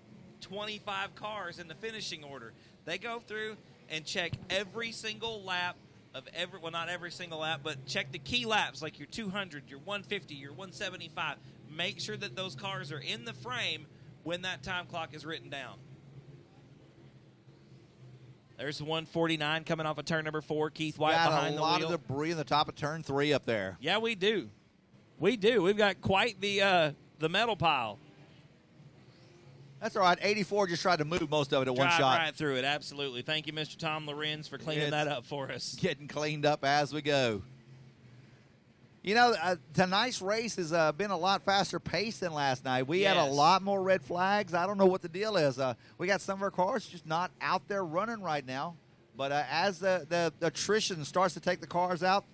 25 cars in the finishing order. They go through and check every single lap of well, not every single lap, but check the key laps like your 200, your 150, your 175. Make sure that those cars are in the frame when that time clock is written down. There's the 149 coming off of turn number 4. Keith White behind the wheel. Got a lot of debris in the top of turn 3 up there. Yeah, we do. We do. We've got quite the metal pile. That's all right. 84 just tried to move most of it at one shot. Right through it, absolutely. Thank you, Mr. Tom Lorenz, for cleaning that up for us. Getting cleaned up as we go. You know, tonight's race has been a lot faster paced than last night. We had a lot more red flags. I don't know what the deal is. We got some of our cars just not out there running right now. But as the attrition starts to take the cars out,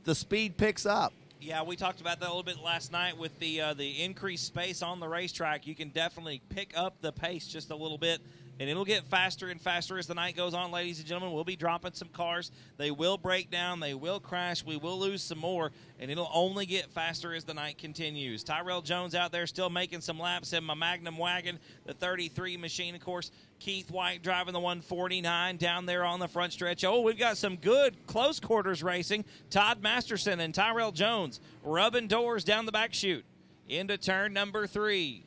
the speed picks up. Yeah, we talked about that a little bit last night with the increased space on the racetrack. You can definitely pick up the pace just a little bit, and it'll get faster and faster as the night goes on, ladies and gentlemen. We'll be dropping some cars. They will break down. They will crash. We will lose some more, and it'll only get faster as the night continues. Tyrell Jones out there still making some laps in my Magnum wagon, the 33 machine, of course. Keith White driving the 149 down there on the front stretch. Oh, we've got some good close quarters racing. Todd Masterson and Tyrell Jones rubbing doors down the back chute into turn number 3.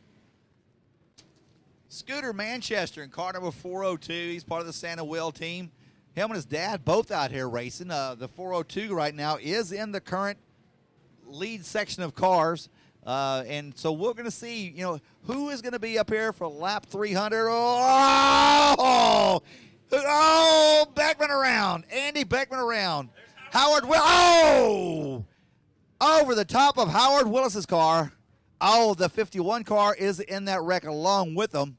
Scooter Manchester in car number 402. He's part of the Santa Will team. Him and his dad both out here racing. The 402 right now is in the current lead section of cars. And so we're going to see, you know, who is going to be up here for lap 300. Oh, Beckman around. Andy Beckman around. Howard Willis. Oh, over the top of Howard Willis's car. Oh, the 51 car is in that wreck along with them.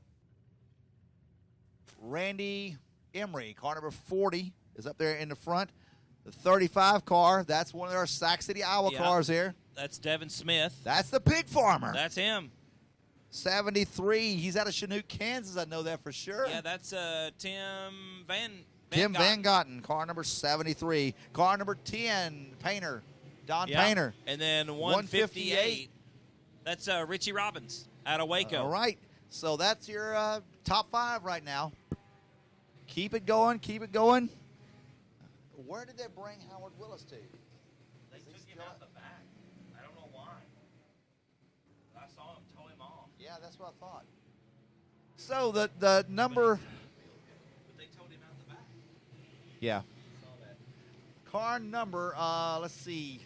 Randy Emery, car number 40, is up there in the front. The 35 car, that's one of our Sac City, Iowa cars here. That's Devin Smith. That's the pig farmer. That's him. 73, he's out of Chinook, Kansas. I know that for sure. Yeah, that's Tim Van Gotten, car number 73. Car number 10, Painter, Don Painter. And then 158, that's Richie Robbins out of Waco. All right, so that's your top 5 right now. Keep it going. Keep it going. Where did they bring Howard Willis to? They took him out the back. I don't know why. I saw him tow him off. Yeah, that's what I thought. So the number. But they towed him out the back. Yeah. Saw that. Car number, let's see,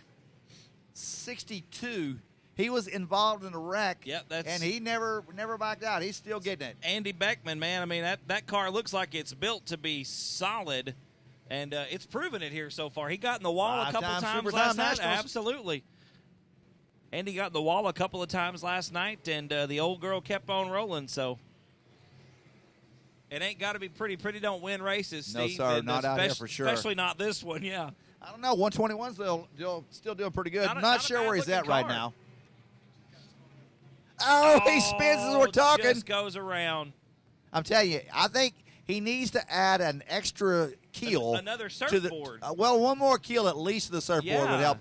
62. He was involved in a wreck. Yep, and he never backed out. He's still getting it. Andy Beckman, man. I mean, that car looks like it's built to be solid, and it's proven it here so far. He got in the wall a couple Five-time times Supertime last night. Nationals. Absolutely. Andy got in the wall a couple of times last night, and the old girl kept on rolling. So it ain't got to be pretty. Pretty don't win races, No, Steve. sir, And not out here for sure. Especially not this one, yeah. I don't know. 121's still doing pretty good. Not a sure where he's bad-looking at right car. now. Oh, he spins as we're talking. Just goes around. I'm telling you, I think he needs to add an extra keel. Another to surfboard. Well, one more keel at least to the surfboard would Yeah. help.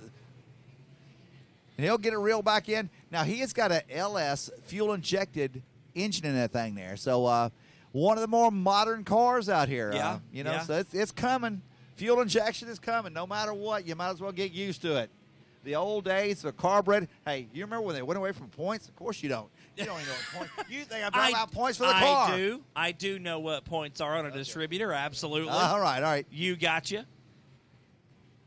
And he'll get it reeled back in. Now, he has got a LS fuel-injected engine in that thing there. So, one of the more modern cars out here. Yeah, So it's coming. Fuel injection is coming. No matter what, you might as well get used to it. The old days of carbureted. Hey, you remember when they went away from points? Of course you don't. You don't even know what points. You think I'm talking about points for the car. I do know what points are on a distributor. Absolutely. All right. You gotcha.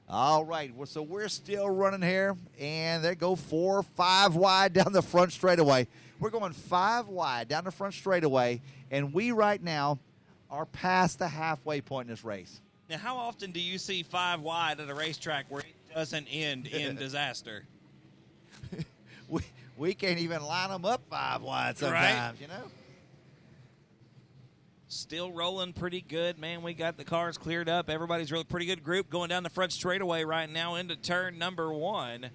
All right. Well, so we're still running here, and they go 4 or 5 wide down the front straightaway. We're going 5 wide down the front straightaway, and we right now are past the halfway point in this race. Now, how often do you see 5 wide at a racetrack where it doesn't end in disaster? We can't even line them up 5 wide sometimes, you know? Still rolling pretty good, man. We got the cars cleared up. Everybody's really pretty good group going down the front straightaway right now into turn number 1.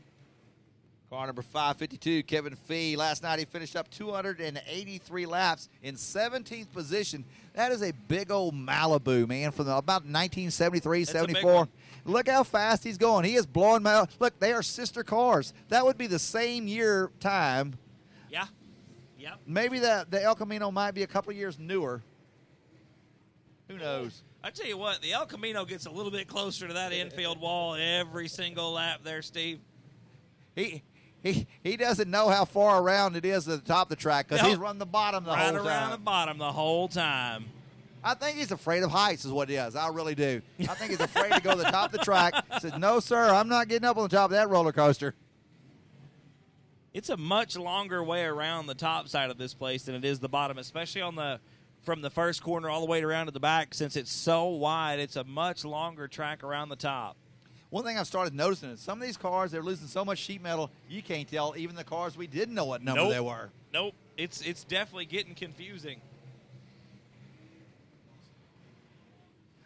Car number 552, Kevin Fee. Last night he finished up 283 laps in 17th position. That is a big old Malibu, man, from about 1973, That's a big 74. one. Look how fast he's going. He is blowing my. Look, they are sister cars. That would be the same year time. Yeah. Yep. Maybe the El Camino might be a couple of years newer. Who knows? I tell you what, the El Camino gets a little bit closer to that infield wall every single lap there, Steve. He doesn't know how far around it is at the top of the track because Nope. he's running the bottom the Right whole around time. the bottom the whole time. I think he's afraid of heights is what it is. I really do. I think he's afraid to go to the top of the track. He says, no, sir, I'm not getting up on the top of that roller coaster. It's a much longer way around the top side of this place than it is the bottom, especially from the first corner all the way around to the back. Since it's so wide, it's a much longer track around the top. One thing I've started noticing is some of these cars, they're losing so much sheet metal, you can't tell even the cars we didn't know what number Nope. they were. Nope. It's definitely getting confusing.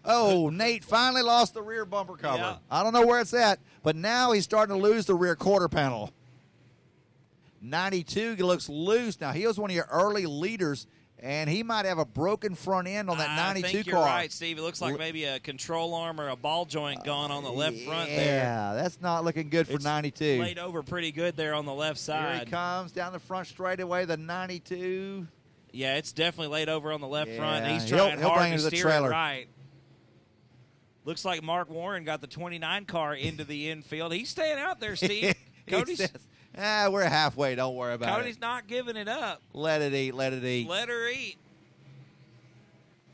Oh, Nate finally lost the rear bumper cover. Yeah. I don't know where it's at, but now he's starting to lose the rear quarter panel. 92 looks loose. Now, he was one of your early leaders, and he might have a broken front end on that 92 I think car. you're right, Steve. It looks like maybe a control arm or a ball joint gone on the left front there. Yeah, that's not looking good for It's 92. laid over pretty good there on the left Here side. he comes down the front straightaway, the 92. Yeah, it's definitely laid over on the left front. Yeah, He's he'll trying bring hard it to to the steer trailer. it right. Looks like Mark Warren got the 29 car into the infield. He's staying out there, Steve. He says, we're halfway. Don't worry about Cody's not giving it up. Let it eat. Let it eat. Let her eat.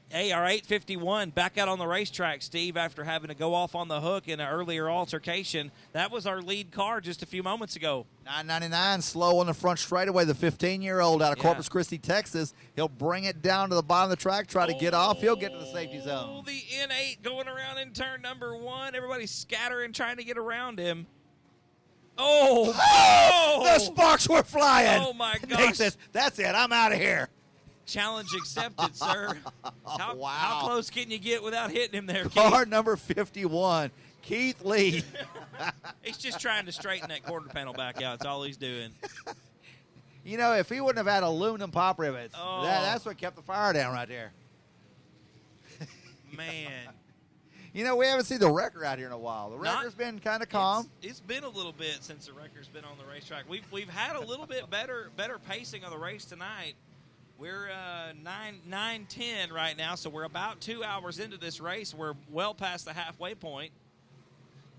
Hey, our 851 back out on the racetrack, Steve, after having to go off on the hook in an earlier altercation. That was our lead car just a few moments ago. 999 slow on the front straightaway. The 15-year-old out of Corpus Christi, Texas. He'll bring it down to the bottom of the track, try to get off. He'll get to the safety zone. Oh, the N8 going around in turn number 1. Everybody's scattering, trying to get around him. Oh! The sparks were flying. Oh, my Nate gosh. says, that's it. I'm out of here. Challenge accepted, sir. How Wow. close can you get without hitting him there, Keith? Car number 51, Keith Lee. He's just trying to straighten that quarter panel back out. That's all he's doing. You know, if he wouldn't have had aluminum pop rivets, Oh. that's what kept the fire down right there. Man. You know, we haven't seen the wrecker out here in a while. The Not- wrecker's been kind of calm. It's been a little bit since the wrecker's been on the racetrack. We've had a little bit better pacing of the race tonight. We're 9:10 right now, so we're about 2 hours into this race. We're well past the halfway point.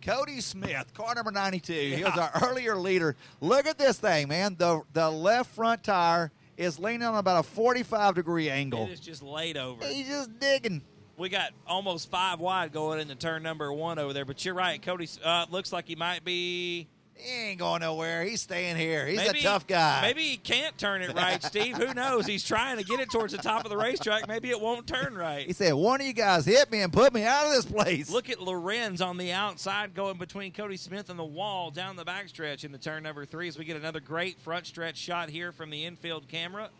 Cody Smith, car number 92. He was our earlier leader. Look at this thing, man. The left front tire is leaning on about a 45-degree angle. It is just laid over. He's just digging. We got almost 5 wide going into turn number 1 over there, but you're right. Cody looks like he might be... He ain't going nowhere. He's staying here. He's a tough guy. Maybe he can't turn it right, Steve. Who knows? He's trying to get it towards the top of the racetrack. Maybe it won't turn right. He said, one of you guys hit me and put me out of this place. Look at Lorenz on the outside going between Cody Smith and the wall down the backstretch in the turn number 3 as we get another great front stretch shot here from the infield camera.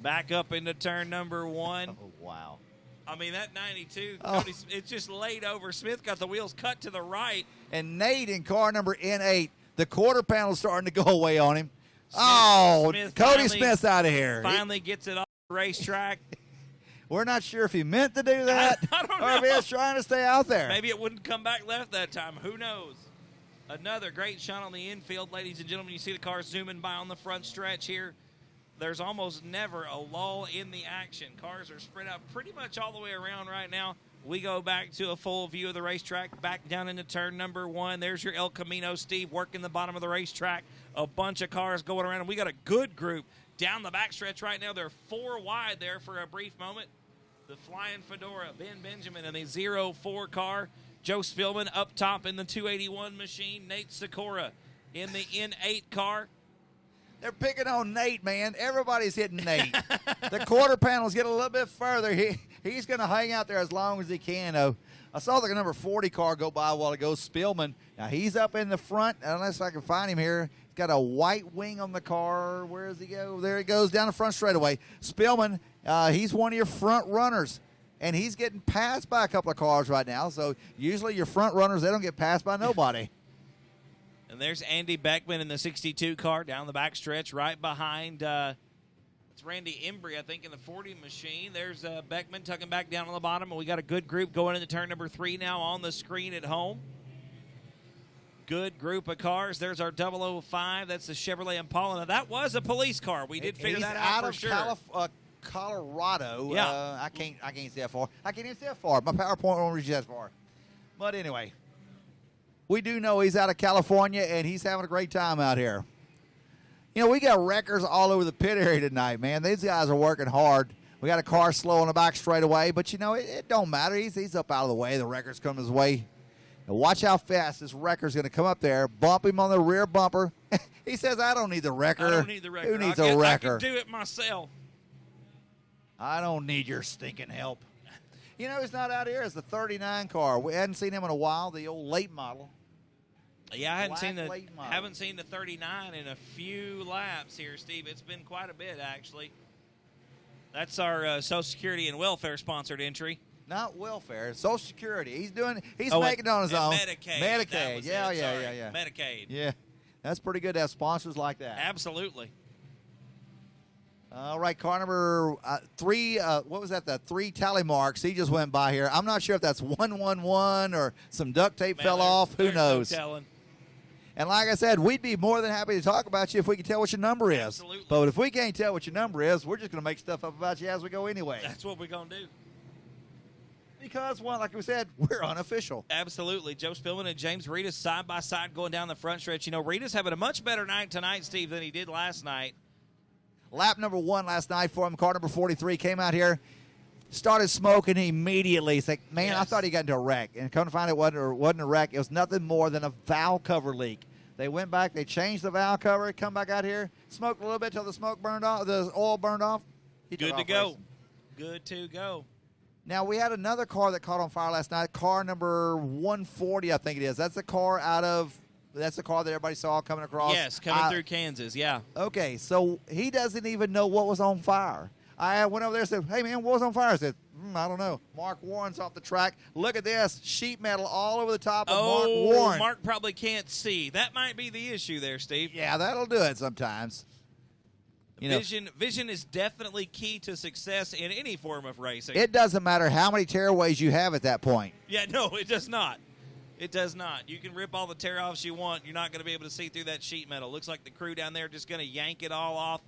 Back up into turn number 1. Oh, wow. I mean, that 92, Cody, it's just laid over. Smith got the wheels cut to the right. And Nate in car number N8, the quarter panel's starting to go away on him. Cody Smith's out of here. Finally gets it off the racetrack. We're not sure if he meant to do that I don't or if he was trying to stay out there. Maybe it wouldn't come back left that time. Who knows? Another great shot on the infield, ladies and gentlemen. You see the car zooming by on the front stretch here. There's almost never a lull in the action. Cars are spread out pretty much all the way around right now. We go back to a full view of the racetrack, back down into turn number 1. There's your El Camino, Steve, working the bottom of the racetrack. A bunch of cars going around, and we got a good group down the backstretch right now. They're 4 wide there for a brief moment. The Flying Fedora, Ben Benjamin in the 04 car. Joe Spillman up top in the 281 machine. Nate Sakura in the N8 car. They're picking on Nate, man. Everybody's hitting Nate. The quarter panels get a little bit further. He's going to hang out there as long as he can. I saw the number 40 car go by a while ago, Spillman. Now, he's up in the front, unless I can find him here. He's got a white wing on the car. Where does he go? There he goes, down the front straightaway. Spillman, he's one of your front runners, and he's getting passed by a couple of cars right now. So, usually your front runners, they don't get passed by nobody. And there's Andy Beckman in the 62 car down the backstretch right behind it's Randy Embry, I think, in the 40 machine. There's Beckman tucking back down on the bottom, and we got a good group going into turn number 3 now on the screen at home. Good group of cars. There's our 005. That's the Chevrolet Impala. Now, that was a police car. We did figure that out for sure. Colorado. Yeah. I can't see that far. I can't even see that far. My PowerPoint won't reach that far. But anyway, we do know he's out of California, and he's having a great time out here. You know, we got wreckers all over the pit area tonight, man. These guys are working hard. We got a car slow on the back straightaway, but, you know, it don't matter. He's up out of the way. The wrecker's coming his way. Now watch how fast this wrecker's going to come up there, bump him on the rear bumper. He says, I don't need the wrecker. I don't need the wrecker. Who needs a wrecker? I can do it myself. I don't need your stinking help. You know, he's not out here. It's the 39 car. We hadn't seen him in a while, the old late model. Yeah, I haven't Black seen the 39 in a few laps here, Steve. It's been quite a bit, actually. That's our Social Security and Welfare sponsored entry. Not welfare, Social Security. He's making it on his own. Medicaid. Yeah. Medicaid. Yeah, that's pretty good to have sponsors like that. Absolutely. All right, car number 3. What was that? The 3 tally marks. He just went by here. I'm not sure if that's 111 or some duct tape fell off. Who knows? No telling. And like I said, we'd be more than happy to talk about you if we could tell what your number is. Absolutely. But if we can't tell what your number is, we're just going to make stuff up about you as we go anyway. That's what we're going to do. Because, well, like we said, we're unofficial. Absolutely. Joe Spillman and James Reedus side by side going down the front stretch. You know, Reedus having a much better night tonight, Steve, than he did last night. Lap number 1 last night for him. Car number 43 came out here, started smoking immediately. It's like, man, Yes. I thought he got into a wreck. And come to find it wasn't a wreck. It was nothing more than a valve cover leak. They went back, they changed the valve cover, come back out here, smoked a little bit till the smoke burned off, the oil burned off. Good to go. Good to go. Now, we had another car that caught on fire last night, car number 140, I think it is. That's the car that's the car that everybody saw coming across. Yes, coming through Kansas, yeah. Okay, so he doesn't even know what was on fire. I went over there and said, hey, man, what was on fire? I said, I don't know. Mark Warren's off the track. Look at this. Sheet metal all over the top of Mark Warren. Mark probably can't see. That might be the issue there, Steve. Yeah, that'll do it sometimes. Vision is definitely key to success in any form of racing. It doesn't matter how many tearaways you have at that point. Yeah, no, it does not. It does not. You can rip all the tear-offs you want. You're not going to be able to see through that sheet metal. Looks like the crew down there just going to yank it all off.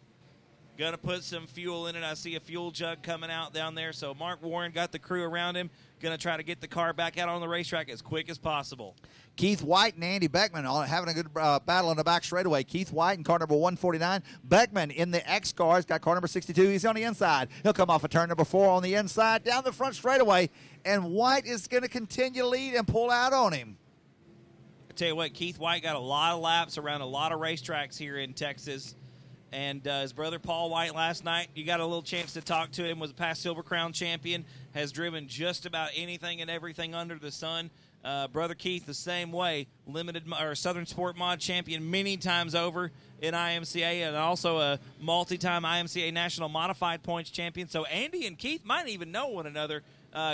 Going to put some fuel in it. I see a fuel jug coming out down there. So Mark Warren got the crew around him. Going to try to get the car back out on the racetrack as quick as possible. Keith White and Andy Beckman having a good battle on the back straightaway. Keith White in car number 149. Beckman in the X car. He's got car number 62. He's on the inside. He'll come off of turn number 4 on the inside, down the front straightaway. And White is going to continue to lead and pull out on him. I tell you what, Keith White got a lot of laps around a lot of racetracks here in Texas. And his brother Paul White last night, you got a little chance to talk to him, was a past Silver Crown champion, has driven just about anything and everything under the sun. Brother Keith, the same way, Southern Sport Mod champion many times over in IMCA, and also a multi-time IMCA National Modified Points champion. So Andy and Keith might even know one another.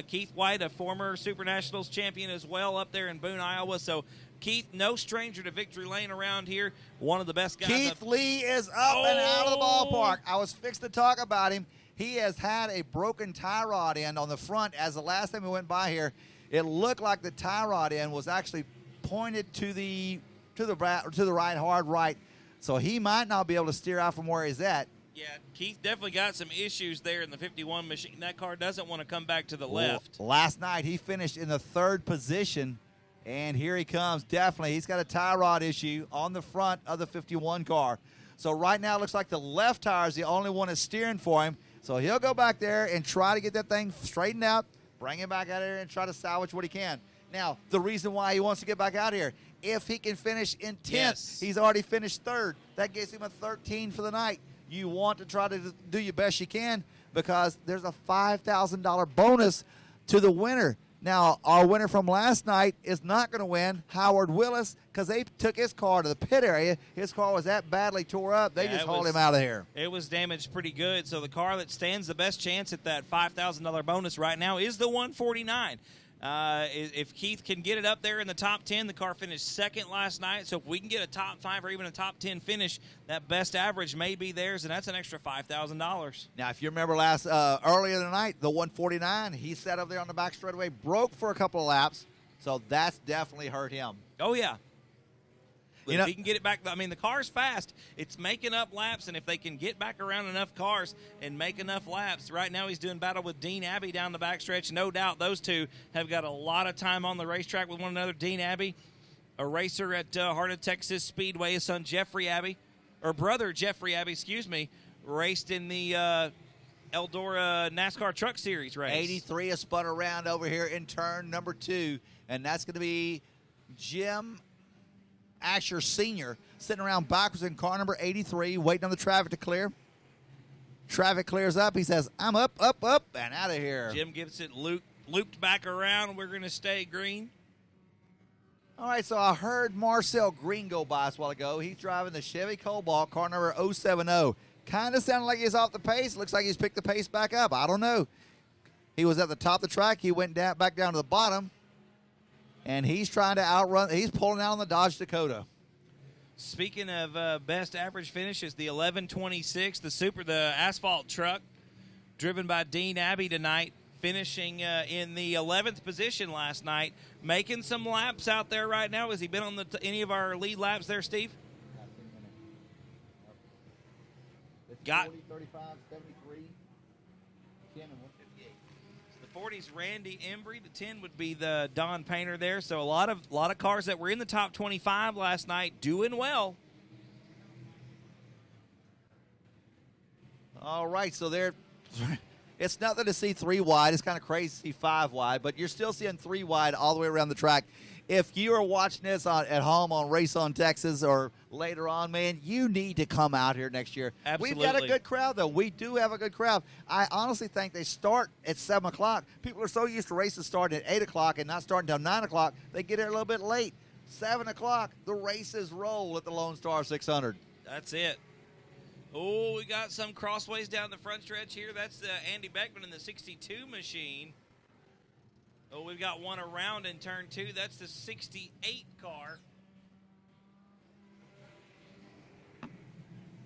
Keith White, a former Super Nationals champion as well up there in Boone, Iowa. So Keith, no stranger to victory lane around here. One of the best guys. Keith Lee is up and out of the ballpark. I was fixed to talk about him. He has had a broken tie rod end on the front. As the last time we went by here, it looked like the tie rod end was actually pointed to the right, hard right. So he might not be able to steer out from where he's at. Yeah, Keith definitely got some issues there in the 51 machine. That car doesn't want to come back to the left. Last night he finished in the 3rd position. And here he comes, definitely. He's got a tie rod issue on the front of the 51 car. So right now it looks like the left tire is the only one that's steering for him. So he'll go back there and try to get that thing straightened out, bring him back out here and try to salvage what he can. Now, the reason why he wants to get back out here, if he can finish in 10th, yes. He's already finished 3rd. That gives him a 13 for the night. You want to try to do your best you can because there's a $5,000 bonus to the winner. Now, our winner from last night is not going to win, Howard Willis, because they took his car to the pit area. His car was that badly tore up, they just hauled him out of here. It was damaged pretty good. So the car that stands the best chance at that $5,000 bonus right now is the 149. If Keith can get it up there in the top 10, the car finished 2nd last night. So if we can get a top 5 or even a top 10 finish, that best average may be theirs, and that's an extra $5,000. Now, if you remember earlier tonight, the 149, he sat up there on the back straightaway, broke for a couple of laps. So that's definitely hurt him. Oh, yeah. But if he can get it back, I mean, the car's fast. It's making up laps, and if they can get back around enough cars and make enough laps, right now he's doing battle with Dean Abbey down the backstretch. No doubt those two have got a lot of time on the racetrack with one another. Dean Abbey, a racer at Heart of Texas Speedway, his son Jeffrey Abbey, or brother Jeffrey Abbey, excuse me, raced in the Eldora NASCAR Truck Series race. 83 is spun around over here in turn number 2, and that's going to be Jim Asher Sr. sitting around backwards in car number 83, waiting on the traffic to clear. Traffic clears up. He says, I'm up, and out of here. Jim gets it looped back around. We're going to stay green. All right, so I heard Marcel Green go by us a while ago. He's driving the Chevy Cobalt, car number 070. Kind of sounded like he's off the pace. Looks like he's picked the pace back up. I don't know. He was at the top of the track. He went back down to the bottom. And he's trying to outrun. He's pulling out on the Dodge Dakota. Speaking of best average finishes, the 1126, the asphalt truck, driven by Dean Abbey tonight, finishing in the 11th position last night, making some laps out there right now. Has he been on any of our lead laps there, Steve? Got 40, 35, 73, 10, and 158. The 40's Randy Embry. The 10 would be the Don Painter there. So a lot of cars that were in the top 25 last night doing well. All right, so it's nothing to see 3 wide. It's kind of crazy to see 5 wide, but you're still seeing 3 wide all the way around the track. If you are watching this at home on Race on Texas or later on, man, you need to come out here next year. Absolutely. We've got a good crowd, though. We do have a good crowd. I honestly think they start at 7 o'clock. People are so used to races starting at 8 o'clock and not starting until 9 o'clock. They get here a little bit late. 7 o'clock, the races roll at the Lone Star 600. That's it. Oh, we got some crossways down the front stretch here. That's Andy Beckman in the 62 machine. Oh, we've got one around in turn 2. That's the 68 car.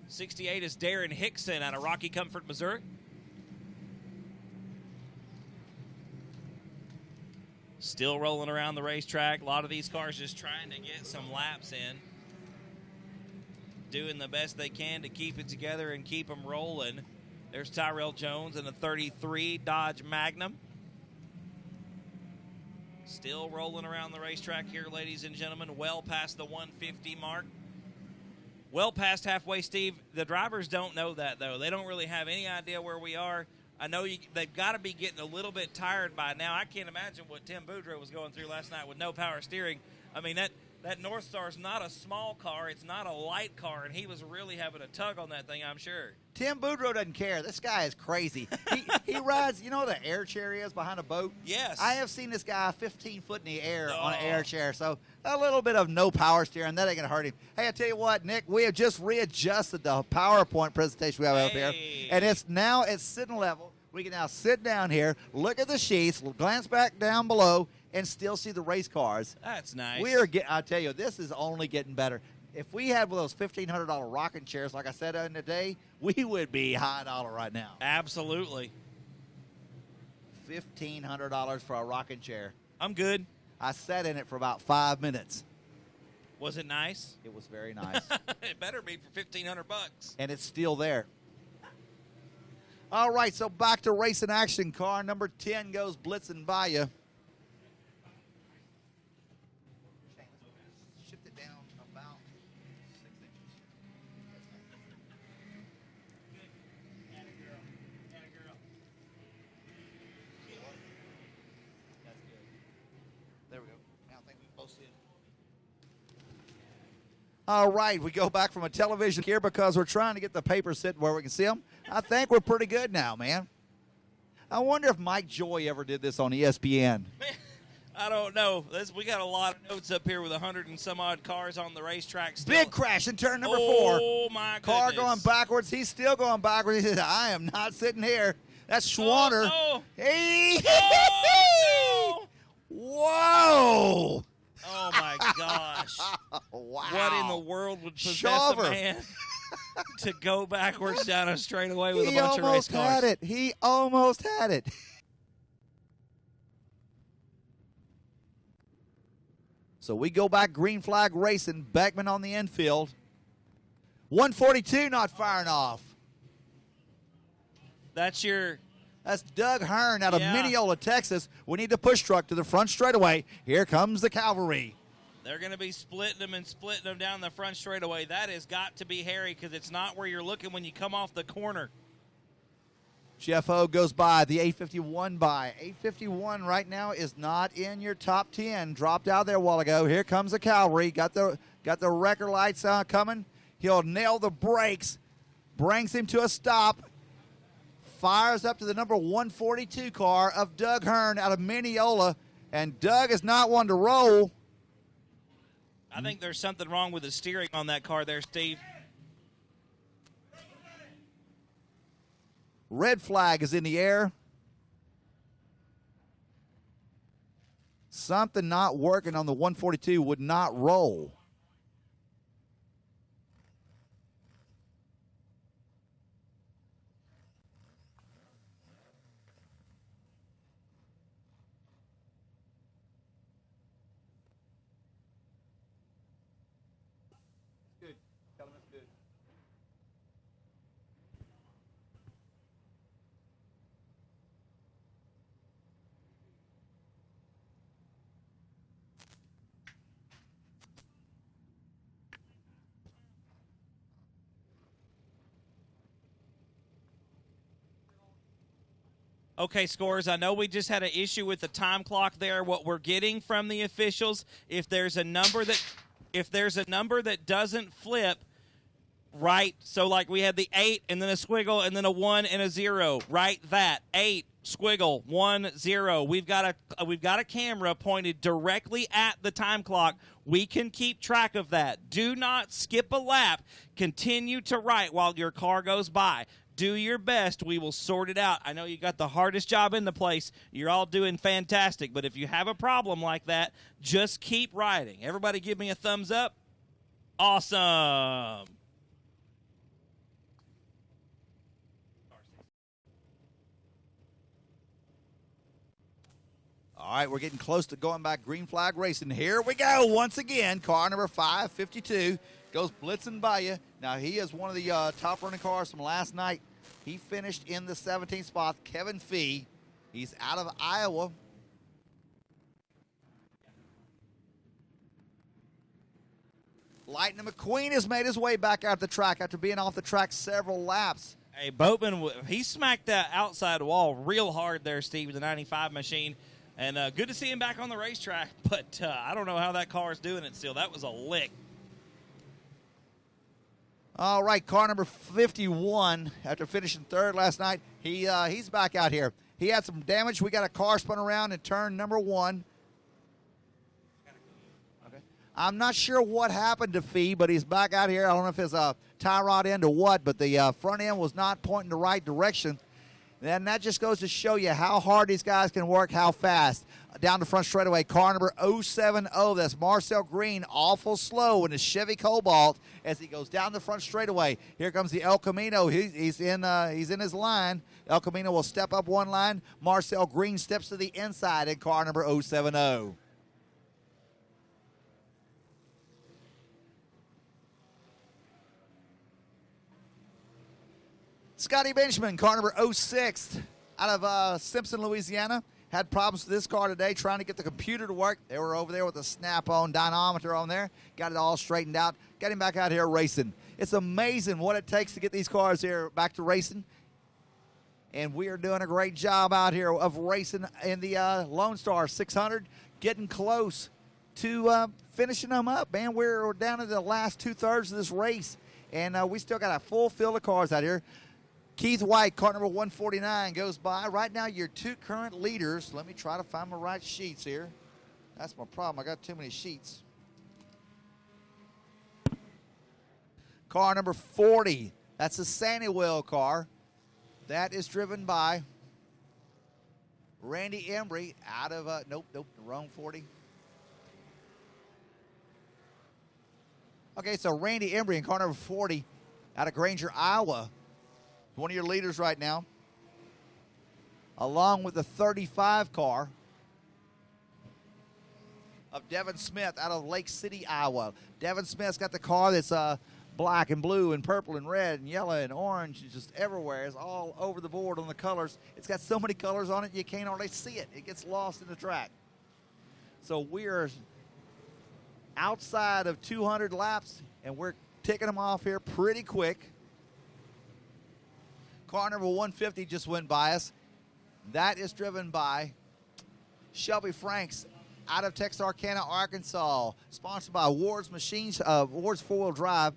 68 is Darren Hickson out of Rocky Comfort, Missouri. Still rolling around the racetrack. A lot of these cars just trying to get some laps in. doing the best they can to keep it together and keep them rolling. There's Tyrell Jones in a 33 Dodge Magnum. Still rolling around the racetrack here, ladies and gentlemen, well past the 150 mark. Well past halfway, Steve. The drivers don't know that, though. They don't really have any idea where we are. I know they've got to be getting a little bit tired by now. I can't imagine what Tim Boudreaux was going through last night with no power steering. I mean, that North Star is not a small car. It's not a light car, and he was really having a tug on that thing, I'm sure. Tim Boudreaux doesn't care. This guy is crazy. He rides, you know the air chair is behind a boat? Yes. I have seen this guy 15 foot in the air on an air chair, so a little bit of no power steering, that ain't going to hurt him. Hey, I tell you what, Nick, we have just readjusted the PowerPoint presentation we have up here, and it's sitting level. We can now sit down here, look at the sheets, glance back down below, and still see the race cars. That's nice. I tell you, this is only getting better. If we had one of those $1,500 rocking chairs, like I said in the day, we would be high dollar right now. Absolutely. $1,500 for a rocking chair. I'm good. I sat in it for about 5 minutes. Was it nice? It was very nice. It better be for $1,500. And it's still there. All right, so back to racing action. Car number 10 goes blitzing by you. Shift it down about 6 inches. That's good. There we go. Now I think we both see it. All right, we go back from a television here because we're trying to get the papers sitting where we can see them. I think we're pretty good now, man. I wonder if Mike Joy ever did this on ESPN. I don't know. We got a lot of notes up here with 100 and some odd cars on the racetrack still. Big crash in turn number 4. Oh, my goodness. Car going backwards. He's still going backwards. He says, I am not sitting here. That's Schwanner. Oh, no. Hey. Oh, no. Whoa. Oh, my gosh. Wow. What in the world would possess Shover. a man to go backwards down a straightaway with a He bunch of race almost cars? had it. He almost had it. So we go back green flag racing. Beckman on the infield. 142 not firing off. That's Doug Hearn out of Yeah. Mineola, Texas. We need the push truck to the front straightaway. Here comes the cavalry. They're going to be splitting them down the front straightaway. That has got to be hairy because it's not where you're looking when you come off the corner. Jeff O goes by, the 851 by. 851 right now is not in your top 10. Dropped out there a while ago. Here comes the cavalry. Got the wrecker lights coming. He'll nail the brakes. Brings him to a stop. Fires up to the number 142 car of Doug Hearn out of Mineola. And Doug is not one to roll. I think there's something wrong with the steering on that car there, Steve. Red flag is in the air. Something not working on the 142 would not roll. Good. Tell him it's good. Okay, Scores, I know we just had an issue with the time clock there. What we're getting from the officials, if there's a number that doesn't flip, right? So like we had the 8 and then a squiggle and then a 1 and a 0. Right, that 8 squiggle 1 0. We've got a camera pointed directly at the time clock. We can keep track of that. Do not skip a lap. Continue to write while your car goes by. Do your best. We will sort it out. I know you got the hardest job in the place. You're all doing fantastic. But if you have a problem like that, just keep writing. Everybody give me a thumbs up. Awesome. All right, we're getting close to going back green flag racing. Here we go once again. Car number 552 goes blitzing by you. Now, he is one of the top running cars from last night. He finished in the 17th spot. Kevin Fee. He's out of Iowa. Lightning McQueen has made his way back out the track after being off the track several laps. Hey, Boatman, he smacked that outside wall real hard there, Steve, with the 95 machine. And good to see him back on the racetrack, but I don't know how that car is doing it still. That was a lick. All right, car number 51, after finishing third last night, he's back out here. He had some damage. We got a car spun around in turn number 1. Okay. I'm not sure what happened to Fee, but he's back out here. I don't know if it's a tie rod end or what, but the front end was not pointing the right direction. And that just goes to show you how hard these guys can work, how fast. Down the front straightaway, car number 070, that's Marcel Green, awful slow in his Chevy Cobalt as he goes down the front straightaway. Here comes the El Camino. He's in his line. El Camino will step up one line. Marcel Green steps to the inside in car number 070. Scotty Benjamin, car number 06, out of Simpson, Louisiana. Had problems with this car today trying to get the computer to work. They were over there with a snap-on dynamometer on there. Got it all straightened out. Got him back out here racing. It's amazing what it takes to get these cars here back to racing. And we are doing a great job out here of racing in the Lone Star 600, getting close to finishing them up, man. We're down to the last two-thirds of this race, and we still got a full field of cars out here. Keith White, car number 149, goes by. Right now, your two current leaders. Let me try to find my right sheets here. That's my problem. I got too many sheets. Car number 40. That's a Sannywell car. That is driven by Randy Embry out of, nope, the wrong 40. Okay, so Randy Embry in car number 40 out of Granger, Iowa. One of your leaders right now, along with the 35 car of Devin Smith out of Lake City, Iowa. Devin Smith's got the car that's black and blue and purple and red and yellow and orange. It's just everywhere. It's all over the board on the colors. It's got so many colors on it you can't hardly see it. It gets lost in the track. So we're outside of 200 laps, and we're ticking them off here pretty quick. Car number 150 just went by us. That is driven by Shelby Franks out of Texarkana, Arkansas. Sponsored by Ward's Machines, Ward's 4-wheel drive.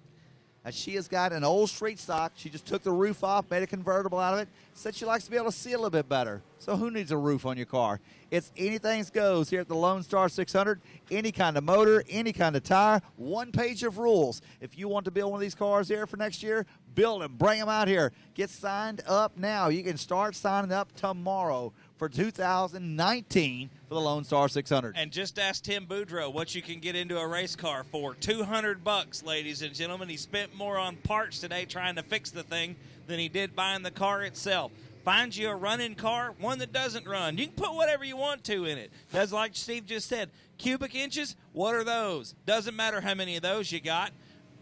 She has got an old street stock. She just took the roof off, made a convertible out of it. Said she likes to be able to see a little bit better. So who needs a roof on your car? It's anything goes here at the Lone Star 600. Any kind of motor, any kind of tire, one page of rules. If you want to build one of these cars here for next year, build them, bring them out here. Get signed up now. You can start signing up tomorrow for 2019 for the Lone Star 600. And just ask Tim Boudreau what you can get into a race car for. $200, ladies and gentlemen. He spent more on parts today trying to fix the thing than he did buying the car itself. Find you a running car, one that doesn't run. You can put whatever you want to in it. That's like Steve just said. Cubic inches, what are those? Doesn't matter how many of those you got.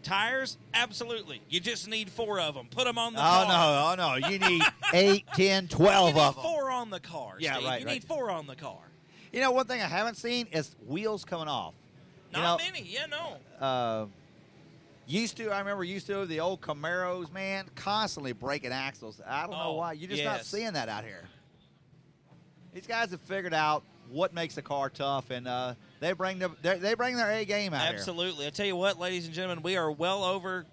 Tires, absolutely. You just need 4 of them. Put them on the car. Oh, no. You need 8, 10, 12 of them. You need 4 on the car, yeah, Steve. Right, you need 4 on the car. You know, one thing I haven't seen is wheels coming off. Not many, yeah, no. I remember the old Camaros, man, constantly breaking axles. I don't know why. You're just not seeing that out here. These guys have figured out what makes a car tough, and they bring their A game out Absolutely. I tell you what, ladies and gentlemen, we're well over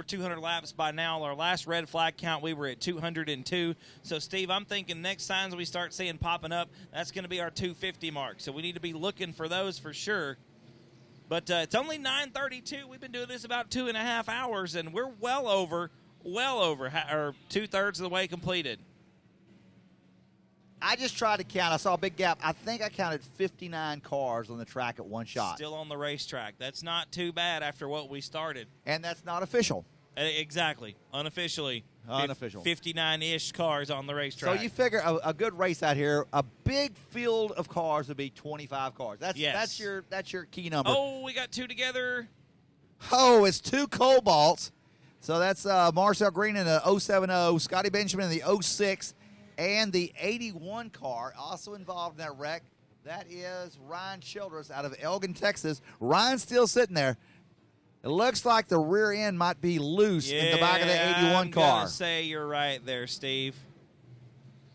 200 laps by now. Our last red flag count, we were at 202. So, Steve, I'm thinking next signs we start seeing popping up, that's going to be our 250 mark. So we need to be looking for those for sure. But it's only 9:32. We've been doing this about 2.5 hours, and we're well over, or 2/3 of the way completed. I just tried to count. I saw a big gap. I think I counted 59 cars on the track at one shot. Still on the racetrack. That's not too bad after what we started. And that's not official. Exactly. Unofficially. Unofficial. 59-ish cars on the racetrack. So you figure a good race out here, a big field of cars would be 25 cars. That's your key number. Oh, we got two together. Oh, it's two Cobalts. So that's Marcel Green in the 070, Scotty Benjamin in the 06, and the 81 car also involved in that wreck. That is Ryan Childress out of Elgin, Texas. Ryan's still sitting there. It looks like the rear end might be loose in the back of the 81 car. I'm going to say you're right there, Steve.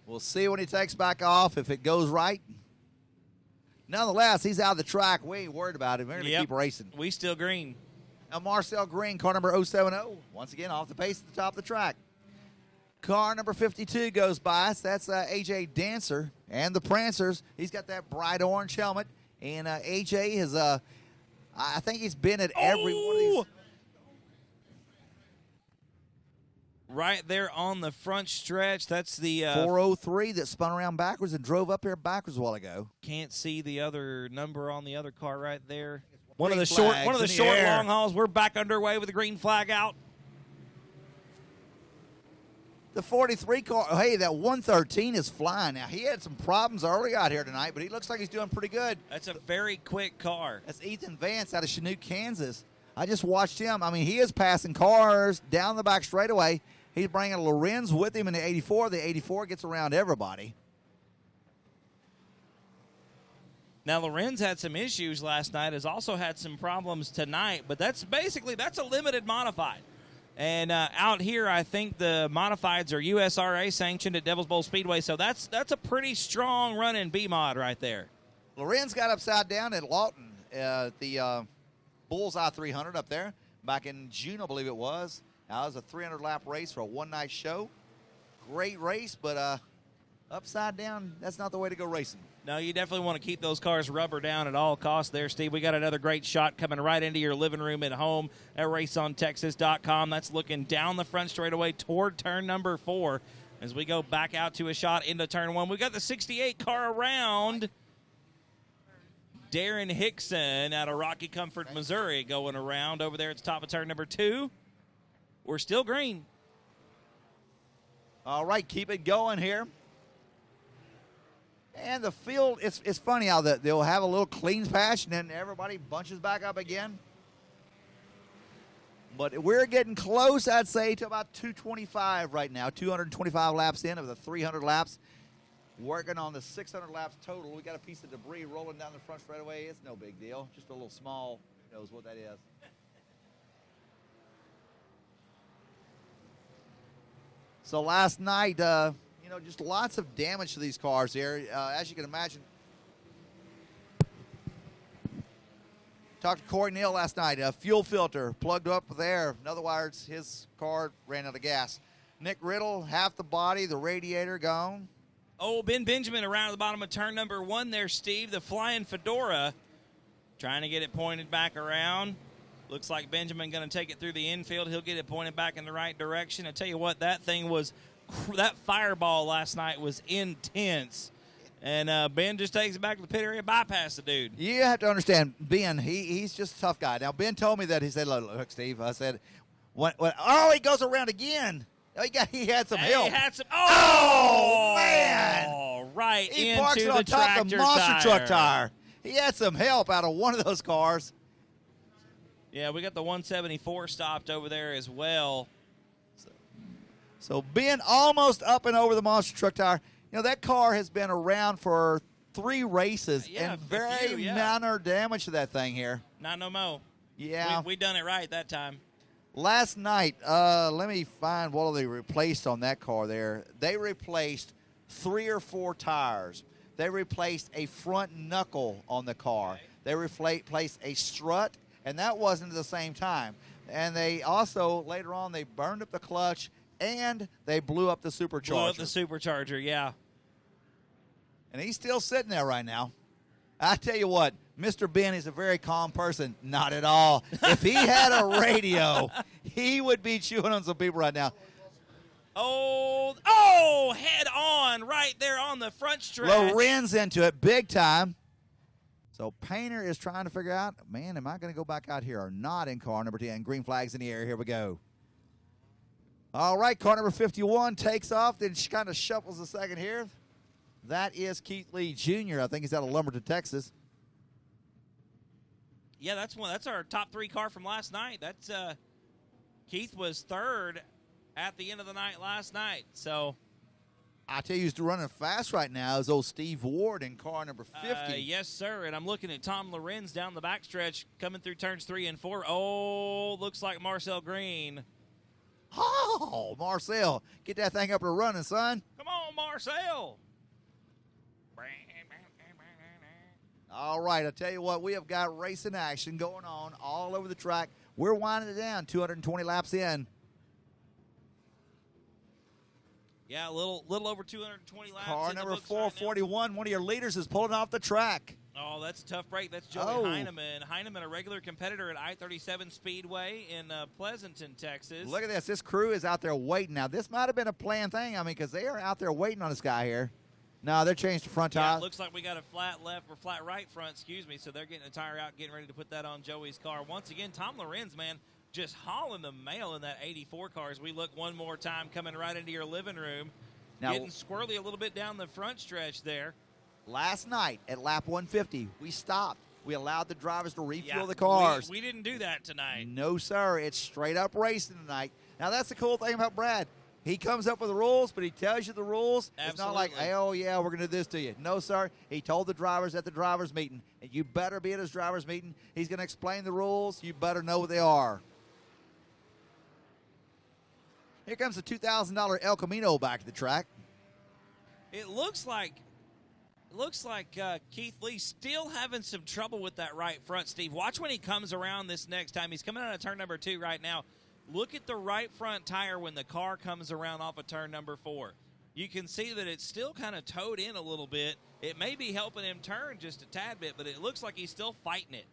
We'll see when he takes back off if it goes right. Nonetheless, he's out of the track. We ain't worried about him. We're going to keep racing. We still green. Now, Marcel Green, car number 070, once again off the pace at the top of the track. Car number 52 goes by. So that's A.J. Dancer and the Prancers. He's got that bright orange helmet. And A.J. has, I think he's been at every one of these. Right there on the front stretch. That's the 403 that spun around backwards and drove up here backwards a while ago. Can't see the other number on the other car right there. One of Green the short air. long hauls. We're back underway with the green flag out. The 43 car, hey, that 113 is flying. Now, he had some problems early out here tonight, but he looks like he's doing pretty good. That's a very quick car. That's Ethan Vance out of Chinook, Kansas. I just watched him. I mean, he is passing cars down the back straightaway. He's bringing Lorenz with him in the 84. The 84 gets around everybody. Now, Lorenz had some issues last night, has also had some problems tonight, but that's a limited modified. And out here, I think the modifieds are USRA sanctioned at Devil's Bowl Speedway, so that's a pretty strong running B-mod right there. Lorenz got upside down at Lawton, the Bullseye 300 up there back in June, I believe it was. Now, it was a 300-lap race for a one-night show. Great race, but upside down, that's not the way to go racing. No, you definitely want to keep those cars rubber down at all costs there, Steve. We got another great shot coming right into your living room at home at raceontexas.com. That's looking down the front straightaway toward turn number 4 as we go back out to a shot into turn 1. We got the 68 car around. Darren Hickson out of Rocky Comfort, Missouri, going around over there at the top of turn number 2. We're still green. All right, keep it going here. And the field, it's funny how they'll have a little clean patch and then everybody bunches back up again. But we're getting close, I'd say, to about 225 right now. 225 laps in of the 300 laps. Working on the 600 laps total. We got a piece of debris rolling down the front straightaway. It's no big deal. Just a little small, who knows what that is. So last night, just lots of damage to these cars here. As you can imagine, talked to Corey Neal last night. A fuel filter plugged up there. In other words, his car ran out of gas. Nick Riddle, half the body, the radiator gone. Oh, Ben Benjamin around the bottom of turn number 1 there, Steve. The flying fedora trying to get it pointed back around. Looks like Benjamin going to take it through the infield. He'll get it pointed back in the right direction. I tell you what, that fireball last night was intense. And Ben just takes it back to the pit area, bypass the dude. You have to understand, Ben, he's just a tough guy. Now, Ben told me that. He said, look, Steve, I said, he goes around again. He had some help. He had some. Oh, man. Right he into parks it the on top of the monster tire. truck tire. He had some help out of one of those cars. Yeah, we got the 174 stopped over there as well. So Ben almost up and over the monster truck tire. That car has been around for 3 races and very minor damage to that thing here. Not no more. Yeah. We done it right that time. Last night, let me find what they replaced on that car there. They replaced 3 or 4 tires. They replaced a front knuckle on the car. They replaced a strut, and that wasn't at the same time. And they also, later on, they burned up the clutch, and they blew up the supercharger. Blew up the supercharger, yeah. And he's still sitting there right now. I tell you what, Mr. Ben is a very calm person. Not at all. If he had a radio, he would be chewing on some people right now. Oh, head on right there on the front stretch. Lorenz into it big time. So Painter is trying to figure out, man, am I going to go back out here or not in car number 10? Green flag's in the air. Here we go. All right, car number 51 takes off, then she kind of shuffles a second here. That is Keith Lee Jr. I think he's out of Lumberton, Texas. Yeah, that's our top 3 car from last night. That's Keith was 3rd at the end of the night last night. So I tell you, who's running fast right now is old Steve Ward in car number 50. Yes, sir. And I'm looking at Tom Lorenz down the backstretch coming through turns 3 and 4. Oh, looks like Marcel Green. Oh, Marcel, get that thing up and running, son. Come on, Marcel. All right, I tell you what, we have got racing action going on all over the track. We're winding it down, 220 laps in. Yeah, a little over 220 laps. Car in the number books right now. 441, one of your leaders is pulling off the track. Oh, that's a tough break. That's Joey Heineman. Heineman, a regular competitor at I-37 Speedway in Pleasanton, Texas. Look at this. This crew is out there waiting. Now, this might have been a planned thing, I mean, because they are out there waiting on this guy here. No, they're changed to front tire. Yeah, it looks like we got a flat left or flat right front, excuse me, so they're getting the tire out, getting ready to put that on Joey's car. Once again, Tom Lorenz, man, just hauling the mail in that 84 car as we look one more time, coming right into your living room. Now, getting squirrely a little bit down the front stretch there. Last night at lap 150, we stopped. We allowed the drivers to refuel the cars. We didn't do that tonight. No, sir. It's straight up racing tonight. Now, that's the cool thing about Brad. He comes up with the rules, but he tells you the rules. Absolutely. It's not like, hey, oh, yeah, we're going to do this to you. No, sir. He told the drivers at the drivers' meeting, and you better be at his drivers' meeting. He's going to explain the rules. You better know what they are. Here comes the $2,000 El Camino back to the track. It looks like Keith Lee still having some trouble with that right front, Steve. Watch when he comes around this next time. He's coming out of turn number 2 right now. Look at the right front tire when the car comes around off of turn number 4. You can see that it's still kind of towed in a little bit. It may be helping him turn just a tad bit, but it looks like he's still fighting it.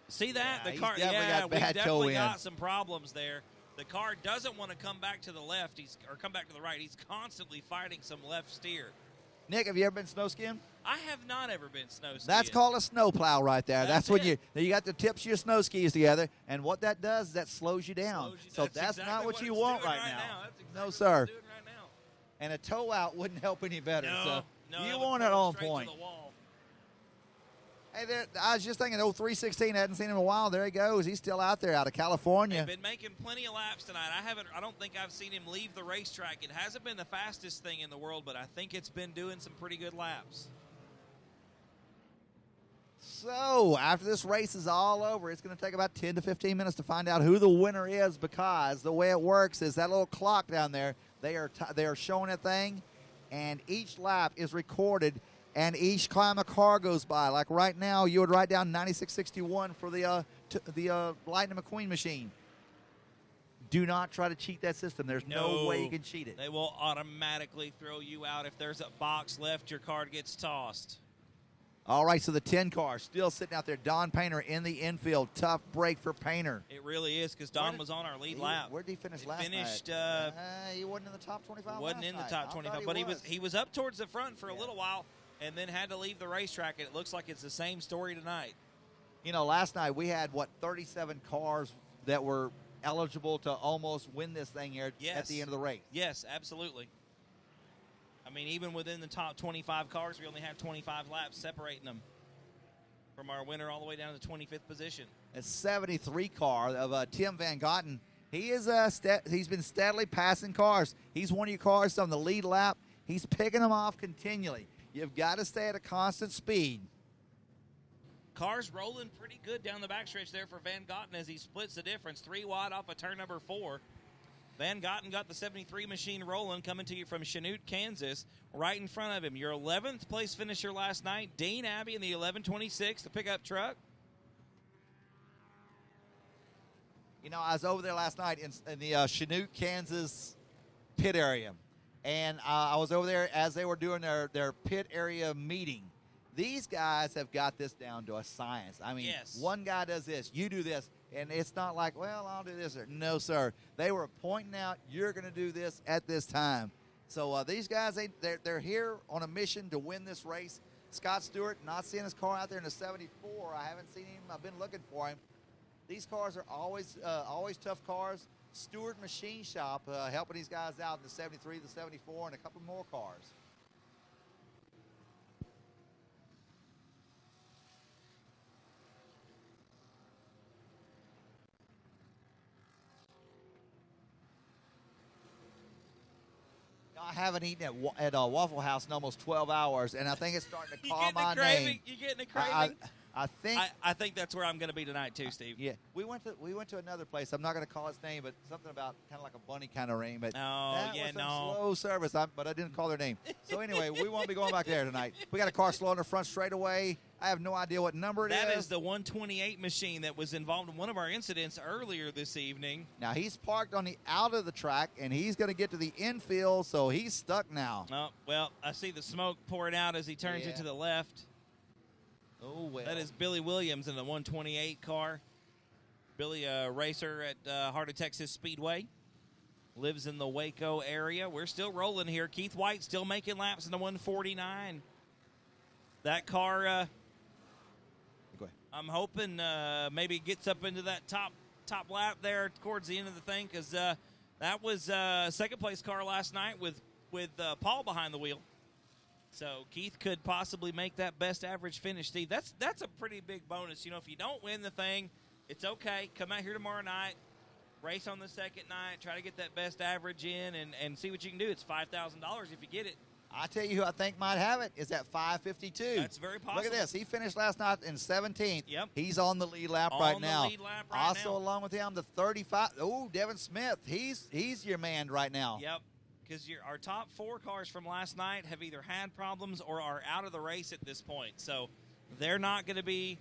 See that? Yeah, the car, he's definitely got bad we definitely toe in. got some problems there. The car doesn't want to come back to the left or come back to the right. He's constantly fighting some left steer. Nick, have you ever been snow skiing? I have not ever been snow skiing. That's called a snow plow right there. That's when it. you got the tips of your snow skis together, and what that does is that slows you down. So that's exactly not what you it's want doing right now. That's exactly No, what sir. it's doing right now. And a toe out wouldn't help any better. No, you it want would it go on straight point. to the wall. Hey, I was just thinking, 316, I hadn't seen him in a while. There he goes. He's still out there out of California. They've been making plenty of laps tonight. I don't think I've seen him leave the racetrack. It hasn't been the fastest thing in the world, but I think it's been doing some pretty good laps. So, after this race is all over, it's going to take about 10 to 15 minutes to find out who the winner is, because the way it works is that little clock down there, they are showing a thing, and each lap is recorded, and each time a car goes by, like right now, you would write down 9661 for the Lightning McQueen machine. Do not try to cheat that system. There's no way you can cheat it. They will automatically throw you out. If there's a box left, your card gets tossed. All right, so the 10 car still sitting out there. Don Painter in the infield. Tough break for Painter. It really is, because Don was on our lead lap. Where did he finish last finished, night? He wasn't in the top 25 Wasn't in the top 25, but he was up towards the front for a little while and then had to leave the racetrack, and it looks like it's the same story tonight. You know, last night we had, 37 cars that were eligible to almost win this thing here at the end of the race. Yes, absolutely. I mean, even within the top 25 cars, we only had 25 laps separating them from our winner all the way down to the 25th position. A 73 car of Tim Van Gotten. He's been steadily passing cars. He's one of your cars on the lead lap. He's picking them off continually. You've got to stay at a constant speed. Cars rolling pretty good down the backstretch there for Van Gotten as he splits the difference. 3 wide off of turn number 4. Van Gotten got the 73 machine rolling, coming to you from Chanute, Kansas. Right in front of him, your 11th place finisher last night, Dean Abbey in the 1126, the pickup truck. You know, I was over there last night in the Chanute, Kansas pit area. And I was over there as they were doing their pit area meeting. These guys have got this down to a science. I mean, one guy does this, you do this, and it's not like, well, I'll do this. No, sir. They were pointing out, you're going to do this at this time. So these guys, they're here on a mission to win this race. Scott Stewart, not seeing his car out there in the 74. I haven't seen him. I've been looking for him. These cars are always tough cars. Stewart Machine Shop, helping these guys out in the 73, the 74, and a couple more cars. I haven't eaten at Waffle House in almost 12 hours, and I think it's starting to call my name. You getting a craving? I think that's where I'm going to be tonight too, Steve. Yeah, we went to another place. I'm not going to call its name, but something about kind of like a bunny kind of ring. But that was some slow service. But I didn't call their name. So anyway, we won't be going back there tonight. We got a car slow in the front straightaway. I have no idea what number it is. That is the 128 machine that was involved in one of our incidents earlier this evening. Now he's parked on the out of the track, and he's going to get to the infield, so he's stuck now. Oh well, I see the smoke pouring out as he turns into the left. Oh, well. That is Billy Williams in the 128 car. Billy, a racer at Heart of Texas Speedway. Lives in the Waco area. We're still rolling here. Keith White still making laps in the 149. That car, Go ahead. I'm hoping maybe gets up into that top lap there towards the end of the thing, because that was second place car last night with Paul behind the wheel. So Keith could possibly make that best average finish, Steve. That's a pretty big bonus. You know, if you don't win the thing, it's okay. Come out here tomorrow night, race on the second night, try to get that best average in, and see what you can do. It's $5,000 if you get it. I tell you who I think might have it is at 5:52. That's very possible. Look at this. He finished last night in 17th. Yep. He's on the lead lap right now. Also now. along with him, the 35. Oh, Devin Smith. He's your man right now. Yep. Because our top four cars from last night have either had problems or are out of the race at this point. So they're not going to be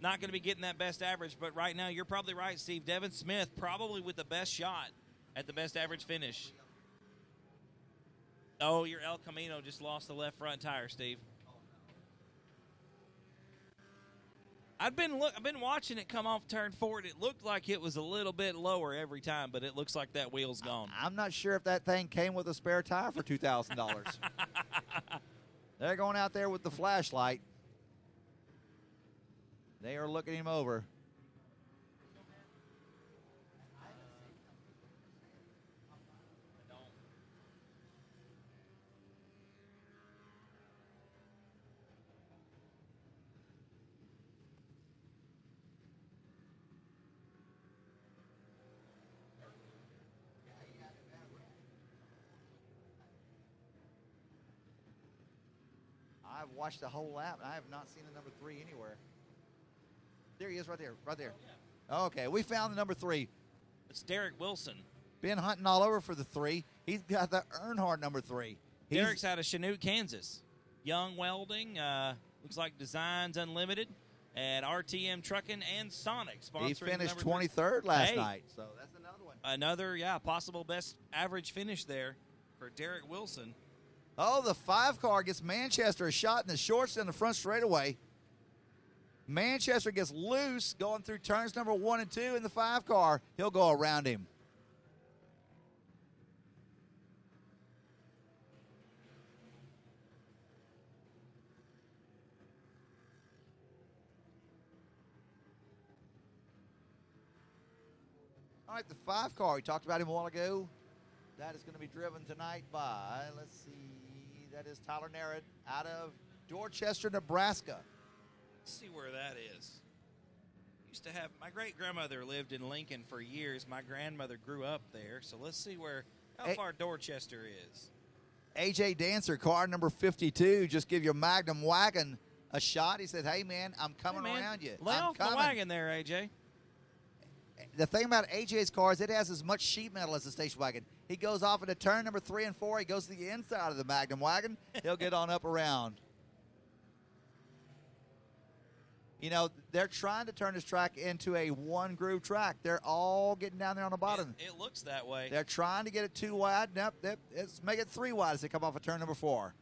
getting that best average. But right now, you're probably right, Steve. Devin Smith probably with the best shot at the best average finish. Oh, your El Camino just lost the left front tire, Steve. I've been watching it come off turn forward. It looked like it was a little bit lower every time, but it looks like that wheel's gone. I'm not sure if that thing came with a spare tire for $2,000. They're going out there with the flashlight. They are looking him over. I've watched the whole lap, and I have not seen the number 3 anywhere. There he is right there, right there. Okay, we found the number 3. It's Derek Wilson. Been hunting all over for the 3. He's got the Earnhardt number 3. Derek's out of Chanute, Kansas. Young Welding, looks like Designs Unlimited, and RTM Trucking and Sonic sponsoring. He finished 23rd last night, so that's another one. Another, possible best average finish there for Derek Wilson. Oh, the 5 car gets Manchester a shot in the shorts in the front straightaway. Manchester gets loose going through turns number 1 and 2 in the 5 car. He'll go around him. All right, the 5 car, we talked about him a while ago. That is going to be driven tonight by, let's see, that is Tyler Narada out of Dorchester, Nebraska. Let's see where that is. Used to have, my great-grandmother lived in Lincoln for years. My grandmother grew up there. So let's see how far Dorchester is. AJ Dancer, car number 52, just give your Magnum wagon a shot. He said, hey, man, I'm coming around you. Lay off the wagon there, AJ. The thing about AJ's car is it has as much sheet metal as the station wagon. He goes off into turn number 3 and 4. He goes to the inside of the Magnum wagon. He'll get on up around. You know, they're trying to turn this track into a one-groove track. They're all getting down there on the bottom. It looks that way. They're trying to get it 2 wide. Nope, let's make it 3 wide as they come off of turn number 4.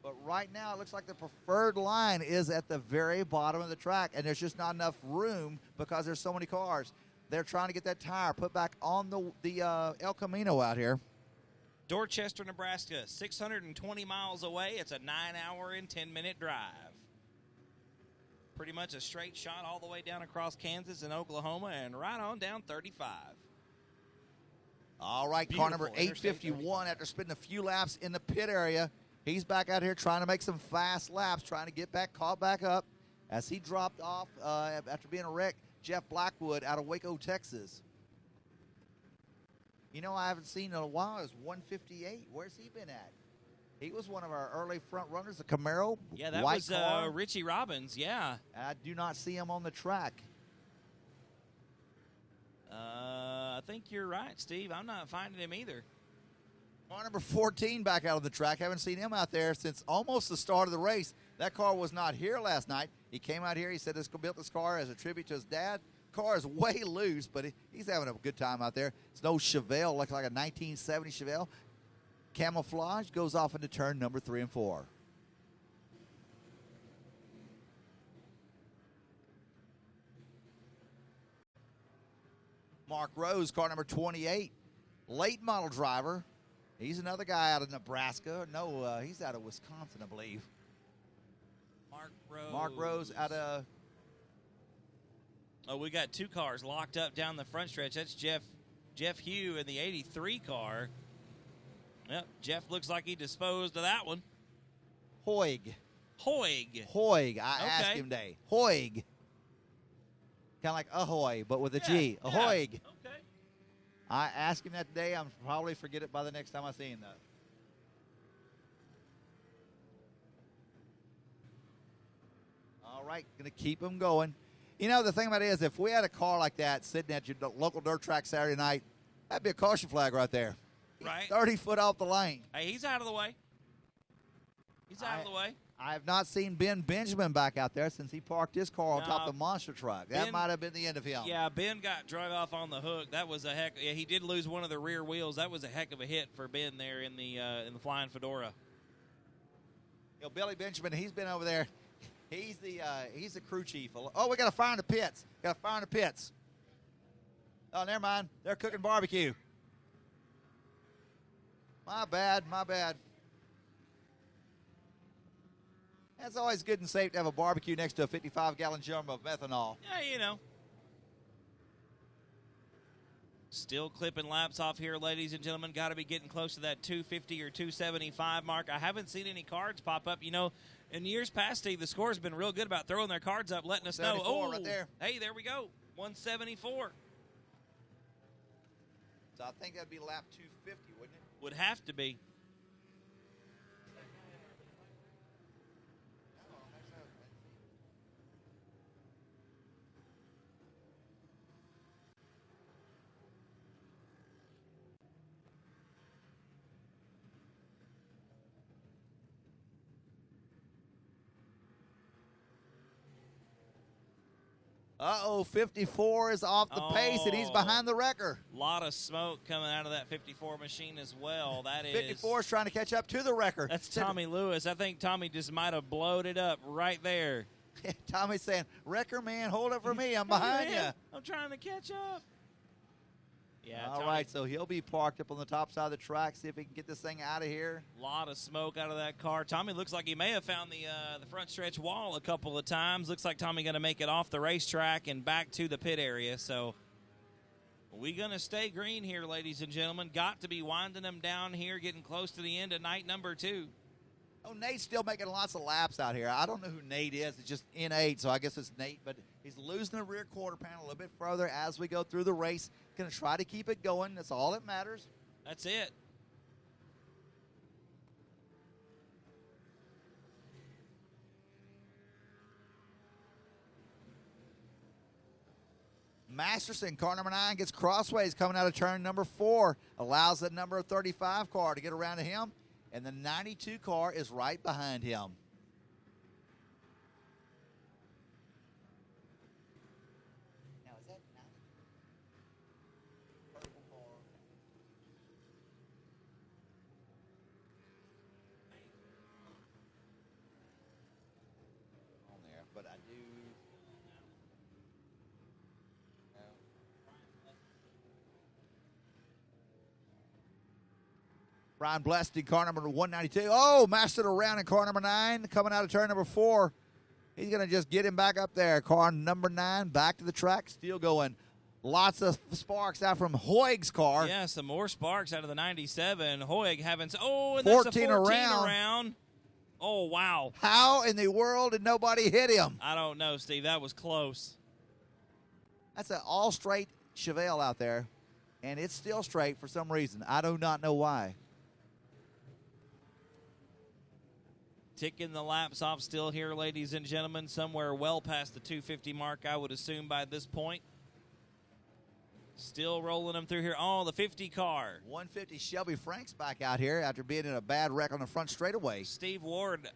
But right now, it looks like the preferred line is at the very bottom of the track, and there's just not enough room because there's so many cars. They're trying to get that tire put back on the El Camino out here. Dorchester, Nebraska, 620 miles away. It's a 9-hour and 10-minute drive. Pretty much a straight shot all the way down across Kansas and Oklahoma and right on down 35. All right, Beautiful car number 851 after spending a few laps in the pit area. He's back out here trying to make some fast laps, trying to get back, caught back up as he dropped off after being a wreck. Jeff Blackwood out of Waco, Texas. You know, I haven't seen in a while. It's 158. Where's he been at? He was one of our early front runners, the Camaro. Yeah, that white was car. Richie Robbins, yeah. I do not see him on the track. I think you're right, Steve. I'm not finding him either. Car number 14 back out on the track. Haven't seen him out there since almost the start of the race. That car was not here last night. He came out here. He said he built this car as a tribute to his dad. Car is way loose, but he's having a good time out there. It's no Chevelle, looks like a 1970 Chevelle. Camouflage goes off into turn number 3 and 4. Mark Rose, car number 28, late model driver. He's another guy out of Nebraska. No, he's out of Wisconsin, I believe. Mark Rose out of... Oh, we got 2 cars locked up down the front stretch. That's Jeff Hugh in the 83 car. Yep, Jeff looks like he disposed of that one. Hoig. Hoig. I asked him today. Hoig. Kind of like ahoy, but with a G. Yeah. Ahoig. Okay. I asked him that today. I'm probably forget it by the next time I see him, though. All right, going to keep him going. You know, the thing about it is, if we had a car like that sitting at your local dirt track Saturday night, that'd be a caution flag right there. Right. 30 foot off the lane. Hey, he's out of the way. He's out of the way. I have not seen Ben Benjamin back out there since he parked his car on top of the monster truck. That might have been the end of him. Yeah, Ben got drug off on the hook. That was a heck. Yeah, he did lose one of the rear wheels. That was a heck of a hit for Ben there in the Flying Fedora. You know, Billy Benjamin, he's been over there. He's the crew chief. Oh, we got a fire in the pits. Got a fire in the pits. Oh, never mind. They're cooking barbecue. My bad. That's always good and safe to have a barbecue next to a 55-gallon drum of methanol. Yeah, you know. Still clipping laps off here, ladies and gentlemen. Got to be getting close to that 250 or 275 mark. I haven't seen any cards pop up. You know, in years past, Steve, the score's been real good about throwing their cards up, letting us know. Oh, right there. Hey, there we go. 174. So I think that'd be lap 250, wouldn't it? Would have to be. Uh-oh, 54 is off the pace, and he's behind the wrecker. A lot of smoke coming out of that 54 machine as well. That is 54 is trying to catch up to the wrecker. That's Tommy Lewis. I think Tommy just might have blowed it up right there. Tommy's saying, wrecker man, hold it for me. I'm behind you. I'm trying to catch up. Yeah. All right, so he'll be parked up on the top side of the track, see if he can get this thing out of here. A lot of smoke out of that car. Tommy looks like he may have found the front stretch wall a couple of times. Looks like Tommy going to make it off the racetrack and back to the pit area. So we going to stay green here, ladies and gentlemen. Got to be winding them down here, getting close to the end of night number 2. Oh, Nate's still making lots of laps out here. I don't know who Nate is. It's just N8, so I guess it's Nate. But he's losing the rear quarter panel a little bit further as we go through the race. Going to try to keep it going. That's all that matters. That's it. Masterson, car number 9, gets crossways coming out of turn number 4. Allows the number 35 car to get around to him. And the 92 car is right behind him. Now, is that purple car? On there, but I do. Brian Blessed in car number 192. Oh, mastered around in car number 9, coming out of turn number 4. He's going to just get him back up there. Car number 9 back to the track, still going. Lots of sparks out from Hoyg's car. Yeah, some more sparks out of the 97. Hoyg having, and 14 that's a 14 around. Oh, wow. How in the world did nobody hit him? I don't know, Steve. That was close. That's an all-straight Chevelle out there, and it's still straight for some reason. I do not know why. Ticking the laps off still here, ladies and gentlemen. Somewhere well past the 250 mark, I would assume, by this point. Still rolling them through here. Oh, the 50 car. 150 Shelby Franks back out here after being in a bad wreck on the front straightaway. Steve Ward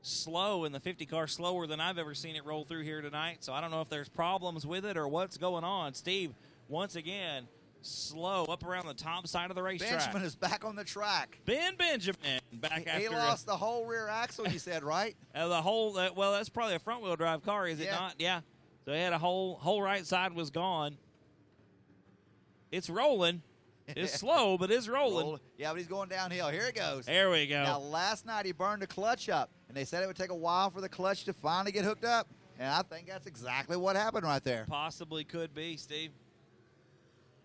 slow in the 50 car, slower than I've ever seen it roll through here tonight. So I don't know if there's problems with it or what's going on. Steve, once again, slow up around the top side of the racetrack. Benjamin is back on the track. Ben Benjamin back after. He lost the whole rear axle, you said, right? Well, that's probably a front wheel drive car, is it not? Yeah. So he had a whole right side was gone. It's rolling. It's slow, but it's rolling. Yeah, but he's going downhill. Here it goes. There we go. Now, last night he burned the clutch up, and they said it would take a while for the clutch to finally get hooked up, and I think that's exactly what happened right there. Possibly could be, Steve.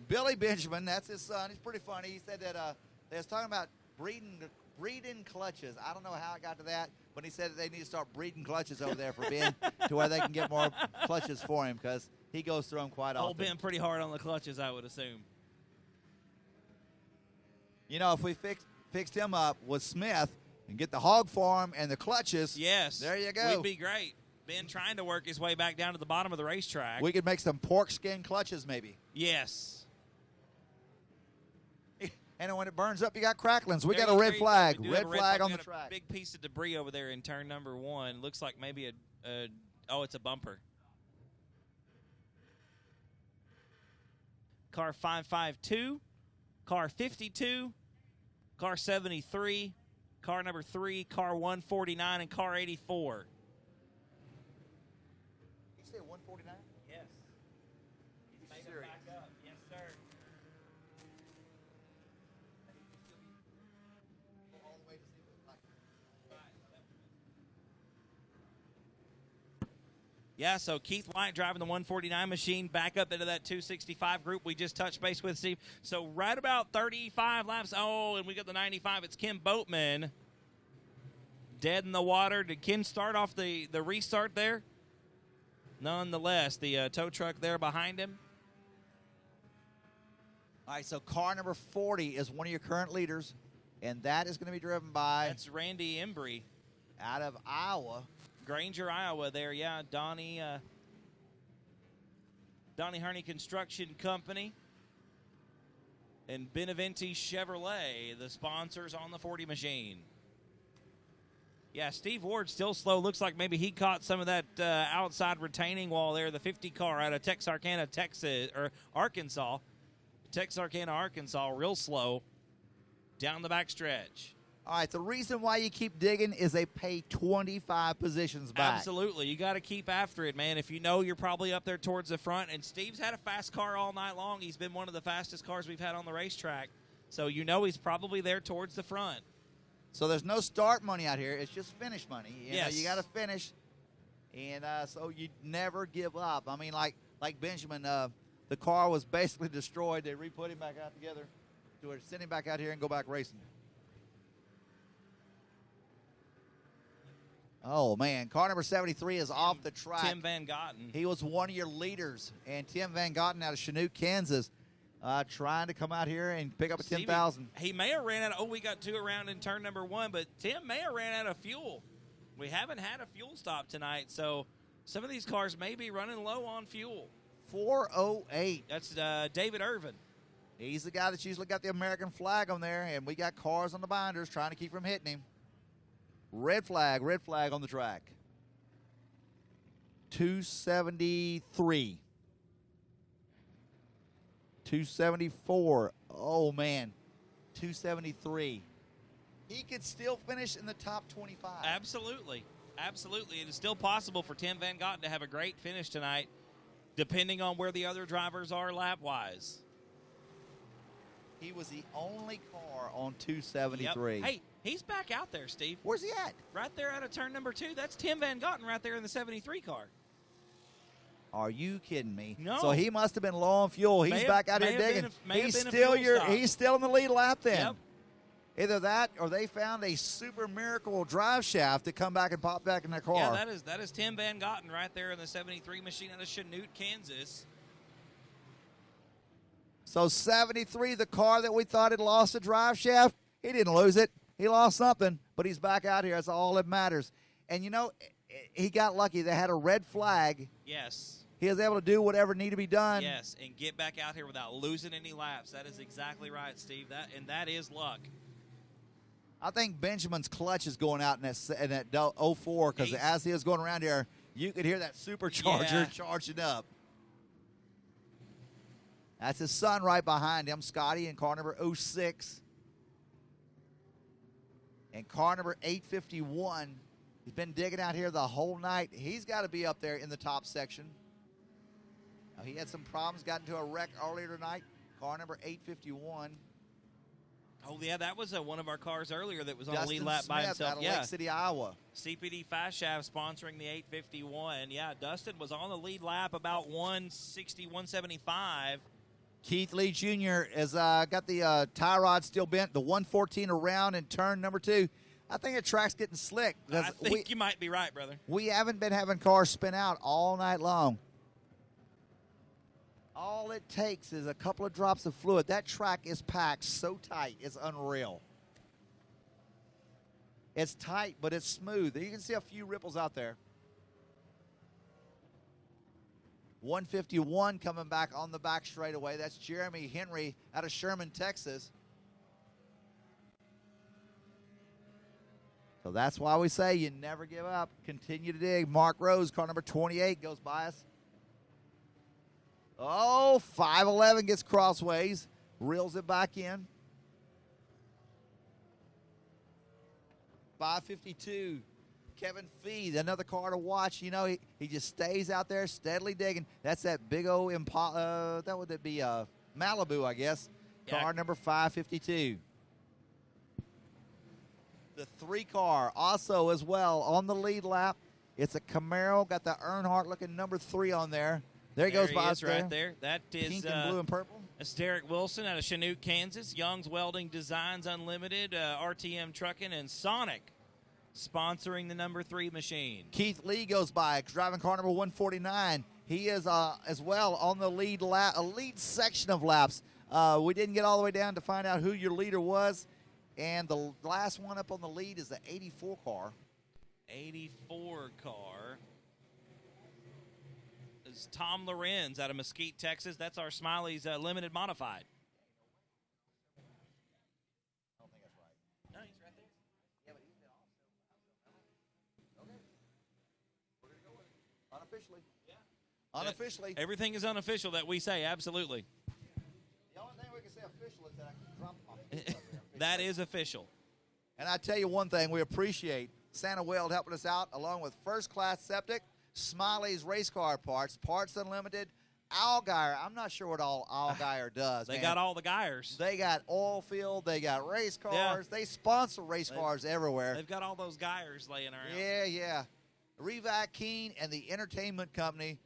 Billy Benjamin, that's his son. He's pretty funny. He said that they was talking about breeding clutches. I don't know how it got to that, but he said that they need to start breeding clutches over there for Ben to where they can get more clutches for him because he goes through them quite often. Old Ben pretty hard on the clutches, I would assume. You know, if we fixed him up with Smith and get the hog farm and the clutches, yes, there you go. Would be great. Ben trying to work his way back down to the bottom of the racetrack. We could make some pork skin clutches maybe. Yes. And when it burns up, you got cracklings. We got a red flag. Red flag on the track. Big piece of debris over there in turn number 1. Looks like maybe it's a bumper. Car 552, car 52, car 73, car number 3, car 149, and car 84. Did you say 149? Yes. He's making it back up. Yes, sir. Yeah, so Keith White driving the 149 machine back up into that 265 group we just touched base with, Steve. So right about 35 laps. Oh, and we got the 95. It's Ken Boatman. Dead in the water. Did Ken start off the restart there? Nonetheless, the tow truck there behind him. All right, so car number 40 is one of your current leaders, and that is going to be driven by... That's Randy Embry. Out of Iowa. Granger, Iowa there, yeah. Donnie Hearn Construction Company and Beneventi Chevrolet, the sponsors on the 40 machine. Yeah, Steve Ward still slow. Looks like maybe he caught some of that outside retaining wall there, the 50 car out of Texarkana, Arkansas. Texarkana, Arkansas, real slow down the back stretch. All right, the reason why you keep digging is they pay 25 positions back. Absolutely. You got to keep after it, man. If you know you're probably up there towards the front, and Steve's had a fast car all night long. He's been one of the fastest cars we've had on the racetrack. So you know he's probably there towards the front. So there's no start money out here. It's just finish money. Yes. You got to finish, and so you never give up. I mean, like Benjamin, the car was basically destroyed. They re-put him back out together to send him back out here and go back racing. Oh, man. Car number 73 is off the track. Tim Van Gotten. He was one of your leaders. And Tim Van Gotten out of Chinook, Kansas, trying to come out here and pick up a 10,000. He may have ran out. We got 2 around in turn number 1, but Tim may have ran out of fuel. We haven't had a fuel stop tonight, so some of these cars may be running low on fuel. 408. That's David Irvin. He's the guy that's usually got the American flag on there, and we got cars on the binders trying to keep from hitting him. Red flag on the track. 273. 274. Oh, man. 273. He could still finish in the top 25. Absolutely. Absolutely. It is still possible for Tim Van Gotten to have a great finish tonight, depending on where the other drivers are lap-wise. He was the only car on 273. Yep. Hey, he's back out there, Steve. Where's he at? Right there out of turn number 2. That's Tim Van Gotten right there in the 73 car. Are you kidding me? No. So he must have been low on fuel. He's back out here digging. He's still in the lead lap then. Yep. Either that or they found a super miracle drive shaft to come back and pop back in their car. Yeah, that is Tim Van Gotten right there in the 73 machine out of Chanute, Kansas. So 73, the car that we thought had lost a drive shaft, he didn't lose it. He lost something, but he's back out here. That's all that matters. And, you know, he got lucky. They had a red flag. Yes. He was able to do whatever needed to be done. Yes, and get back out here without losing any laps. That is exactly right, Steve. That is luck. I think Benjamin's clutch is going out in that 04 because as he was going around here, you could hear that supercharger charging up. That's his son right behind him, Scotty, in car number 06. And car number 851, he's been digging out here the whole night. He's got to be up there in the top section. Now, he had some problems, got into a wreck earlier tonight. Car number 851. Oh, yeah, that was one of our cars earlier that was on Dustin the lead lap by Smith himself. out of Lake City, Iowa. CPD Fast Shaft sponsoring the 851. Yeah, Dustin was on the lead lap about 160, 175. Keith Lee Jr. has got the tie rod still bent, the 114 around in turn number 2. I think the track's getting slick. I think you might be right, brother. We haven't been having cars spin out all night long. All it takes is a couple of drops of fluid. That track is packed so tight, it's unreal. It's tight, but it's smooth. You can see a few ripples out there. 151 coming back on the back straightaway. That's Jeremy Henry out of Sherman, Texas. So that's why we say you never give up. Continue to dig. Mark Rose, car number 28, goes by us. Oh, 511 gets crossways, reels it back in. 552, Kevin Fee, another car to watch. You know, he just stays out there steadily digging. That's that big old Impala, that would be Malibu, I guess. Yeah. Car number 552. The 3 car also as well on the lead lap. It's a Camaro, got the Earnhardt-looking number 3 on there. There goes by us right there. That is pink and blue and purple. That's Derek Wilson out of Chanute, Kansas. Young's Welding Designs Unlimited, RTM Trucking, and Sonic sponsoring the number 3 machine. Keith Lee goes by, driving car number 149. He is as well on the lead lap, a lead section of laps. We didn't get all the way down to find out who your leader was, and the last one up on the lead is the 84 car. 84 car. Tom Lorenz out of Mesquite, Texas. That's our Smiley's limited modified. I don't think that's right. No, he's right there. Yeah, but he's been also. Okay. We're going to go with it. Unofficially. Yeah. Unofficially. Everything is unofficial that we say, absolutely. The only thing we can say official is that I can drop my feet up there. That is official. And I tell you one thing, we appreciate Santa Weld helping us out, along with First Class Septic, Smiley's Race Car Parts, Parts Unlimited, Allgaier. I'm not sure what all Allgaier does. They got all the Geyers. They got oil field. They got race cars. Yeah. They sponsor race cars everywhere. They've got all those Geyers laying around. Yeah. Revac Keen and the entertainment company,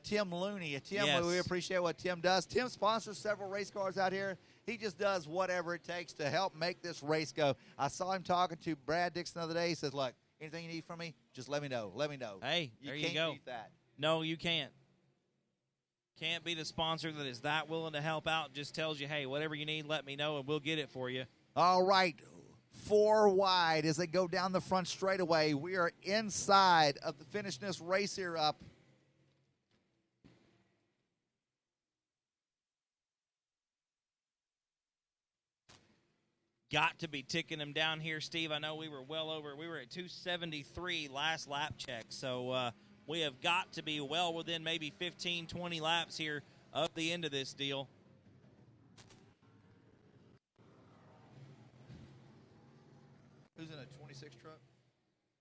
Tim Looney. Tim, Yes. we appreciate what Tim does. Tim sponsors several race cars out here. He just does whatever it takes to help make this race go. I saw him talking to Brad Dixon the other day. He says, look, anything you need from me, just let me know. Let me know. Hey, there you can't go. beat that. No, you can't. Can't be the sponsor that is that willing to help out. Just tells you, hey, whatever you need, let me know, and we'll get it for you. All right. 4 wide as they go down the front straightaway. We are inside of the finishing this race here up. Got to be ticking them down here, Steve. I know we were well over. We were at 273 last lap check, so we have got to be well within maybe 15, 20 laps here of the end of this deal. Who's in a 26 truck?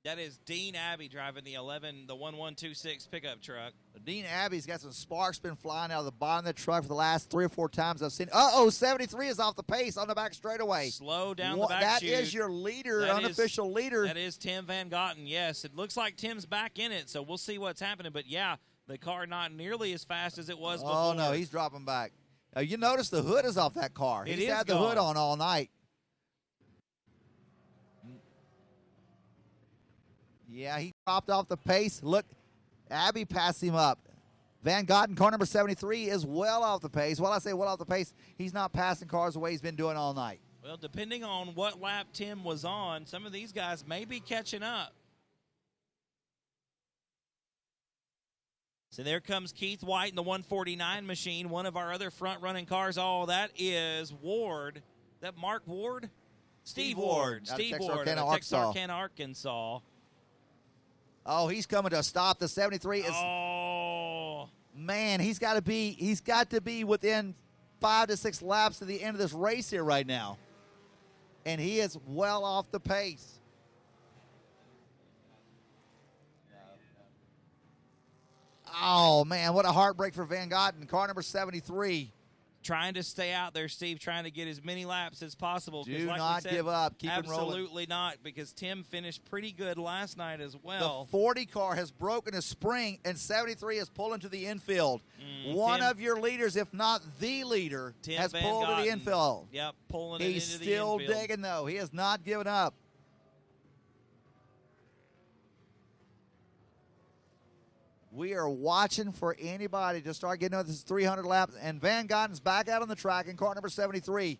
That is Dean Abbey driving the 1126 pickup truck. Dean Abbey's got some sparks been flying out of the bottom of the truck for the last 3 or 4 times I've seen. Uh-oh, 73 is off the pace on the back straightaway. Slow down the back That chute. is your leader, unofficial leader. That is Tim Van Gotten, yes. It looks like Tim's back in it, so we'll see what's happening. But, yeah, the car not nearly as fast as it was before. Oh, no, he's dropping back. You notice the hood is off that car. He's had the hood on all night. Yeah, he dropped off the pace. Look, Abbey passed him up. Van Gotten, car number 73, is well off the pace. Well, I say well off the pace, he's not passing cars the way he's been doing all night. Well, depending on what lap Tim was on, some of these guys may be catching up. So there comes Keith White in the 149 machine, one of our other front-running cars. Oh, that is Ward. Is that Mark Ward? Steve Ward. Steve Ward out of Texarkana, Arkansas. Oh, he's coming to a stop. The 73 is. Oh, man, he's got to be within 5 to 6 laps to the end of this race here right now, and he is well off the pace. Oh man, what a heartbreak for Van Gotten, car number 73. Trying to stay out there, Steve, trying to get as many laps as possible. Do like not give up. Keep it rolling. Absolutely not, because Tim finished pretty good last night as well. The 40 car has broken a spring, and 73 is pulling to the infield. One of your leaders, if not the leader, has pulled to the infield. Yep, pulling it into the infield. He's still digging, though. He has not given up. We are watching for anybody to start getting on this 300 laps, and Van Gotten's back out on the track in car number 73.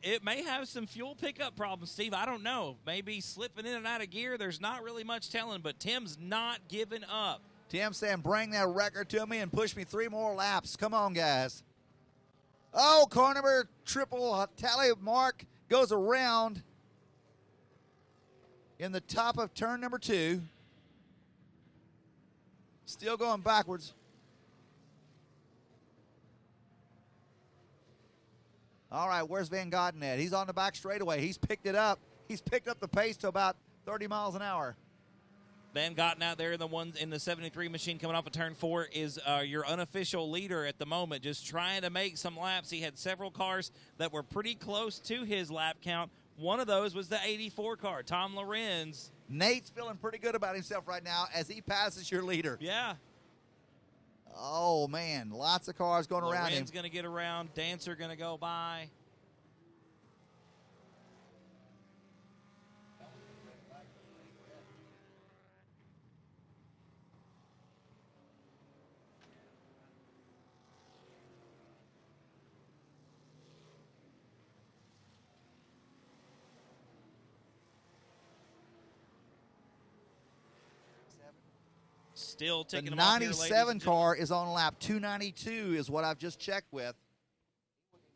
It may have some fuel pickup problems, Steve. I don't know. Maybe slipping in and out of gear. There's not really much telling, but Tim's not giving up. Tim saying, bring that record to me and push me 3 more laps. Come on, guys. Oh, car number triple tally mark goes around in the top of turn number 2. Still going backwards. All right, where's Van Gotten at? He's on the back straightaway. He's picked it up. He's picked up the pace to about 30 miles an hour. Van Gotten out there in the 73 machine coming off of turn 4 is your unofficial leader at the moment, just trying to make some laps. He had several cars that were pretty close to his lap count. One of those was the 84 car, Tom Lorenz. Nate's feeling pretty good about himself right now as he passes your leader. Yeah. Oh, man, lots of cars going around him. Lorenz going to get around. Dancer going to go by. Still ticking them off here, ladies and gentlemen. The 97 car is on lap 292 is what I've just checked with.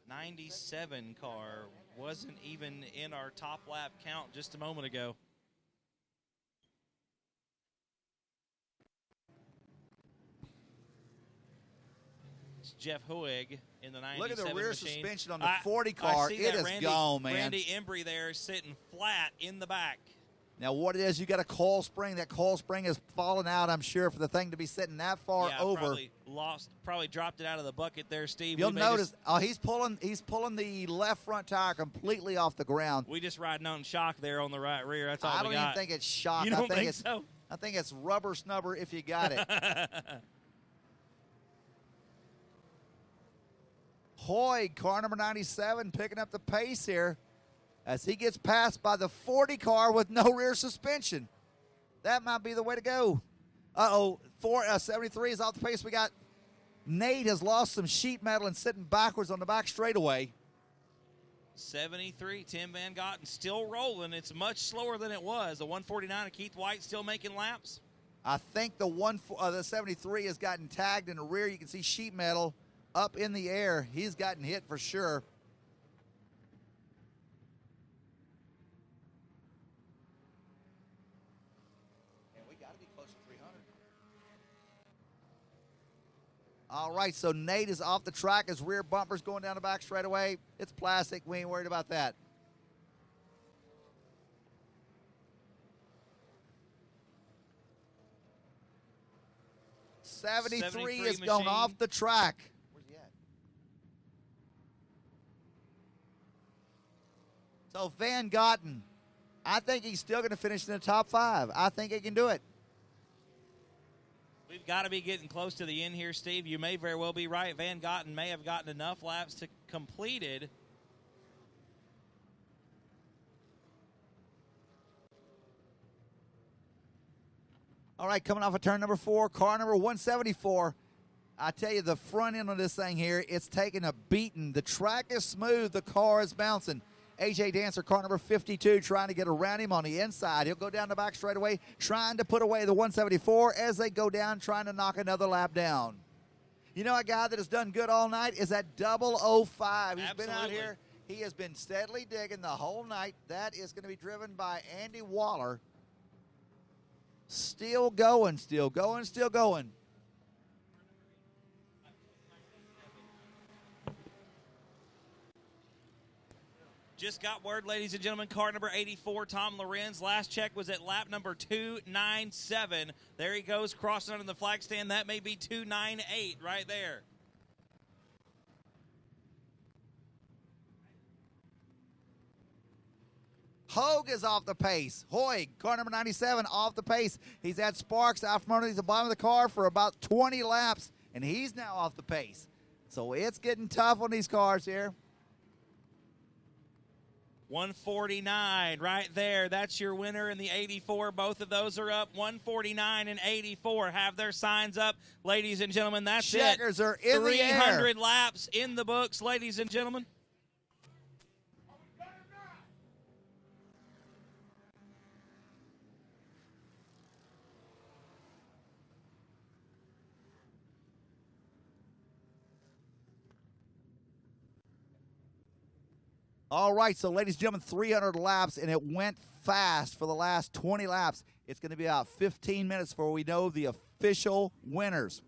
97 car wasn't even in our top lap count just a moment ago. It's Jeff Hoig in the 97 Look at the rear machine. Suspension on the 40 car. It is gone, man. Randy Embry there is sitting flat in the back. Now, what it is, you got a coil spring. That coil spring has fallen out, I'm sure, for the thing to be sitting that far over. Probably dropped it out of the bucket there, Steve. You'll notice, he's pulling the left front tire completely off the ground. We just riding on shock there on the right rear. That's all we got. I don't even think it's shock. You don't think so? I think it's rubber snubber if you got it. Hoig, car number 97, picking up the pace here as he gets passed by the 40 car with no rear suspension. That might be the way to go. 73 is off the pace. We got Nate has lost some sheet metal and sitting backwards on the back straightaway. 73, Tim Van Gotten still rolling. It's much slower than it was. The 149 of Keith White still making laps. I think the 73 has gotten tagged in the rear. You can see sheet metal up in the air. He's gotten hit for sure. All right, so Nate is off the track. His rear bumper's going down the back straightaway. It's plastic. We ain't worried about that. 73 is machine. going off the track. Where's he at? So Van Gotten, I think he's still going to finish in the top 5. I think he can do it. We've got to be getting close to the end here, Steve. You may very well be right. Van Gotten may have gotten enough laps to completed. All right, coming off of turn number 4, car number 174. I tell you, the front end of this thing here, it's taking a beating. The track is smooth. The car is bouncing. AJ Dancer, car number 52, trying to get around him on the inside. He'll go down the back straightaway, trying to put away the 174 as they go down, trying to knock another lap down. You know, a guy that has done good all night is that 005. He's been out here. He has been steadily digging the whole night. That is going to be driven by Andy Waller. Still going, still going, still going. Just got word, ladies and gentlemen, car number 84, Tom Lorenz. Last check was at lap number 297. There he goes, crossing under the flag stand. That may be 298 right there. Hogue is off the pace. Hoig, car number 97, off the pace. He's had Sparks out from underneath the bottom of the car for about 20 laps, and he's now off the pace. So it's getting tough on these cars here. 149 right there. That's your winner in the 84. Both of those are up. 149 and 84 have their signs up. Ladies and gentlemen, that's Checkers it. are in the air. 300 laps in the books, ladies and gentlemen. All right, so ladies and gentlemen, 300 laps, and it went fast for the last 20 laps. It's going to be about 15 minutes before we know the official winners.